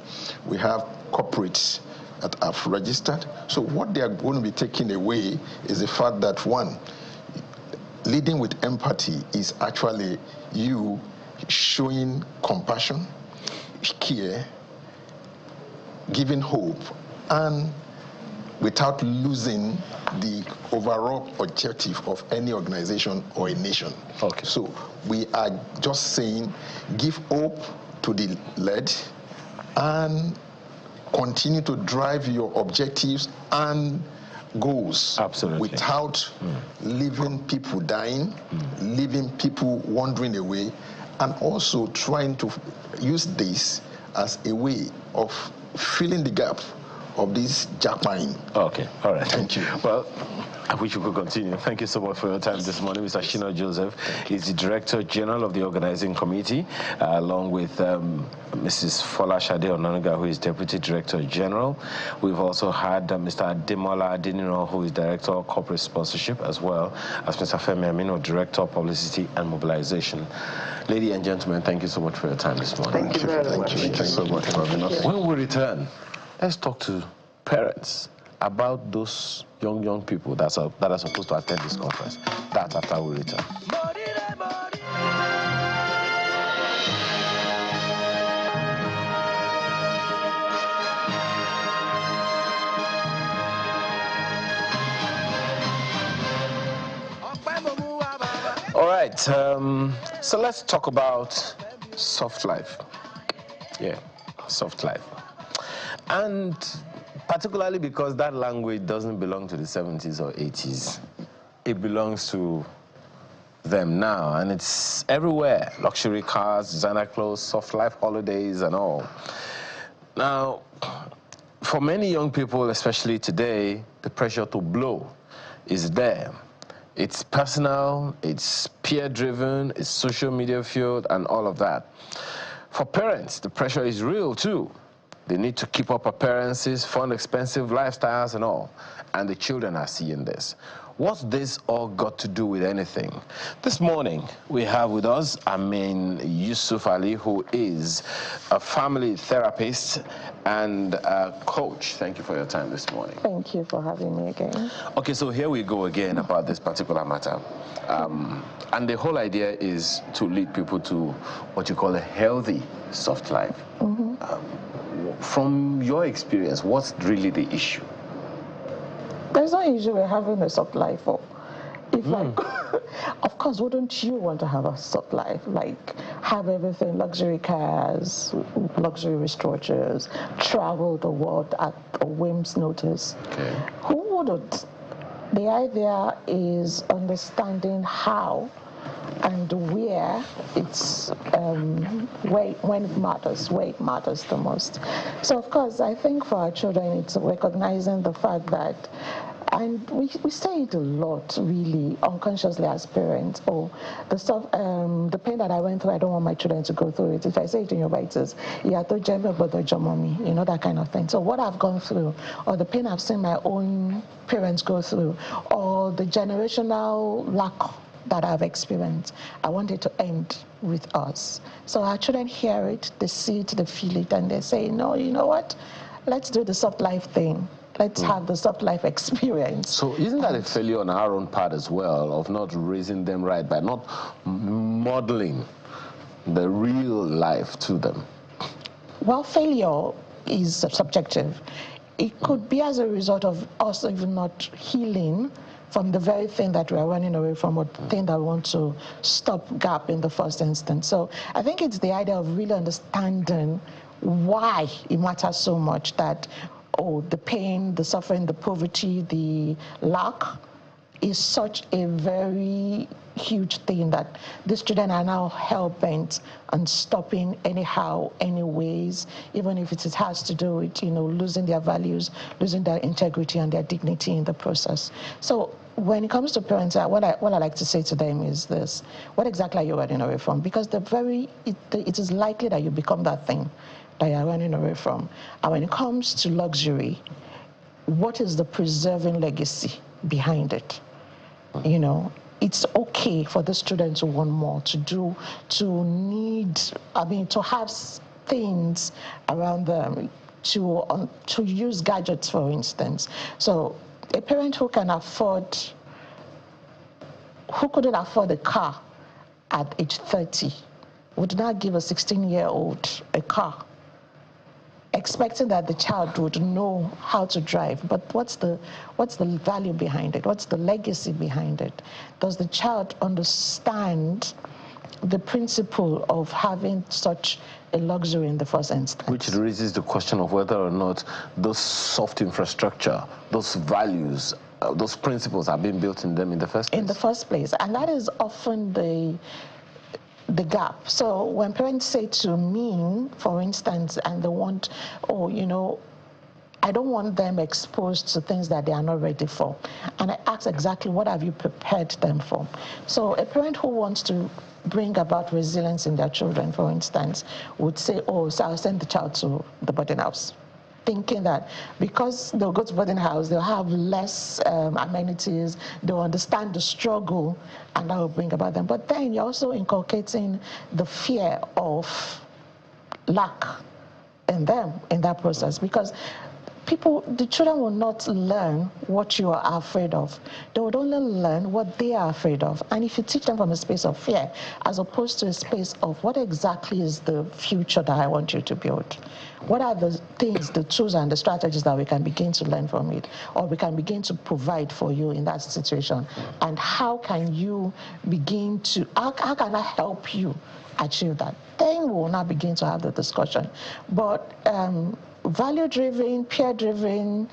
We have corporates that have registered. So what they are going to be taking away is the fact that, one, leading with empathy is actually you showing compassion, care, giving hope, and without losing the overall objective of any organization or a nation. Okay. So we are just saying, give hope to the led and continue to drive your objectives and goals. Absolutely. Without leaving people dying, leaving people wandering away, and also trying to use this as a way of filling the gap of this jackpine. Okay, all right. Thank you. Well, I wish you could continue. Thank you so much for your time this morning. Mr. Shina Joseph is the Director General of the Organizing Committee, along with Mrs. Fola Shade Onanuga, who is Deputy Director General. We've also had Mr. Ademola Adeniro, who is Director of Corporate Sponsorship, as well as Mr. Femi Amino, Director of Publicity and Mobilization. Ladies and gentlemen, thank you so much for your time this morning. Thank you very much. Thank you so much for having us. When we return, let's talk to parents about those young people that are supposed to attend this conference. That's after we return. All right, so let's talk about soft life. Yeah, soft life. And particularly because that language doesn't belong to the 70s or 80s. It belongs to them now, and it's everywhere. Luxury cars, designer clothes, soft life holidays, and all. Now, for many young people, especially today, the pressure to blow is there. It's personal, it's peer-driven, it's social media fueled, and all of that. For parents, the pressure is real too. They need to keep up appearances, fund expensive lifestyles, and all. And the children are seeing this. What's this all got to do with anything? This morning, we have with us Amin Yusuf Ali, who is a family therapist and a coach. Thank you for your time this morning. Thank you for having me again. Okay, so here we go again about this particular matter. And the whole idea is to lead people to what you call a healthy soft life. From your experience, what's really the issue? There's no issue with having a soft life. If like, of course, wouldn't you want to have a soft life? Like, have everything, luxury cars, luxury wristwatches, travel the world at a whim's notice. Okay. Who wouldn't? The idea is understanding how and where it's when it matters, where it matters the most. So of course, I think for our children, it's recognizing the fact that, and we say it a lot, really, unconsciously as parents. Oh, the stuff, the pain that I went through, I don't want my children to go through it. If I say it in your bite, it's yeah, to jembe but to mommy, you know, that kind of thing. So what I've gone through, or the pain I've seen my own parents go through, or the generational lack that I've experienced, I want it to end with us. So our children hear it, they see it, they feel it, and they say, no, you know what? Let's do the soft life thing. Let's have the soft life experience. So isn't that a failure on our own part as well, of not raising them right, by not modeling the real life to them? Well, failure is subjective. It could be as a result of us even not healing from the very thing that we are running away from, or the thing that we want to stop gap in the first instance. So I think it's the idea of really understanding why it matters so much that, oh, the pain, the suffering, the poverty, the lack is such a very huge thing that these children are now hell-bent on stopping anyhow, anyways, even if it has to do with, you know, losing their values, losing their integrity and their dignity in the process. So when it comes to parents, what I like to say to them is this: what exactly are you running away from? Because it is likely that you become that thing that you're running away from. And when it comes to luxury, what is the preserving legacy behind it? You know, it's okay for the student to want more, to have things around them, to use gadgets, for instance. So a parent who couldn't afford a car at age 30 would not give a 16-year-old a car, expecting that the child would know how to drive. But what's the value behind it? What's the legacy behind it? Does the child understand the principle of having such a luxury in the first instance? Which raises the question of whether or not those soft infrastructure, those values, those principles are being built in them in the first place. In the first place. And that is often the gap. So when parents say to me, for instance, and they want, oh, you know, I don't want them exposed to things that they are not ready for. And I ask exactly, what have you prepared them for? So a parent who wants to bring about resilience in their children, for instance, would say, oh, so I'll send the child to the boarding house, thinking that because they'll go to boarding house, they'll have less amenities, they'll understand the struggle, and that will bring about them. But then you're also inculcating the fear of lack in them in that process, because the children will not learn what you are afraid of. They would only learn what they are afraid of. And if you teach them from a space of fear, as opposed to a space of what exactly is the future that I want you to build, what are the things, the tools and the strategies that we can begin to learn from it, or we can begin to provide for you in that situation, and how can you begin to, how can I help you achieve that? Then we will now begin to have the discussion. But value-driven, peer-driven,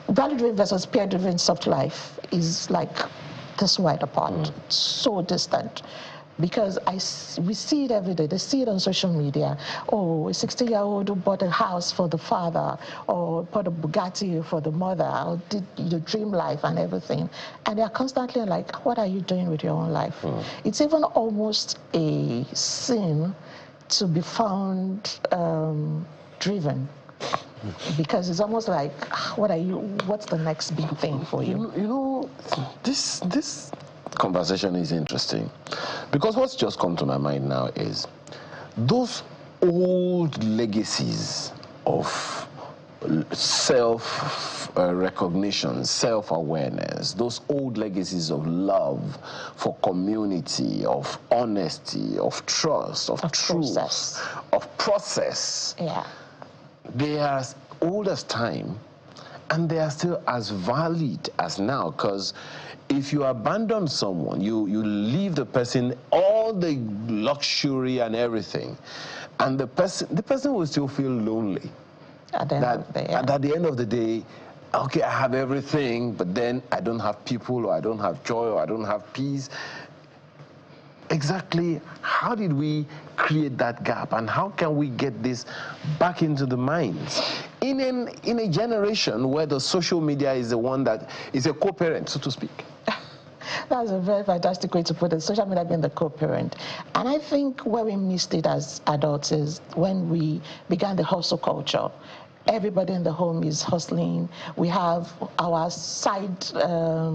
value-driven versus peer-driven soft life is like this wide apart, so distant. Because we see it every day. They see it on social media. Oh, a 60-year-old who bought a house for the father, or bought a Bugatti for the mother, or did the dream life and everything. And they're constantly like, what are you doing with your own life? It's even almost a sin to be found driven. Because it's almost like, what's the next big thing for you? You know, this conversation is interesting, because what's just come to my mind now is those old legacies of self-recognition, self-awareness, those old legacies of love for community, of honesty, of trust, of truth, of process. Yeah. They are as old as time, and they are still as valid as now, because if you abandon someone, you leave the person all the luxury and everything, and the person will still feel lonely. At the end of the day, okay, I have everything, but then I don't have people, or I don't have joy, or I don't have peace. Exactly how did we create that gap, and how can we get this back into the minds in a generation where the social media is the one that is a co-parent, so to speak? That's a very fantastic way to put it, social media being the co-parent. And I think where we missed it as adults is when we began the hustle culture. Everybody in the home is hustling. We have our side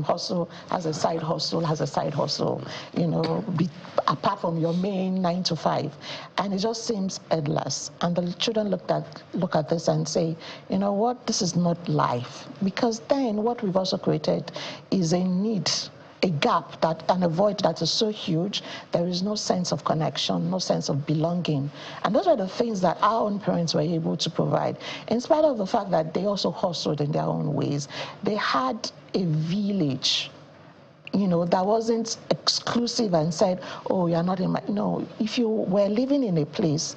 hustle has a side hustle, you know, apart from your main 9 to 5. And it just seems endless. And the children look at this and say, you know what, this is not life. Because then what we've also created is a need, a gap, and a void that is so huge, there is no sense of connection, no sense of belonging. And those are the things that our own parents were able to provide. In spite of the fact that they also hustled in their own ways, they had a village, you know, that wasn't exclusive and said, oh, you're not in my... No, if you were living in a place,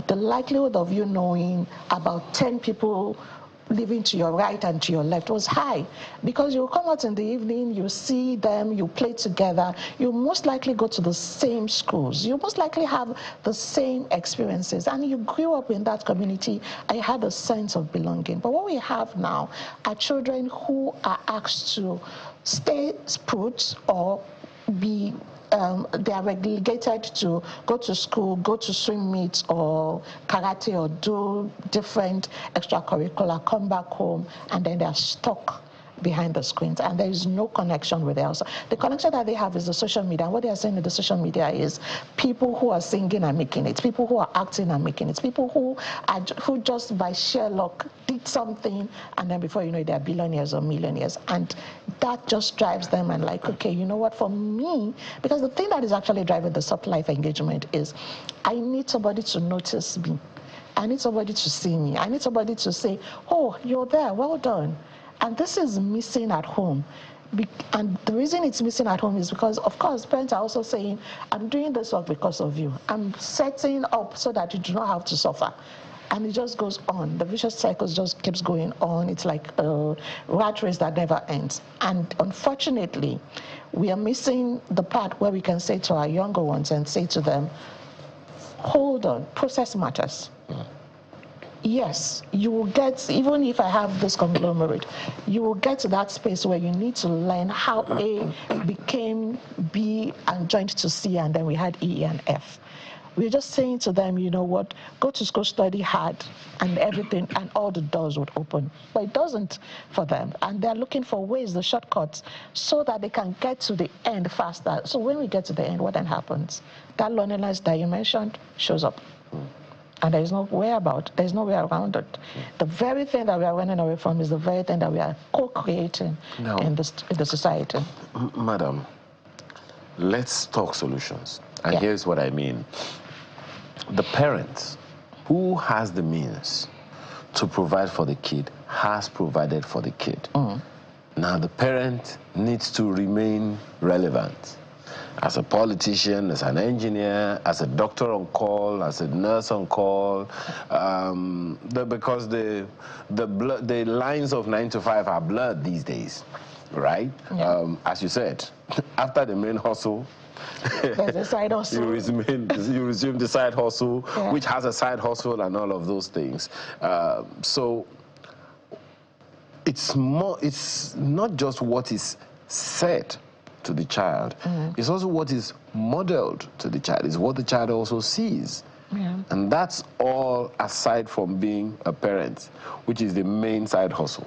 the likelihood of you knowing about 10 people living to your right and to your left was high, because you come out in the evening, you see them, you play together, you most likely go to the same schools, you most likely have the same experiences, and you grew up in that community. I had a sense of belonging. But what we have now are children who are asked to stay put or be they are relegated to go to school, go to swim meets or karate, or do different extracurricular, come back home, and then they are stuck behind the screens, and there is no connection with else. The connection that they have is the social media, and what they are saying in the social media is people who are singing and making it, people who are acting and making it, people who just by sheer luck did something, and then before you know it, they're billionaires or millionaires, and that just drives them. And like, okay, you know what, for me, because the thing that is actually driving the soft life engagement is I need somebody to notice me, I need somebody to see me, I need somebody to say, oh, you're there, well done. And this is missing at home. And the reason it's missing at home is because, of course, parents are also saying, I'm doing this work because of you. I'm setting up so that you do not have to suffer. And it just goes on. The vicious cycle just keeps going on. It's like a rat race that never ends. And unfortunately, we are missing the part where we can say to our younger ones and say to them, hold on, process matters. Yes, you will get, even if I have this conglomerate, you will get to that space where you need to learn how A became B and joined to C, and then we had E and F. We're just saying to them, you know what, go to school, study hard, and everything, and all the doors would open. But it doesn't for them. And they're looking for ways, the shortcuts, so that they can get to the end faster. So when we get to the end, what then happens? That loneliness that you mentioned shows up. And there's no way about it. There's no way around it. The very thing that we are running away from is the very thing that we are co-creating in the society. Madam, let's talk solutions. And here's what I mean. The parent who has the means to provide for the kid has provided for the kid. Now the parent needs to remain relevant. as a politician, as an engineer, as a doctor on call, as a nurse on call, because the lines of 9 to 5 are blurred these days, right? Yeah. As you said, after the main hustle, there's a side hustle. you resume the side hustle, yeah, which has a side hustle and all of those things. So it's not just what is said to the child, it's also what is modeled to the child, it's what the child also sees. Yeah. And that's all aside from being a parent, which is the main side hustle.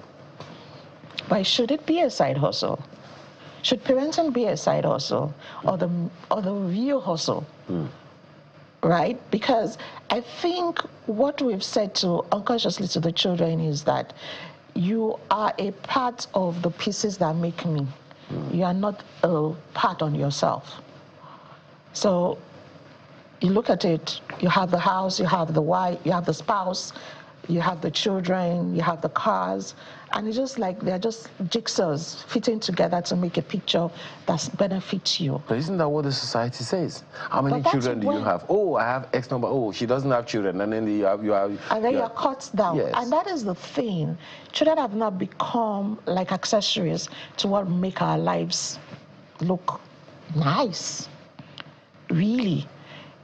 But should it be a side hustle? Should parenting be a side hustle or the real hustle? Right? Because I think what we've said to unconsciously to the children is that you are a part of the pieces that make me. You are not a part on yourself. So you look at it, you have the house, you have the wife, you have the spouse, you have the children, you have the cars, and it's just like they're just jigsaws fitting together to make a picture that benefits you. But isn't that what the society says? How many children do you have? Oh, I have X number. Oh, she doesn't have children, and then you have and then you're cut down. Yes. And that is the thing. Children have not become like accessories to what make our lives look nice, really.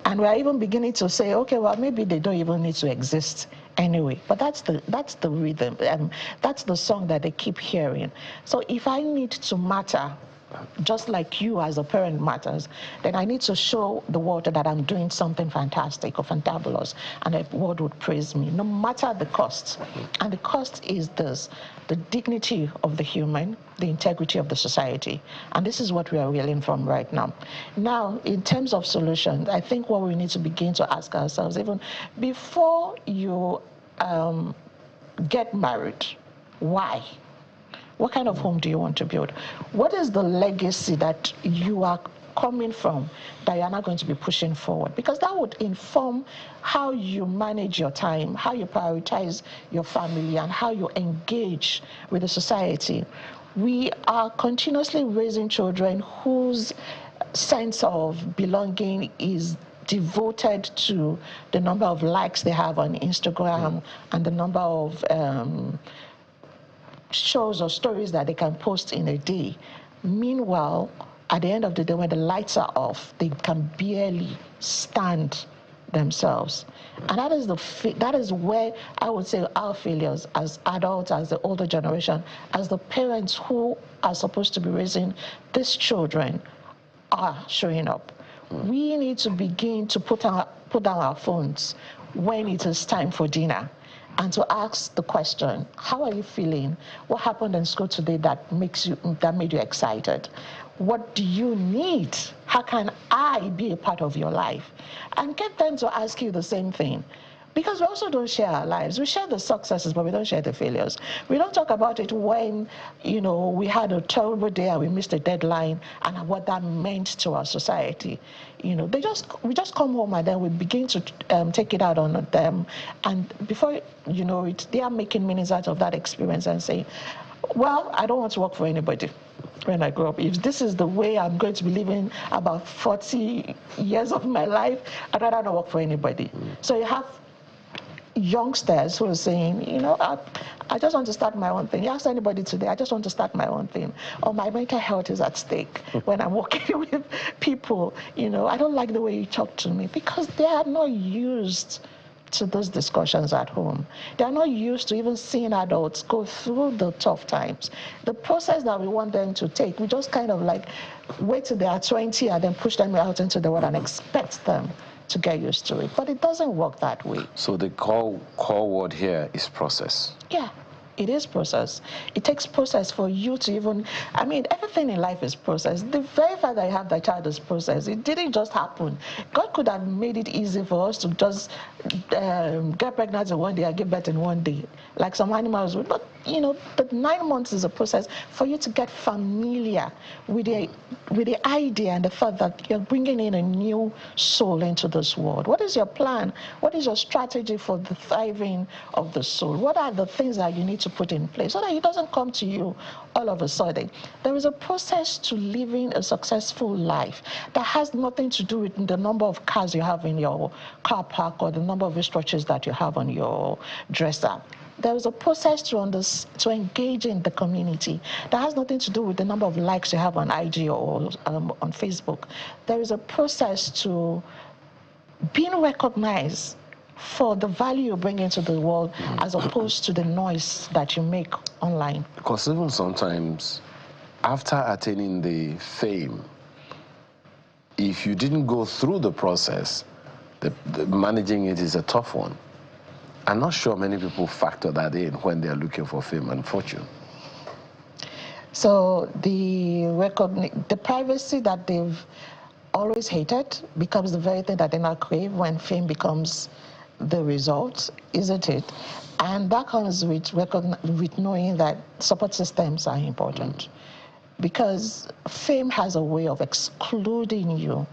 And we're even beginning to say, okay, well, maybe they don't even need to exist anyway. But that's the rhythm, that's the song that they keep hearing. So if I need to matter, just like you as a parent matters, then I need to show the world that I'm doing something fantastic or fantabulous, and the world would praise me, no matter the cost. And the cost is this: the dignity of the human, the integrity of the society. And this is what we are reeling from right now. Now, in terms of solutions, I think what we need to begin to ask ourselves, even before you get married, why? What kind of home do you want to build? What is the legacy that you are coming from that you're not going to be pushing forward? Because that would inform how you manage your time, how you prioritize your family, and how you engage with the society. We are continuously raising children whose sense of belonging is devoted to the number of likes they have on Instagram and the number of shows or stories that they can post in a day. Meanwhile, at the end of the day, when the lights are off, they can barely stand themselves. And that is where I would say our failures as adults, as the older generation, as the parents who are supposed to be raising these children are showing up. We need to begin to put down our phones when it is time for dinner, and to ask the question, how are you feeling? What happened in school today that made you excited? What do you need? How can I be a part of your life? And get them to ask you the same thing. Because we also don't share our lives. We share the successes, but we don't share the failures. We don't talk about it when, we had a terrible day and we missed a deadline, and what that meant to our society. We just come home and then we begin to take it out on them. And before you know it, they are making meanings out of that experience and saying, well, I don't want to work for anybody when I grow up. If this is the way I'm going to be living about 40 years of my life, I'd rather not work for anybody. So you have youngsters who are saying, I just want to start my own thing. You ask anybody today, I just want to start my own thing. Or my mental health is at stake when I'm working with people. I don't like the way you talk to me, because they are not used to those discussions at home. They are not used to even seeing adults go through the tough times. The process that we want them to take, we just kind of like wait till they are 20 and then push them out into the world and expect them to get used to it. But it doesn't work that way. So the core word here is process. Yeah, it is process. It takes process for you to even, everything in life is process. The very fact that you have that child is process. It didn't just happen. God could have made it easy for us to just get pregnant in one day and give birth in one day, like some animals would. But, the 9 months is a process for you to get familiar with the idea and the thought that you're bringing in a new soul into this world. What is your plan? What is your strategy for the thriving of the soul? What are the things that you need to to put in place so that it doesn't come to you all of a sudden. There is a process to living a successful life that has nothing to do with the number of cars you have in your car park or the number of wristwatches that you have on your dresser. There is a process to engage in the community that has nothing to do with the number of likes you have on IG or on Facebook. There is a process to being recognized for the value you bring into the world as opposed to the noise that you make online. Because even sometimes, after attaining the fame, if you didn't go through the process, the managing it is a tough one. I'm not sure many people factor that in when they're looking for fame and fortune. So the privacy that they've always hated becomes the very thing that they now crave when fame becomes the result, isn't it? And that comes with knowing that support systems are important. Because fame has a way of excluding you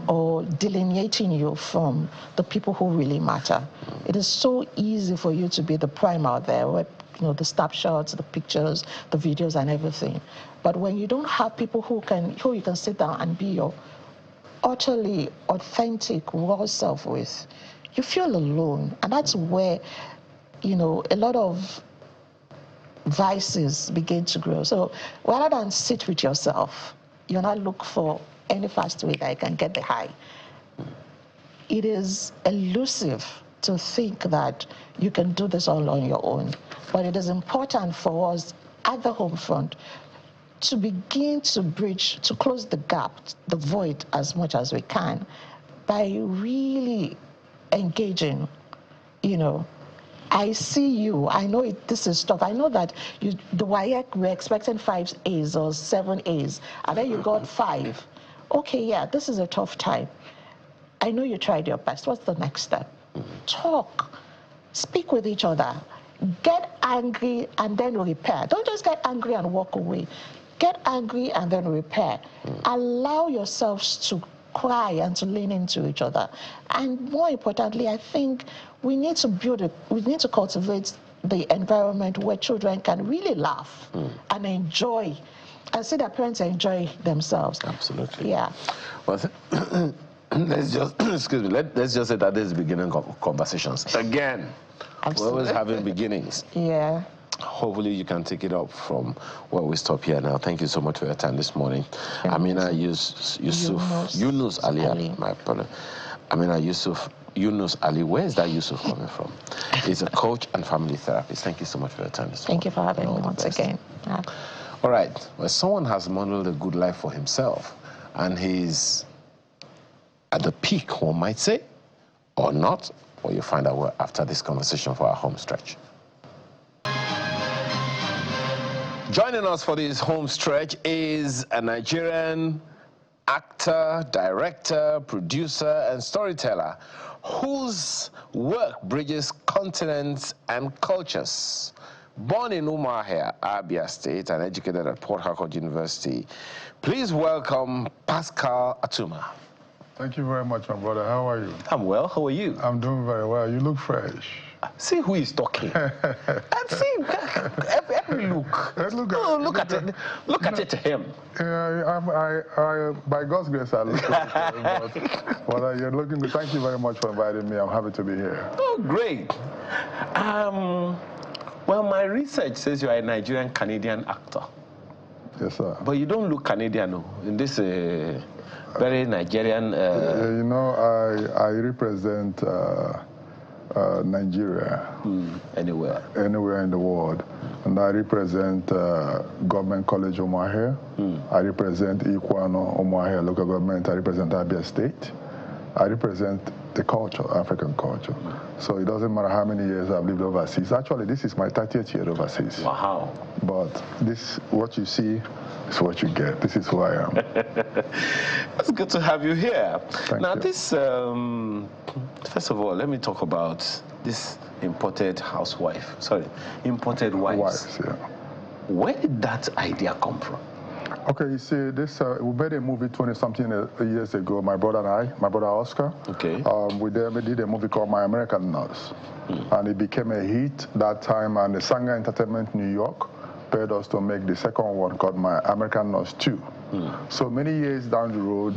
or delineating you from the people who really matter. It is so easy for you to be the prime out there, where, the snapshots, the pictures, the videos, and everything. But when you don't have people who you can sit down and be your utterly authentic, raw self with, you feel alone. And that's where, a lot of vices begin to grow. So rather than sit with yourself, you not look for any fast way that you can get the high. It is elusive to think that you can do this all on your own. But it is important for us at the home front to begin to bridge, to close the gap, the void as much as we can by really engaging, I see you. I know this is tough. I know that the WAEC, we're expecting 5 A's or 7 A's, and then you got 5. Okay, yeah, this is a tough time. I know you tried your best. What's the next step? Talk. Speak with each other. Get angry and then repair. Don't just get angry and walk away. Get angry and then repair. Allow yourselves to cry and to lean into each other. And more importantly, I think we need to cultivate the environment where children can really laugh and enjoy, and see their parents enjoy themselves. Absolutely. Yeah. Well, let's just, excuse me, let's just say that this is the beginning of conversations. Again, we're always having beginnings. Yeah. Hopefully you can take it up from where we stop here now. Thank you so much for your time this morning. Amina Yunus Ali, my partner. Amina Yunus Ali, where is that Yusuf coming from? He's a coach and family therapist. Thank you so much for your time this morning. Thank you for having me once again. Yeah. All right, well, someone has modeled a good life for himself, and he's at the peak, one might say, or not. Well, you'll find out after this conversation for our home stretch. Joining us for this home stretch is a Nigerian actor, director, producer, and storyteller whose work bridges continents and cultures. Born in Umuahia, Abia State, and educated at Port Harcourt University, please welcome Pascal Atuma. Thank you very much, my brother. How are you? I'm well. How are you? I'm doing very well. You look fresh. See who is talking. And see every look. Look at it. Look at it to him. Yeah, by God's grace, I look good. But you're looking good. Thank you very much for inviting me. I'm happy to be here. Oh, great. Well, my research says you are a Nigerian Canadian actor. Yes, sir. But you don't look Canadian, no, in this very Nigerian. You know, I represent Nigeria. Anywhere. Anywhere in the world. And I represent Government College Umuahia. I represent Ikwano Umuahia local government. I represent Abia State. I represent the culture, African culture. So it doesn't matter how many years I've lived overseas. Actually, this is my 30th year overseas. Wow. But what you see is what you get. This is who I am. It's good to have you here. Thank you. This, first of all, let me talk about this imported wives. Wives, yeah. Where did that idea come from? Okay, you see, this we made a movie 20-something years ago, my brother and I, my brother Oscar. Okay. We did a movie called My American Nurse. And it became a hit that time, and the Sanger Entertainment New York paid us to make the second one called My American Nurse 2. So many years down the road,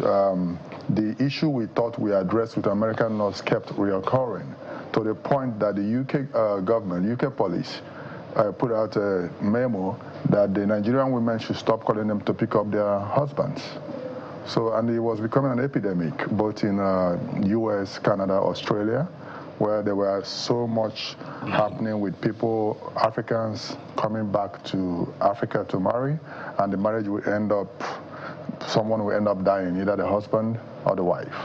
the issue we thought we addressed with American Nurse kept reoccurring, to the point that the UK government, UK police, put out a memo that the Nigerian women should stop calling them to pick up their husbands. So, and it was becoming an epidemic, both in US, Canada, Australia, where there was so much happening with people, Africans coming back to Africa to marry, and the marriage would end up, someone will end up dying, either the husband or the wife.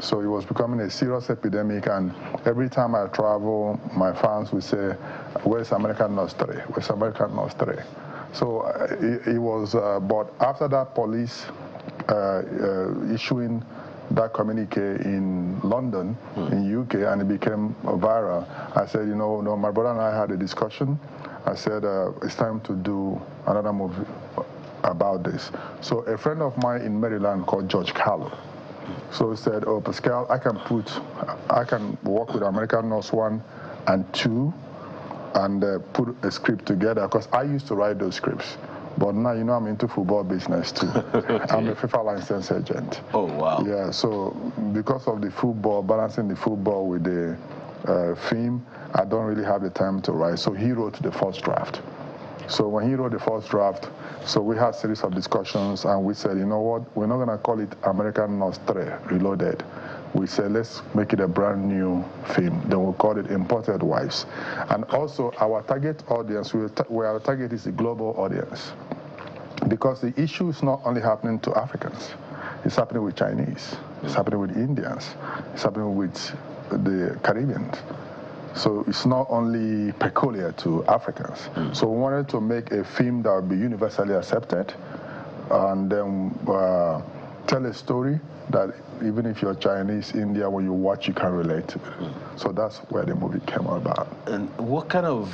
So it was becoming a serious epidemic, and every time I travel, my fans would say, where's American Nurse 3? Where's American Nurse 3? So it was, but after that police issuing that communique in London, in UK, and it became viral, I said, you know, my brother and I had a discussion. I said, it's time to do another movie about this. So a friend of mine in Maryland called George Carlo, so he said, oh, Pascal, I can work with American Nurse 1 and 2 and put a script together, because I used to write those scripts. But now, you know, I'm into football business too. Okay. I'm a FIFA license agent. Oh, wow. Yeah, so because of the football, balancing the football with the film, I don't really have the time to write. So he wrote the first draft. So when he wrote the first draft, so we had a series of discussions, and we said, you know what, we're not going to call it American Nurse 3 Reloaded. We said, let's make it a brand new film. Then we'll call it Imported Wives. And also, our target audience, our target is the global audience. Because the issue is not only happening to Africans. It's happening with Chinese. It's happening with Indians. It's happening with the Caribbeans. So it's not only peculiar to Africans. So we wanted to make a film that would be universally accepted, and then tell a story that even if you're Chinese, India, when you watch, you can relate to it. So that's where the movie came about. And what kind of,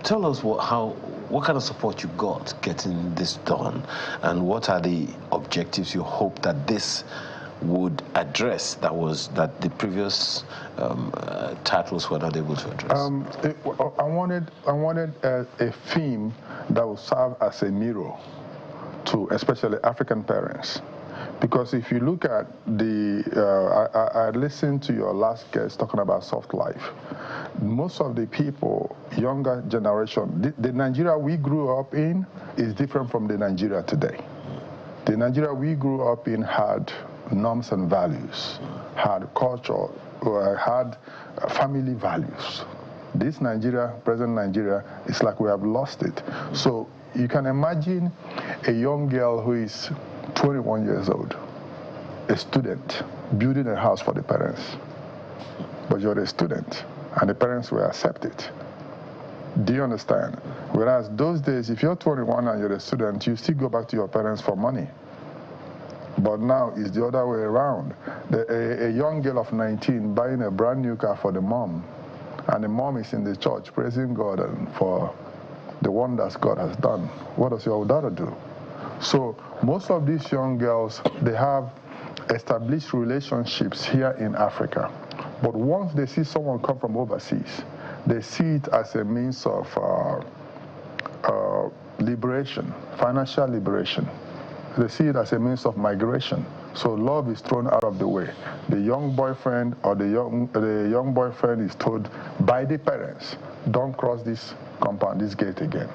tell us what kind of support you got getting this done, and what are the objectives you hope that this would address that the previous titles were not able to address? I wanted a film that would serve as a mirror to especially African parents. Because if you look at I listened to your last guest talking about soft life. Most of the people, younger generation, the Nigeria we grew up in is different from the Nigeria today. The Nigeria we grew up in had norms and values, had culture, had family values. This Nigeria, present Nigeria, it's like we have lost it. So you can imagine a young girl who is 21 years old, a student, building a house for the parents. But you're a student, and the parents will accept it. Do you understand? Whereas those days, if you're 21 and you're a student, you still go back to your parents for money. But now it's the other way around. A young girl of 19 buying a brand new car for the mom, and the mom is in the church praising God for the wonders God has done. What does your daughter do? So most of these young girls, they have established relationships here in Africa. But once they see someone come from overseas, they see it as a means of liberation, financial liberation. They see it as a means of migration. So love is thrown out of the way. The young boyfriend or the young boyfriend is told by the parents, don't cross this compound, this gate again.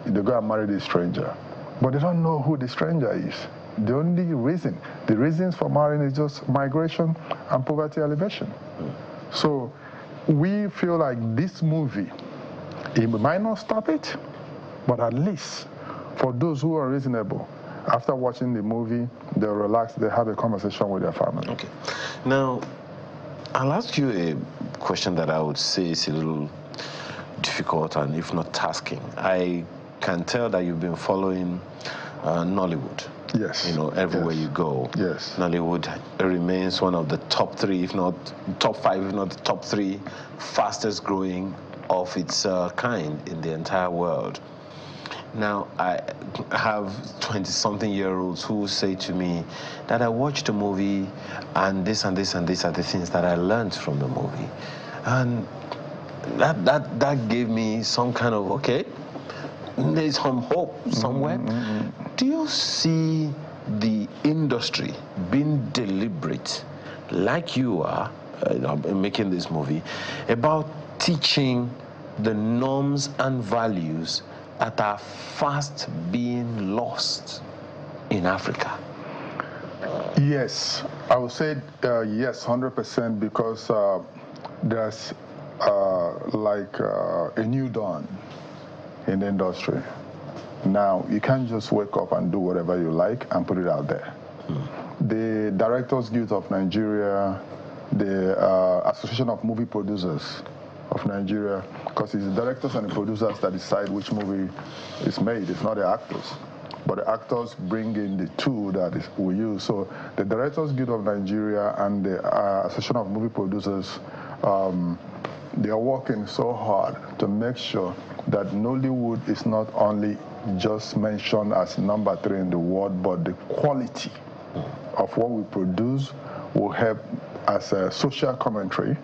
They go and marry this stranger. But they don't know who the stranger is. The only reason, the reasons for marrying is just migration and poverty elevation. So we feel like this movie, it might not stop it, but at least for those who are reasonable, after watching the movie, they'll relax, they have a conversation with their family. Okay. Now, I'll ask you a question that I would say is a little difficult and if not tasking. I can tell that you've been following Nollywood. Yes. You know, everywhere you go. Yes. Nollywood remains one of the top 3, if not top 5, if not the top 3 fastest growing of its kind in the entire world. Now, I have 20-something-year-olds who say to me that I watched a movie and this and this and these are the things that I learned from the movie. And that gave me some kind of, okay, there's some hope somewhere. Do you see the industry being deliberate, like you are in making this movie, about teaching the norms and values that are fast being lost in Africa? Yes, I would say yes, 100%, because there's a new dawn in the industry. Now, you can't just wake up and do whatever you like and put it out there. The Directors Guild of Nigeria, the Association of Movie Producers of Nigeria, because it's the directors and the producers that decide which movie is made. It's not the actors. But the actors bring in the tool that we use. So the Directors Guild of Nigeria and the Association of Movie Producers, they are working so hard to make sure that Nollywood is not only just mentioned as number 3 in the world, but the quality of what we produce will help as a social commentary.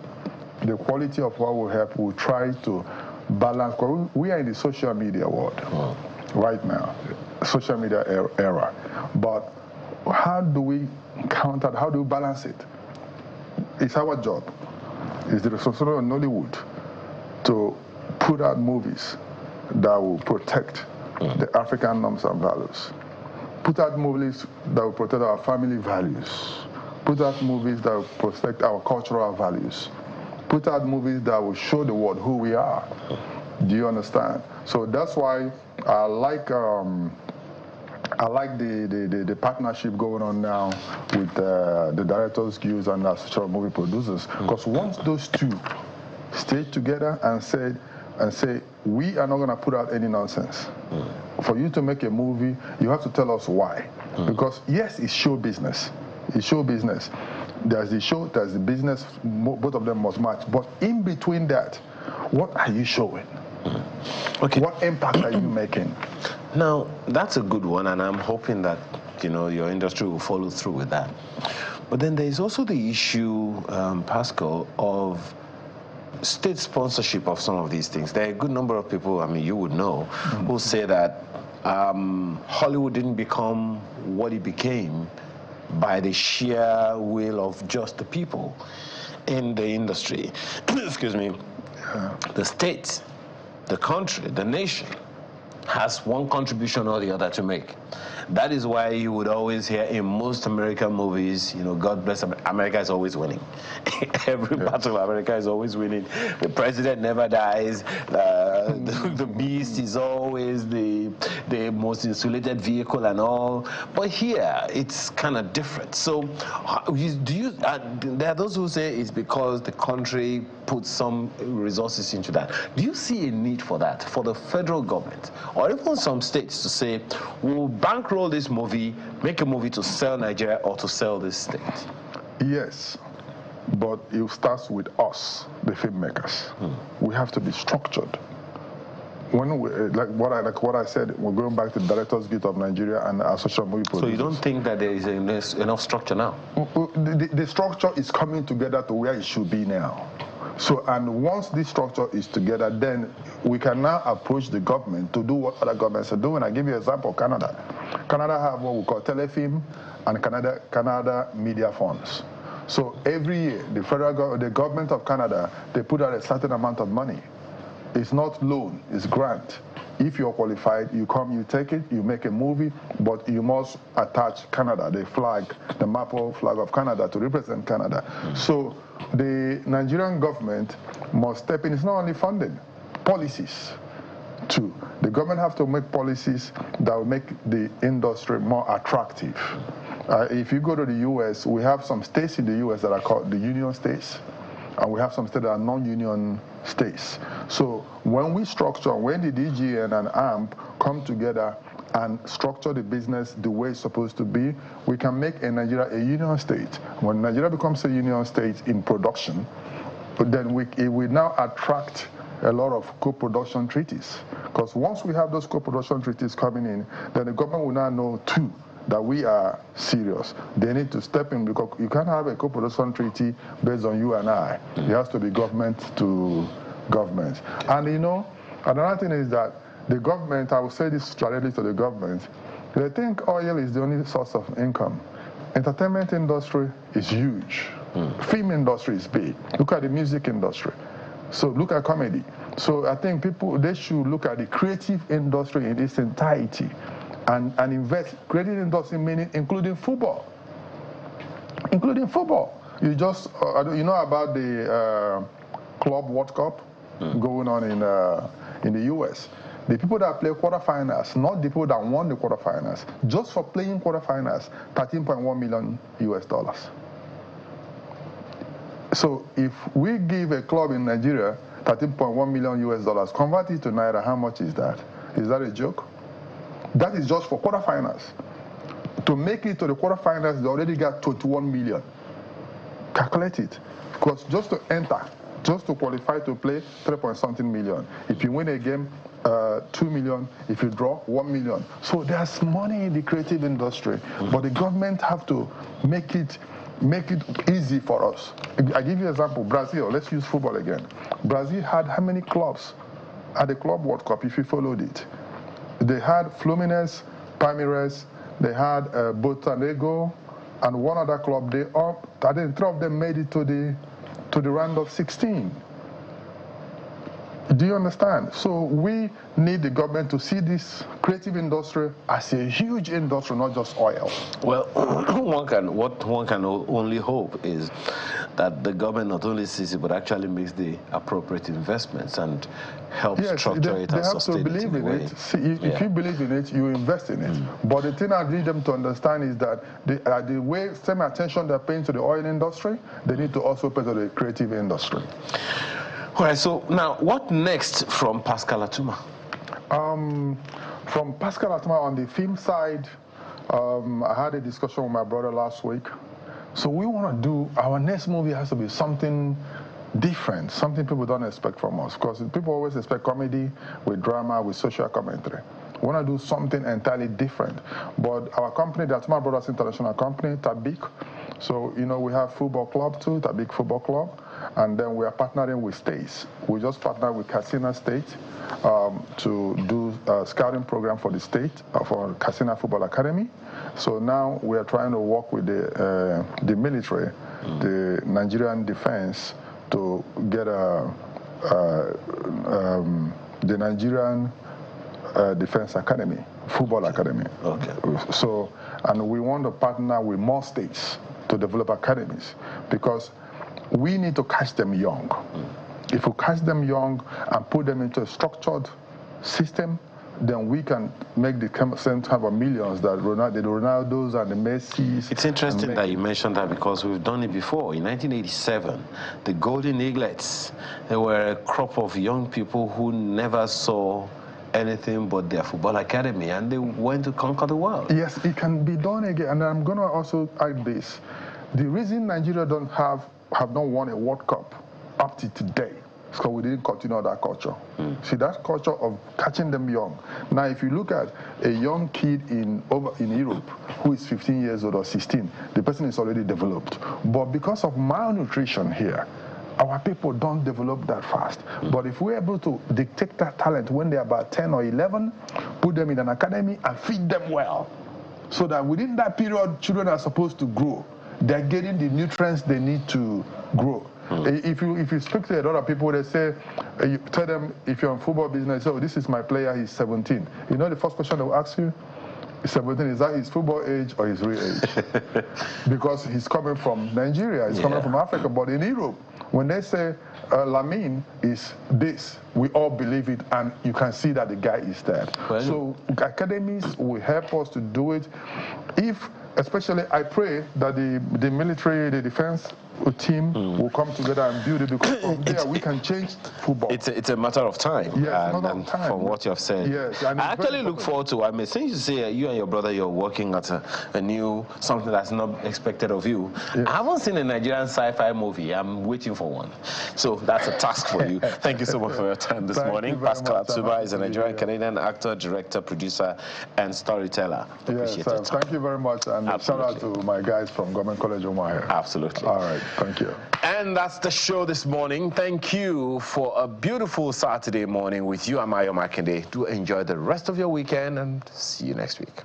The quality of what will help will try to balance. We are in the social media world right now, social media era. But how do we counter, how do we balance it? It's our job. It's the responsibility of Nollywood to put out movies that will protect the African norms and values. Put out movies that will protect our family values. Put out movies that will protect our cultural values. Put out movies that will show the world who we are. Do you understand? So that's why I like the partnership going on now with the Directors Guild and the Association of Movie Producers, because once those two stay together and say, we are not going to put out any nonsense. For you to make a movie, you have to tell us why. Because yes, it's show business. It's show business. There's the show, there's the business, both of them must match. But in between that, what are you showing? Okay. What impact are you making? Now, that's a good one, and I'm hoping that, your industry will follow through with that. But then there is also the issue, Pascal, of state sponsorship of some of these things. There are a good number of people, you would know, who say that Hollywood didn't become what it became by the sheer will of just the people in the industry. Excuse me. The state, the country, the nation has one contribution or the other to make. That is why you would always hear in most American movies, God bless America is always winning. Every part of America is always winning. The president never dies. The beast is always the most insulated vehicle and all. But here, it's kind of different. So there are those who say it's because the country puts some resources into that. Do you see a need for that, for the federal government, or even some states to say, we'll bankroll this movie, make a movie to sell Nigeria or to sell this state? Yes, but it starts with us, the filmmakers. We have to be structured. When we, like what I said, we're going back to the Directors Guild of Nigeria and Association of Movie Producers. So you don't think that there is enough structure now? The structure is coming together to where it should be now. So, and once this structure is together, then we can now approach the government to do what other governments are doing. I give you an example, Canada. Canada have what we call telefilm and Canada media funds. So every year, the government of Canada, they put out a certain amount of money. It's not loan, it's grant. If you're qualified, you come, you take it, you make a movie, but you must attach Canada, the flag, the maple flag of Canada to represent Canada. So the Nigerian government must step in. It's not only funding, policies too. The government have to make policies that will make the industry more attractive. If you go to the U.S., we have some states in the U.S. that are called the union states, and we have some states that are non-union states. So when we structure, when the DGN and AMP come together and structure the business the way it's supposed to be, we can make Nigeria a union state. When Nigeria becomes a union state in production, then it will now attract a lot of co-production treaties. Because once we have those co-production treaties coming in, then the government will now know too that we are serious. They need to step in, because you can't have a co-production treaty based on you and I. It has to be government to government. And you know, another thing is that the government, I will say this directly to the government, they think oil is the only source of income. Entertainment industry is huge. Film industry is big. Look at the music industry. So look at comedy. So I think people, they should look at the creative industry in its entirety and invest. Creative industry meaning including football. Including football. You just, you know about the Club World Cup going on in the US. The people that play quarterfinals, not the people that won the quarterfinals, just for playing quarterfinals, $13.1 million US. So if we give a club in Nigeria $13.1 million US, convert it to Naira, how much is that? Is that a joke? That is just for quarterfinals. To make it to the quarterfinals, they already got 21 million. Calculate it. Because just to enter, just to qualify to play, 3-point-something million. If you win a game, 2 million. If you draw, 1 million. So there's money in the creative industry, but the government have to make it easy for us. I give you an example. Brazil. Let's use football again. Brazil had how many clubs at the Club World Cup? If you followed it, they had Fluminense, Palmeiras. They had Botafogo, and one other club. I think 3 of them made it to the round of 16. Do you understand? So we need the government to see this creative industry as a huge industry, not just oil. Well, what one can only hope is that the government not only sees it, but actually makes the appropriate investments and helps structure it and sustain it. They have to believe in it. See, if you believe in it, you invest in it. But the thing I need them to understand is that the way, same attention they're paying to the oil industry, they need to also pay to the creative industry. All right, so now what next from Pascal Atuma? From Pascal Atuma on the film side, I had a discussion with my brother last week. So we want to do, our next movie has to be something different, something people don't expect from us. Because people always expect comedy with drama, with social commentary. We want to do something entirely different. But our company, the Atuma Brothers International Company, Tabik, so, you know, we have football club too, Tabik Football Club. And then we are partnering with states. We just partnered with Katsina State to do a scouting program for the state, for Katsina Football Academy. So now we are trying to work with the military, the Nigerian defense, to get the Nigerian Defense Academy, Football Academy. Okay. So, and we want to partner with more states to develop academies, because we need to catch them young. If we catch them young and put them into a structured system, then we can make the same type of millions that the Ronaldos and the Messis. It's interesting that you mentioned that, because we've done it before. In 1987, the Golden Eaglets, they were a crop of young people who never saw anything but their football academy, and they went to conquer the world. Yes, it can be done again. And I'm going to also add this. The reason Nigeria have not won a World Cup up to today is because we didn't continue that culture. See, that culture of catching them young. Now, if you look at a young kid in Europe who is 15 years old or 16, the person is already developed. But because of malnutrition here, our people don't develop that fast. But if we're able to detect that talent when they're about 10 or 11, put them in an academy and feed them well, so that within that period, children are supposed to grow. They're getting the nutrients they need to grow. If you speak to a lot of people, they say, you tell them, if you're in football business, oh, this is my player, he's 17. You know the first question they will ask you? 17, is that his football age or his real age? Because he's coming from Nigeria, he's coming from Africa. But in Europe, when they say Lamine is this, we all believe it, and you can see that the guy is dead. Well, so academies will help us to do it. Especially, I pray that the military, the defense a team will come together and build it, because from there we can change football. It's a matter of time. Yes, matter of time. From what you have said. Yes, I actually look forward to, I mean, since you say you and your brother, you're working at a new, something that's not expected of you. Yes. I haven't seen a Nigerian sci-fi movie. I'm waiting for one. So that's a task for you. Thank you so much for your time this morning. Pascal Atuma is a Nigerian-Canadian actor, director, producer, and storyteller. Appreciate it. Thank you very much, and shout out to my guys from Government College Omaha. Absolutely. All right, thank you. And that's the show this morning. Thank you for a beautiful Saturday morning with you. I'm Ayo Makinde. Do enjoy the rest of your weekend, and see you next week.